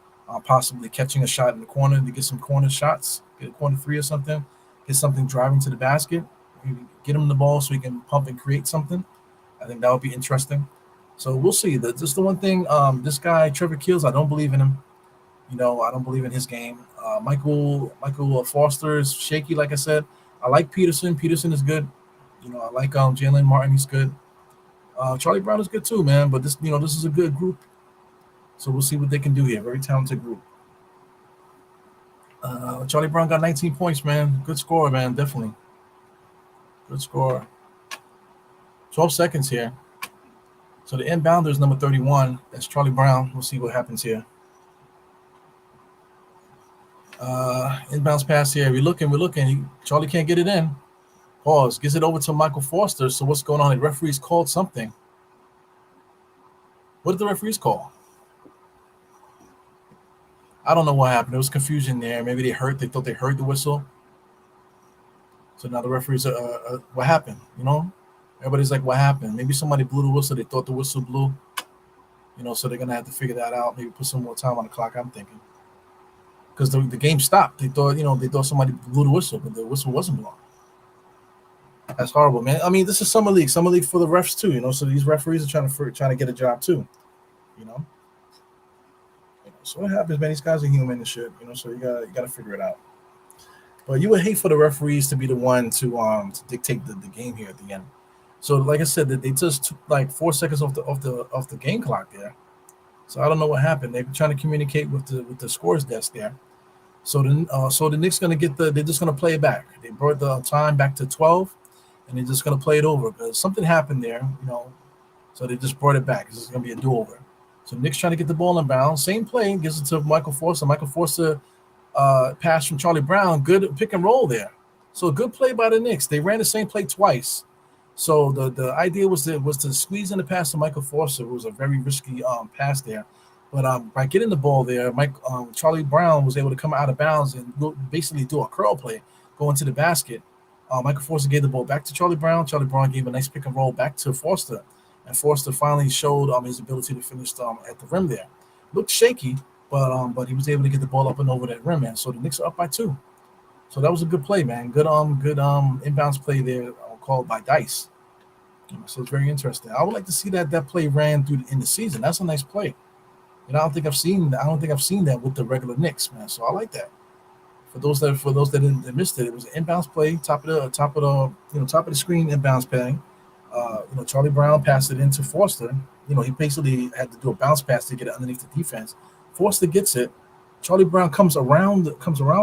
Speaker 2: possibly catching a shot in the corner to get some corner shots, get a corner three or something, get something driving to the basket, get him the ball so he can pump and create something. I think that would be interesting. So we'll see. Just the one thing, this guy Trevor Keels, I don't believe in him. I don't believe in his game. Michael Foster is shaky, like I said. I like Peterson. Peterson is good. I like Jalen Martin. He's good. Charlie Brown is good too, man. But this is a good group. So we'll see what they can do here. Very talented group. Charlie Brown got 19 points, man. Good score, man. Definitely. Good score. 12 seconds here. So the inbounder is number 31. That's Charlie Brown. We'll see what happens here. Inbounds pass here. We're looking. Charlie can't get it in. Pause. Gives it over to Michael Foster. So what's going on? The referees called something. What did the referees call? I don't know what happened. There was confusion there. Maybe they thought they heard the whistle. So now the referees what happened? Everybody's like, what happened? Maybe somebody blew the whistle. They thought the whistle blew. So they're gonna have to figure that out. Maybe put some more time on the clock. I'm thinking because the game stopped. They thought somebody blew the whistle, but the whistle wasn't blown. That's horrible, man. I mean, this is summer league for the refs too. So these referees are trying to get a job too. So what happens, man? These guys are human and shit. So you gotta figure it out. But you would hate for the referees to be the one to dictate the game here at the end. So like I said, they just took like 4 seconds off the game clock there. So I don't know what happened. They're trying to communicate with the scores desk there. So the Knicks they're just gonna play it back. They brought the time back to 12, and they're just gonna play it over because something happened there, So they just brought it back. This is gonna be a do-over. So Knicks trying to get the ball in bounds. Same play, gives it to Michael Foster. Michael Foster pass from Charlie Brown. Good pick and roll there. So a good play by the Knicks. They ran the same play twice. So the idea was to squeeze in the pass to Michael Foster. It was a very risky pass there. But by getting the ball there, Charlie Brown was able to come out of bounds and basically do a curl play, go into the basket. Michael Foster gave the ball back to Charlie Brown. Charlie Brown gave a nice pick and roll back to Foster. And Foster finally showed his ability to finish at the rim there. Looked shaky, but he was able to get the ball up and over that rim, man. So the Knicks are up by 2. So that was a good play, man. Good inbounds play there called by Dice. So it's very interesting. I would like to see that play ran through in the season. That's a nice play. I don't think I've seen that with the regular Knicks, man. So I like that. For those that missed it, it was an inbounds play, top of the screen inbounds play. Charlie Brown passed it into Foster. He basically had to do a bounce pass to get it underneath the defense. Foster gets it. Charlie Brown comes around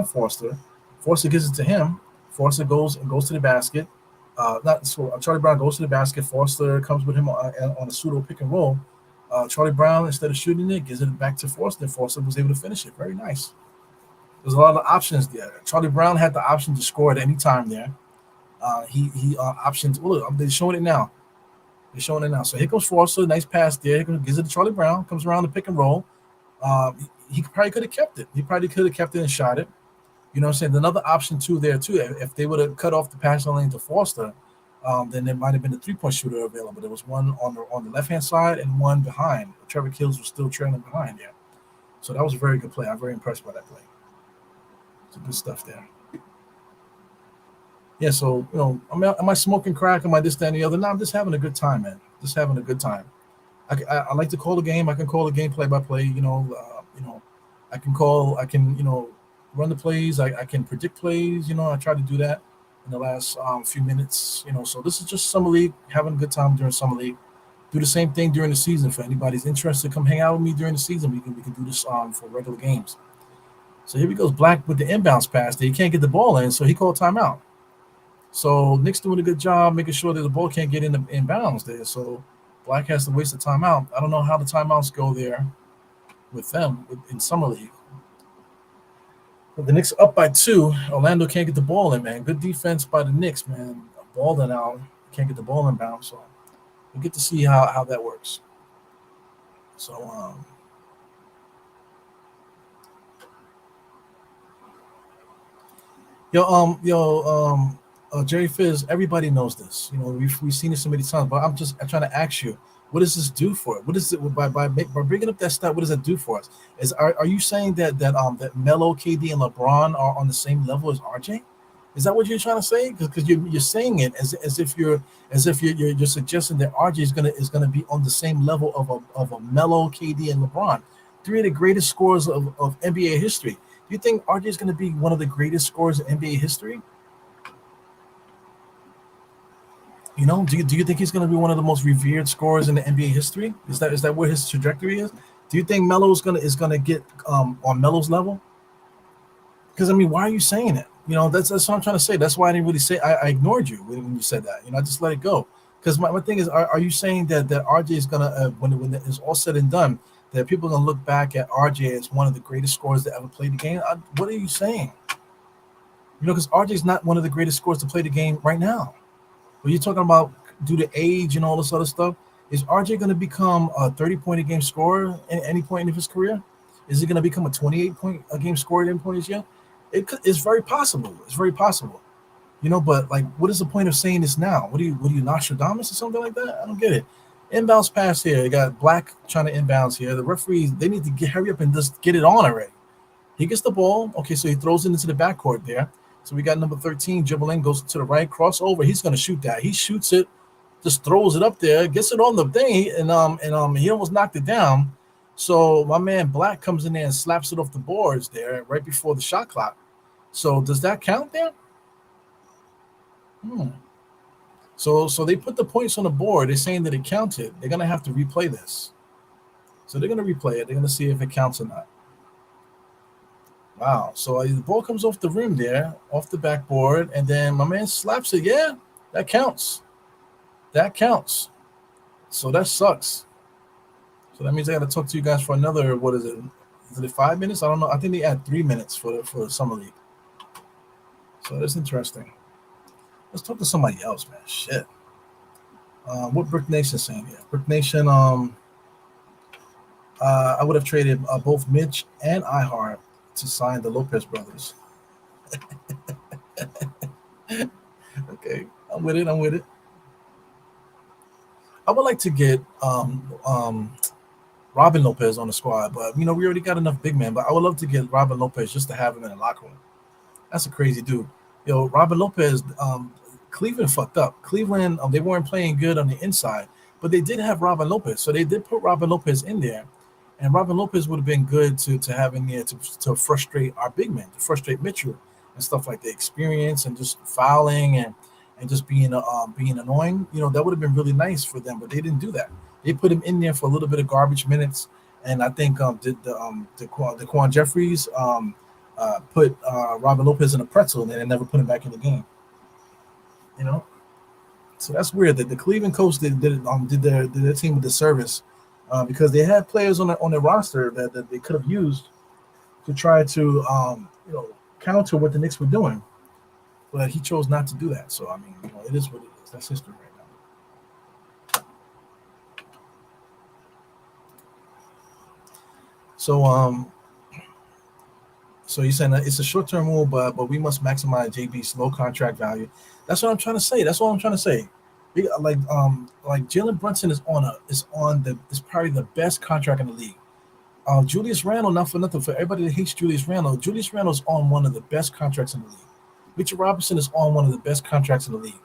Speaker 2: Foster. Foster gives it to him. Foster goes to the basket. Charlie Brown goes to the basket. Foster comes with him on a pseudo pick and roll. Charlie Brown, instead of shooting it, gives it back to Foster. Foster was able to finish it. Very nice. There's a lot of options there. Charlie Brown had the option to score at any time there. He options. Well, look, they're showing it now. So here comes Foster. Nice pass there. Gives it to Charlie Brown. Comes around the pick and roll. He probably could have kept it. He probably could have kept it and shot it. You know what I'm saying? Another option there too. If they would have cut off the passing lane to Foster, then there might have been a 3-point shooter available. There was one on the left hand side and one behind. Trevor Keels was still trailing behind there. So that was a very good play. I'm very impressed by that play. Some good stuff there. Yeah, so am I smoking crack? Am I this, that, and the other? No, I'm just having a good time, man. Just having a good time. I like to call the game. I can call the game play by play. I can call. I can run the plays. I can predict plays. I try to do that in the last few minutes. So this is just summer league. Having a good time during summer league. Do the same thing during the season. For anybody's interested, come hang out with me during the season. We can do this for regular games. So here he goes, Black with the inbounds pass. He can't get the ball in, so he called timeout. So Knicks doing a good job making sure that the ball can't get in bounds there. So Black has to waste the timeout. I don't know how the timeouts go there with them in summer league. But the Knicks up by 2. Orlando can't get the ball in, man. Good defense by the Knicks, man. Balling out, can't get the ball in bounds. So we get to see how that works. So Jerry Fizz, everybody knows this. We've seen it so many times, but I'm trying to ask you, what does this do for it? What is it by bringing up that stat? What does that do for us? Are you saying that Melo, KD, and LeBron are on the same level as RJ? Is that what you're trying to say? Because you're saying it as if you're suggesting that RJ is gonna be on the same level of a Melo, KD, and LeBron, 3 of the greatest scorers of NBA history. Do you think RJ is going to be one of the greatest scorers in NBA history? Do you think he's going to be one of the most revered scorers in the NBA history? Is that where his trajectory is? Do you think Melo is gonna get on Melo's level? Because why are you saying it? That's what I'm trying to say. That's why I didn't really say. I ignored you when you said that. I just let it go. Because my thing is, are you saying that RJ is gonna when it's all said and done, that people are gonna look back at RJ as one of the greatest scorers that ever played the game? What are you saying? Because RJ is not one of the greatest scorers to play the game right now. When you're talking about due to age and all this other stuff, is RJ going to become a 30-point a game scorer at any point in his career? Is he going to become a 28-point a game scorer at any point in his year? It's very possible. It's very possible. But what is the point of saying this now? What are you Nostradamus or something like that? I don't get it. Inbounds pass here. They got Black trying to inbounds here. The referees, they need to hurry up and just get it on already. He gets the ball. Okay, so he throws it into the backcourt there. So we got number 13 dribbling, goes to the right, crossover. He's going to shoot that. He shoots it, just throws it up there, gets it on the thing, and he almost knocked it down. So my man Black comes in there and slaps it off the boards there right before the shot clock. So does that count there? So they put the points on the board. They're saying that it counted. They're going to have to replay this. So they're going to replay it. They're going to see if it counts or not. Wow. So the ball comes off the rim there, off the backboard, and then my man slaps it. Yeah, that counts. That counts. So that sucks. So that means I got to talk to you guys for another, what is it? Is it 5 minutes? I don't know. I think they add 3 minutes for the summer league. So that's interesting. Let's talk to somebody else, man. Shit. What Brick Nation saying here? Brick Nation, I would have traded both Mitch and iHeart to sign the Lopez brothers. Okay, I'm with it. I would like to get Robin Lopez on the squad, but we already got enough big men. But I would love to get Robin Lopez just to have him in the locker room. That's a crazy dude. Robin Lopez, Cleveland fucked up. Cleveland, they weren't playing good on the inside, but they did have Robin Lopez, so they did put Robin Lopez in there. And Robin Lopez would have been good to have in there to frustrate our big men, to frustrate Mitchell and stuff like the experience and just fouling and just being annoying. That would have been really nice for them, but they didn't do that. They put him in there for a little bit of garbage minutes, and I think DeQuan Jeffries put Robin Lopez in a pretzel, and they never put him back in the game. So that's weird that the Cleveland coach did their team a disservice. Because they had players on the roster that they could have used to try to counter what the Knicks were doing, but he chose not to do that. So it is what it is. That's history right now. So you're saying that it's a short-term move, but we must maximize JB's low contract value. That's what I'm trying to say. Like Jalen Brunson is probably the best contract in the league. Julius Randle, not for nothing, for everybody that hates Julius Randle, Julius Randle's on one of the best contracts in the league. Mitchell Robinson is on one of the best contracts in the league.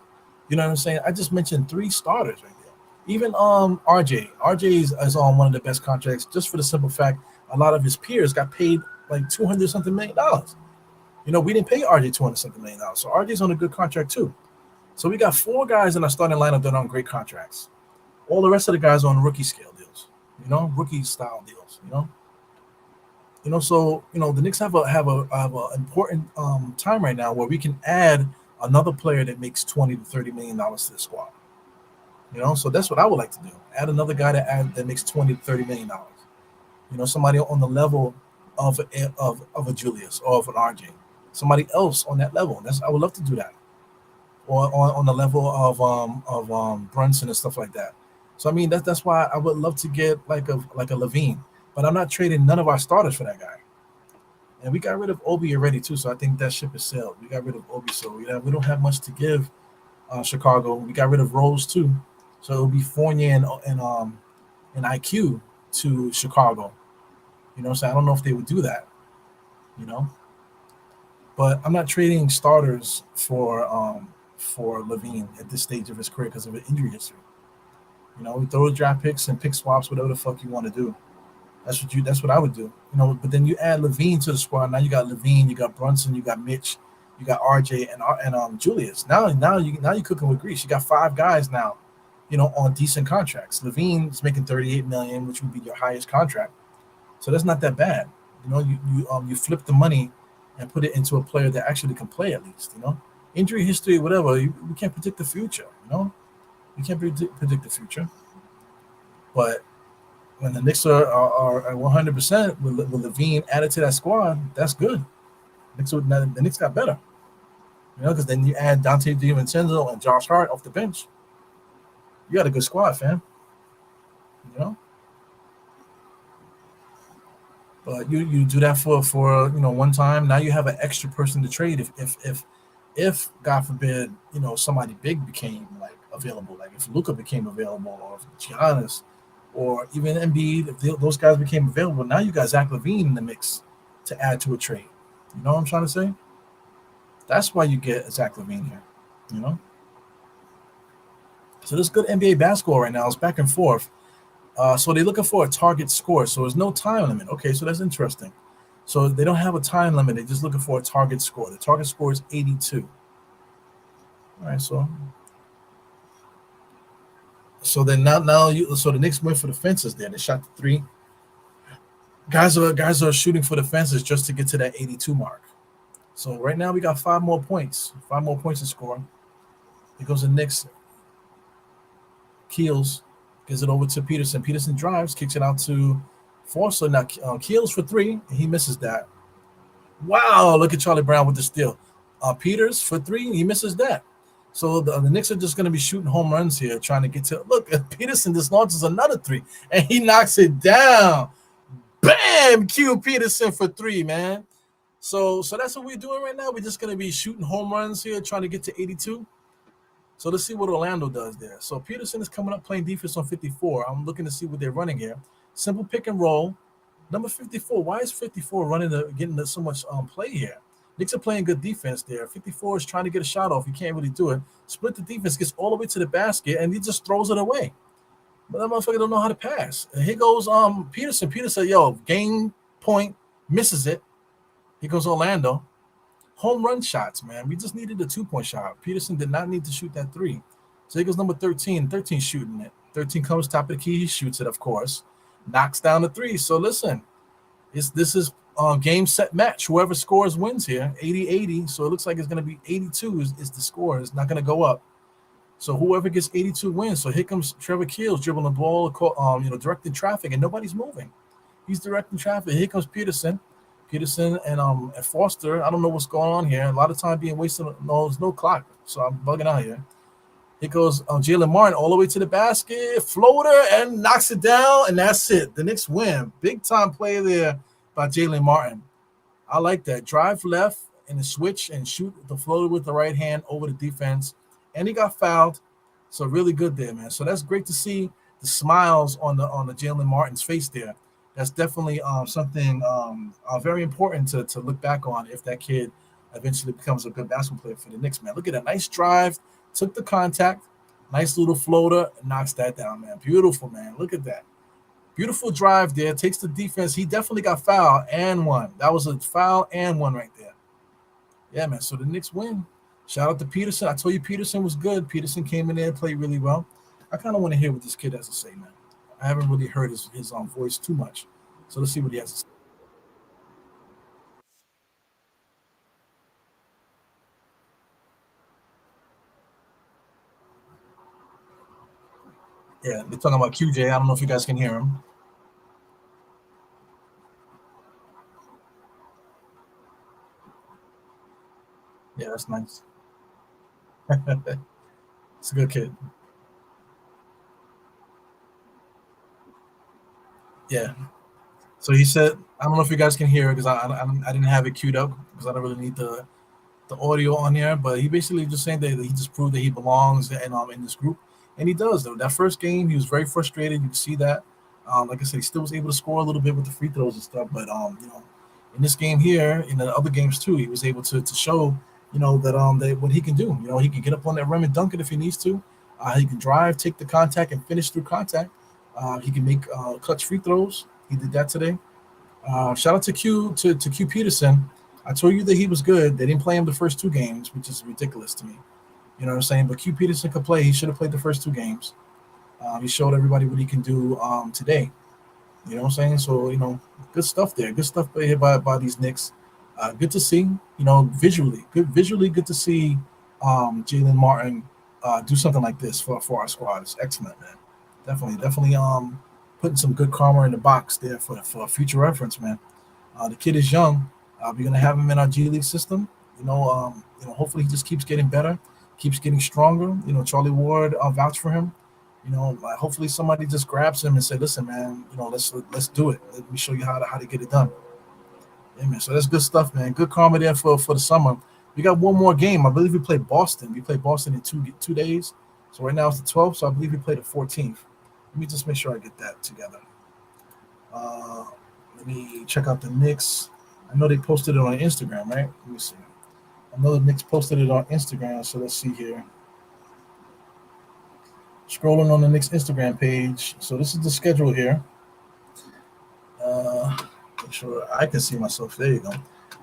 Speaker 2: You know what I'm saying? I just mentioned 3 starters right there. Even RJ is on one of the best contracts just for the simple fact a lot of his peers got paid like 200 something $million. You know, we didn't pay RJ 200 something $million. So RJ's on a good contract too. So we got 4 guys in our starting lineup that are on great contracts. All the rest of the guys are on rookie scale deals, you know, rookie style deals, you know. So the Knicks have a important time right now where we can add another player that makes $20 to $30 million to the squad. You know, so that's what I would like to do. Add another guy that makes $20 to $30 million. You know, somebody on the level of a Julius or of an RJ, somebody else on that level. I would love to do that, or on the level of Brunson and stuff like that. So I mean that's why I would love to get like a Levine, but I'm not trading none of our starters for that guy. And we got rid of Obi already too, so I think that ship is sailed. We got rid of Obi, so we don't have much to give Chicago. We got rid of Rose too, so it'll be Fournier and IQ to Chicago. You know, so I don't know if they would do that. You know, but I'm not trading starters for Levine at this stage of his career because of an injury history. You know, we throw draft picks and pick swaps, whatever the fuck you want to do. That's what I would do. You know, but then you add Levine to the squad. Now you got Levine, you got Brunson, you got Mitch, you got RJ and Julius. Now you're cooking with grease. You got 5 guys now, you know, on decent contracts. Levine's making $38 million, which would be your highest contract. So that's not that bad. You know, you flip the money and put it into a player that actually can play at least. You know, injury history, whatever. We can't predict the future. You know, you can't predict the future. But when the Knicks are 100% with Levine added to that squad, that's good. The Knicks got better. You know, because then you add Dante DiVincenzo and Josh Hart off the bench. You got a good squad, fam. You know. But you do that for one time. Now you have an extra person to trade if God forbid somebody big became like available, like if Luka became available or if Giannis or even Embiid, if those guys became available. Now you got Zach LaVine in the mix to add to a trade. You know what I'm trying to say? That's why you get Zach LaVine here. You know. So this good NBA basketball right now. It's back and forth. So they're looking for a target score. So there's no time limit. Okay, so that's interesting. So they don't have a time limit. They're just looking for a target score. The target score is 82. All right, so then so the Knicks went for the fences there. They shot the 3. Guys are shooting for the fences just to get to that 82 mark. So right now we got 5 more points. 5 more points to score. Here goes the Knicks. Keels gives it over to Peterson. Peterson drives, kicks it out to Forster. Now Keels for 3. He misses that. Wow, look at Charlie Brown with the steal. Peters for 3. He misses that. So the Knicks are just going to be shooting home runs here, trying to get to. Look, Peterson just launches another 3, and he knocks it down. Bam! Q Peterson for 3, man. So that's what we're doing right now. We're just going to be shooting home runs here, trying to get to 82. So let's see what Orlando does there. So Peterson is coming up playing defense on 54. I'm looking to see what they're running here. Simple pick and roll. Number 54. Why is 54 getting so much play here? Knicks are playing good defense there. 54 is trying to get a shot off. He can't really do it. Split the defense, gets all the way to the basket, and he just throws it away. But that motherfucker don't know how to pass. And here goes Peterson. Peterson, game point, misses it. Here goes Orlando. Home run shots, man. We just needed a 2-point shot. Peterson did not need to shoot that 3. So here goes number 13. 13 shooting it. 13 comes top of the key. He shoots it, of course. Knocks down the 3. So listen, this is game, set, match. Whoever scores wins here. 80-80. So it looks like it's going to be 82 is the score. It's not going to go up. So whoever gets 82 wins. So here comes Trevor Keels dribbling the ball, directing traffic, and nobody's moving. He's directing traffic. Here comes Peterson and Forster. I don't know what's going on here. A lot of time being wasted. No, there's no clock, so I'm bugging out here. Here goes Jalen Martin all the way to the basket, floater, and knocks it down, and that's it. The Knicks win. Big time play there by Jalen Martin. I like that. Drive left and switch and shoot the floater with the right hand over the defense, and he got fouled. So really good there, man. So that's great to see the smiles on the Jalen Martin's face there. that's definitely something very important to look back on if that kid eventually becomes a good basketball player for the Knicks, man. Look at a nice drive, took the contact, nice little floater, knocks that down, man. Beautiful, man. Look at that. Beautiful drive there. Takes the defense. He definitely got fouled and one. That was a foul and one right there. Yeah, man. So the Knicks win. Shout out to Peterson. I told you Peterson was good. Peterson came in there and played really well. I kind of want to hear what this kid has to say, man. I haven't really heard his voice too much. So let's see what he has to say. Yeah, they're talking about QJ. I don't know if you guys can hear him. Yeah, that's nice. It's a good kid. Yeah. So he said, I don't know if you guys can hear it because I didn't have it queued up because I don't really need the audio on here, but he basically just saying that he just proved that he belongs in this group, and he does though. That first game, he was very frustrated. You can see that. Like I said, he still was able to score a little bit with the free throws and stuff, but in this game here, in the other games too, he was able to show that what he can do. He can get up on that rim and dunk it if he needs to. He can drive, take the contact, and finish through contact. He can make clutch free throws. He did that today. Shout out to Q Peterson. I told you that he was good. They didn't play him the first two games, which is ridiculous to me. You know what I'm saying? But Q Peterson could play. He should have played the first two games. He showed everybody what he can do today. You know what I'm saying? So good stuff there. Good stuff here by these Knicks. Good to see. Visually good to see Jalen Martin do something like this for our squad. It's excellent, man. Definitely putting some good karma in the box there for future reference, man. The kid is young. We're gonna have him in our G League system. Hopefully he just keeps getting better, keeps getting stronger. Charlie Ward vouched for him. Hopefully somebody just grabs him and say, "Listen, man, let's do it. Let me show you how to get it done." Yeah, man. So that's good stuff, man. Good karma there for the summer. We got one more game. I believe we played Boston. We played Boston in 2 days. So right now it's the 12th. So I believe we played the 14th. Let me just make sure I get that together. Uh, Let me check out the Knicks. I know they posted it on Instagram, right? Let me see. I know the Knicks posted it on Instagram, so let's see here. Scrolling on the Knicks Instagram page. So this is the schedule here. Make sure I can see myself. There you go.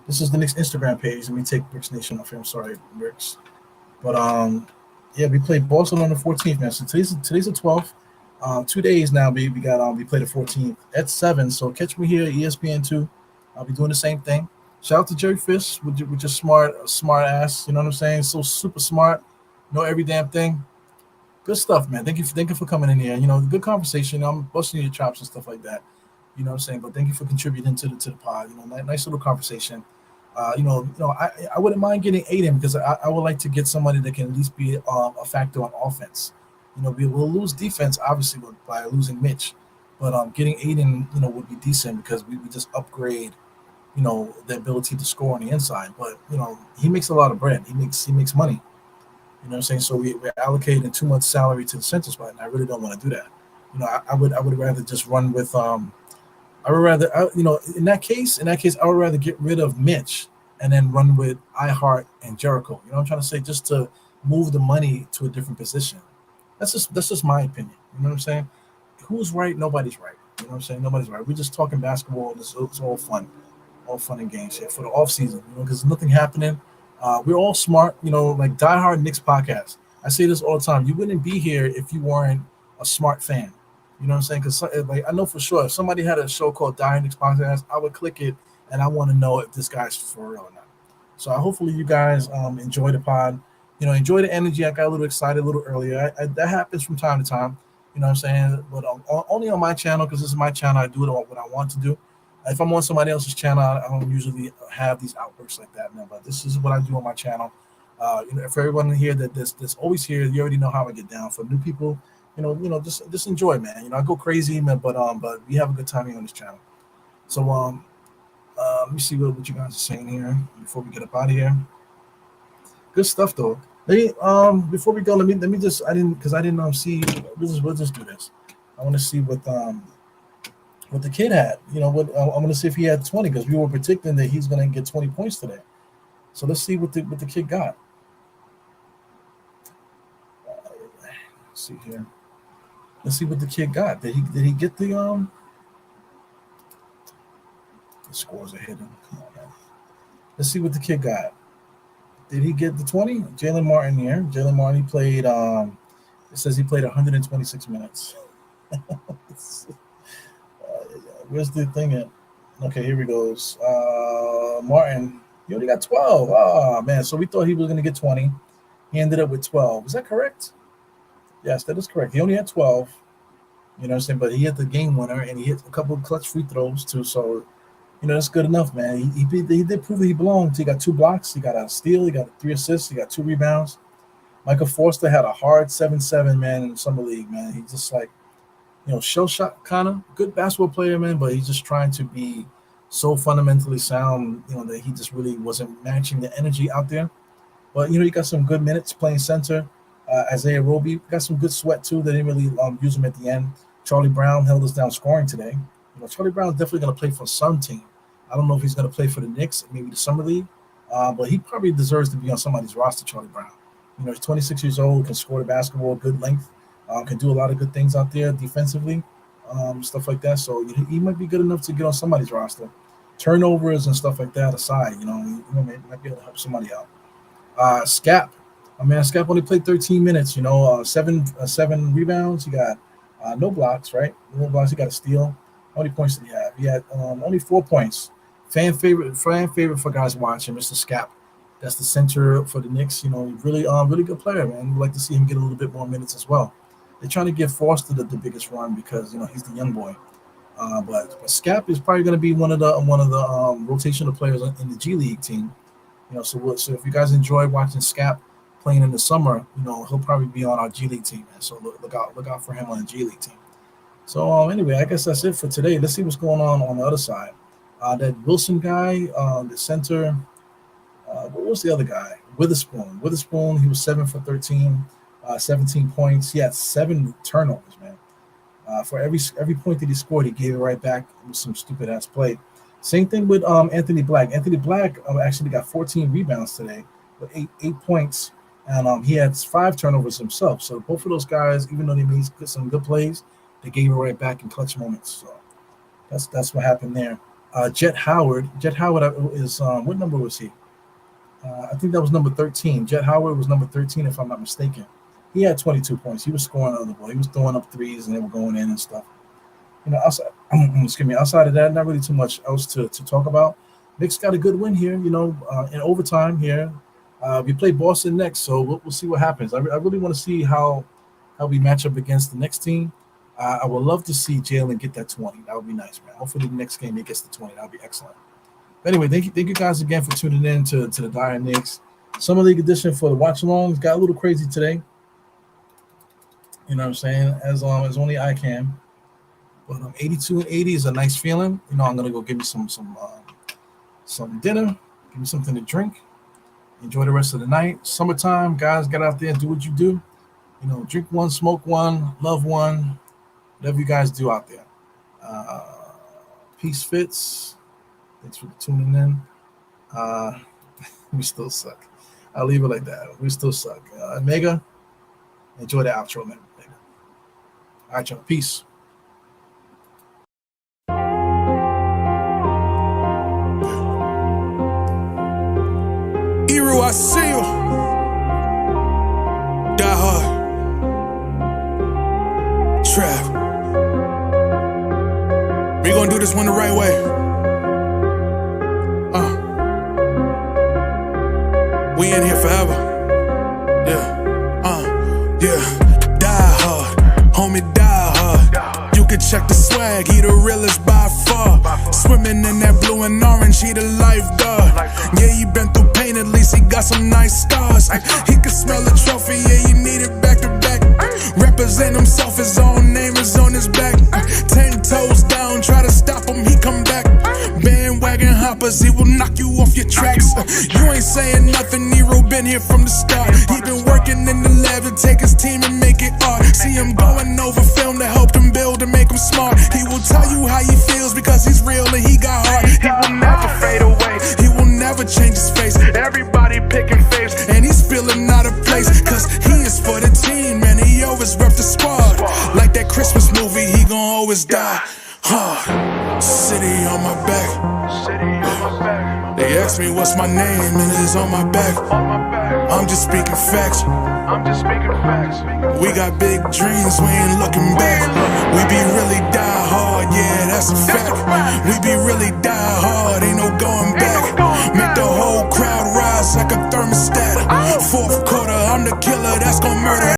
Speaker 2: This is the Knicks Instagram page. Let me take Bricks Nation off here. I'm sorry, Bricks. But yeah, we played Boston on the 14th, man. So today's the 12th. 2 days now, we got we play the 14th at 7. So catch me here at ESPN 2. I'll be doing the same thing. Shout out to Jerry Fish with your smart ass. You know what I'm saying? So super smart, know every damn thing. Good stuff, man. Thank you for coming in here. Good conversation. I'm busting your chops and stuff like that. You know what I'm saying? But thank you for contributing to the pod. Nice little conversation. I wouldn't mind getting Aiden because I would like to get somebody that can at least be a factor on offense. We will lose defense obviously by losing Mitch, but getting Aiden, would be decent because we just upgrade, the ability to score on the inside. But he makes a lot of bread. He makes money. You know what I'm saying? So we're allocating too much salary to the center spot, and I really don't want to do that. I would rather just run with I would rather in that case I would rather get rid of Mitch and then run with iHeart and Jericho. You know what I'm trying to say? Just to move the money to a different position. That's just my opinion. You know what I'm saying? Who's right? Nobody's right. You know what I'm saying? Nobody's right. We're just talking basketball. It's all fun and games here for the off season. Because there's nothing happening. We're all smart. Like diehard Knicks podcast. I say this all the time. You wouldn't be here if you weren't a smart fan. You know what I'm saying? Because I know for sure if somebody had a show called Die Knicks Podcast, I would click it and I want to know if this guy's for real or not. So hopefully you guys enjoy the pod. Enjoy the energy. I got a little excited a little earlier. That happens from time to time. You know what I'm saying? But only on my channel because this is my channel. I do it what I want to do. If I'm on somebody else's channel, I don't usually have these outbursts like that, man. But this is what I do on my channel. For everyone here that's always here, you already know how I get down. For new people, just enjoy, man. I go crazy, man, but we have a good time here on this channel. So let me see what you guys are saying here before we get up out of here. Good stuff though. Before we go, let me just I didn't see. We'll just do this. I want to see what what the kid had. I'm going to see if he had 20 because we were predicting that he's going to get 20 points today. So let's see what the kid got. Let's see here. Let's see what the kid got. Did he get the scores are hidden. Come on, man. Let's see what the kid got. Did he get the 20? Jalen Martin here. Jalen Martin, he played. It says he played 126 minutes. Where's the thing at? Okay, here he goes. Martin, he only got 12. Oh, man. So we thought he was going to get 20. He ended up with 12. Is that correct? Yes, that is correct. He only had 12. You know what I'm saying? But he hit the game winner, and he hit a couple of clutch free throws, too. So, that's good enough, man. He did prove that he belonged. He got 2 blocks. He got a steal. He got 3 assists. He got 2 rebounds. Michael Forster had a hard 7-7, man, in the summer league, man. He's just like, shell shot kind of good basketball player, man, but he's just trying to be so fundamentally sound, that he just really wasn't matching the energy out there. But, he got some good minutes playing center. Isaiah Roby got some good sweat, too. They didn't really use him at the end. Charlie Brown held us down scoring today. Charlie Brown's definitely going to play for some team. I don't know if he's going to play for the Knicks, maybe the summer league, but he probably deserves to be on somebody's roster, Charlie Brown. He's 26 years old, can score the basketball, good length, can do a lot of good things out there defensively, stuff like that. So he might be good enough to get on somebody's roster. Turnovers and stuff like that aside, he might be able to help somebody out. Scap, Scap only played 13 minutes, seven rebounds. He got no blocks, right? No blocks, he got a steal. How many points did he have? He had only 4 points. Fan favorite for guys watching, Mr. Scap. That's the center for the Knicks. Really good player, man. We'd like to see him get a little bit more minutes as well. They're trying to give Foster the biggest run because he's the young boy. But Scap is probably going to be one of the rotational players in the G League team. So if you guys enjoy watching Scap playing in the summer, he'll probably be on our G League team, man. So look out for him on the G League team. So anyway, I guess that's it for today. Let's see what's going on the other side. That Wilson guy, the center. What was the other guy? Witherspoon. He was 7 for 13, 17 points. He had 7 turnovers, man. For every point that he scored, he gave it right back. It was some stupid ass play. Same thing with Anthony Black. Anthony Black actually got 14 rebounds today with 8 points, and he had 5 turnovers himself. So both of those guys, even though they made some good plays, they gave it right back in clutch moments. So that's what happened there. Jet Howard is what number was he? I think that was number 13. Jet Howard was number 13, if I'm not mistaken. He had 22 points. He was scoring on the ball. He was throwing up threes, and they were going in and stuff. Outside of that, not really too much else to talk about. Knicks got a good win here, in overtime here. We play Boston next, so we'll see what happens. I really want to see how we match up against the next team. I would love to see Jalen get that 20. That would be nice, man. Hopefully the next game he gets the 20. That would be excellent. But anyway, thank you guys again for tuning in to the Dire Knicks Summer League edition for the watch-alongs. Got a little crazy today. You know what I'm saying? As only I can. But 82 and 80 is a nice feeling. I'm gonna go give me some dinner, give me something to drink, enjoy the rest of the night. Summertime, guys, get out there and do what you do. Drink one, smoke one, love one, whatever you guys do out there. Peace Fits. Thanks for tuning in. We still suck. I'll leave it like that. We still suck. Mega, enjoy the outro, man. All right, y'all. Peace.
Speaker 1: Eru, I see you. Die hard. Trap. We gonna do this one the right way. We in here forever. Yeah. Die hard. Homie, die hard. You can check the swag, he the realest by far. Swimming in that blue and orange, he the lifeguard. Yeah, he been through pain, at least he got some nice scars. He can smell the trophy, yeah, he need it back to back. Represent himself, his own name is on his back. 10 toes down, try to stop him, he come back. Bandwagon hoppers, he will knock you off your tracks. You ain't saying nothing, Nero been here from the start. He been working in the lab to take his team and make it art. See him going over film to help him build and make him I'm smart. He will tell you how he feels because he's real and he got heart. He will never fade away. He will never change his face. Everybody picking faves and he's feeling out of place because he is for the team and he always rep the squad. Like that Christmas movie, he gon' always die. City on my back. They ask me what's my name and it's on my back. I'm just speaking facts. We got big dreams, we ain't looking back. We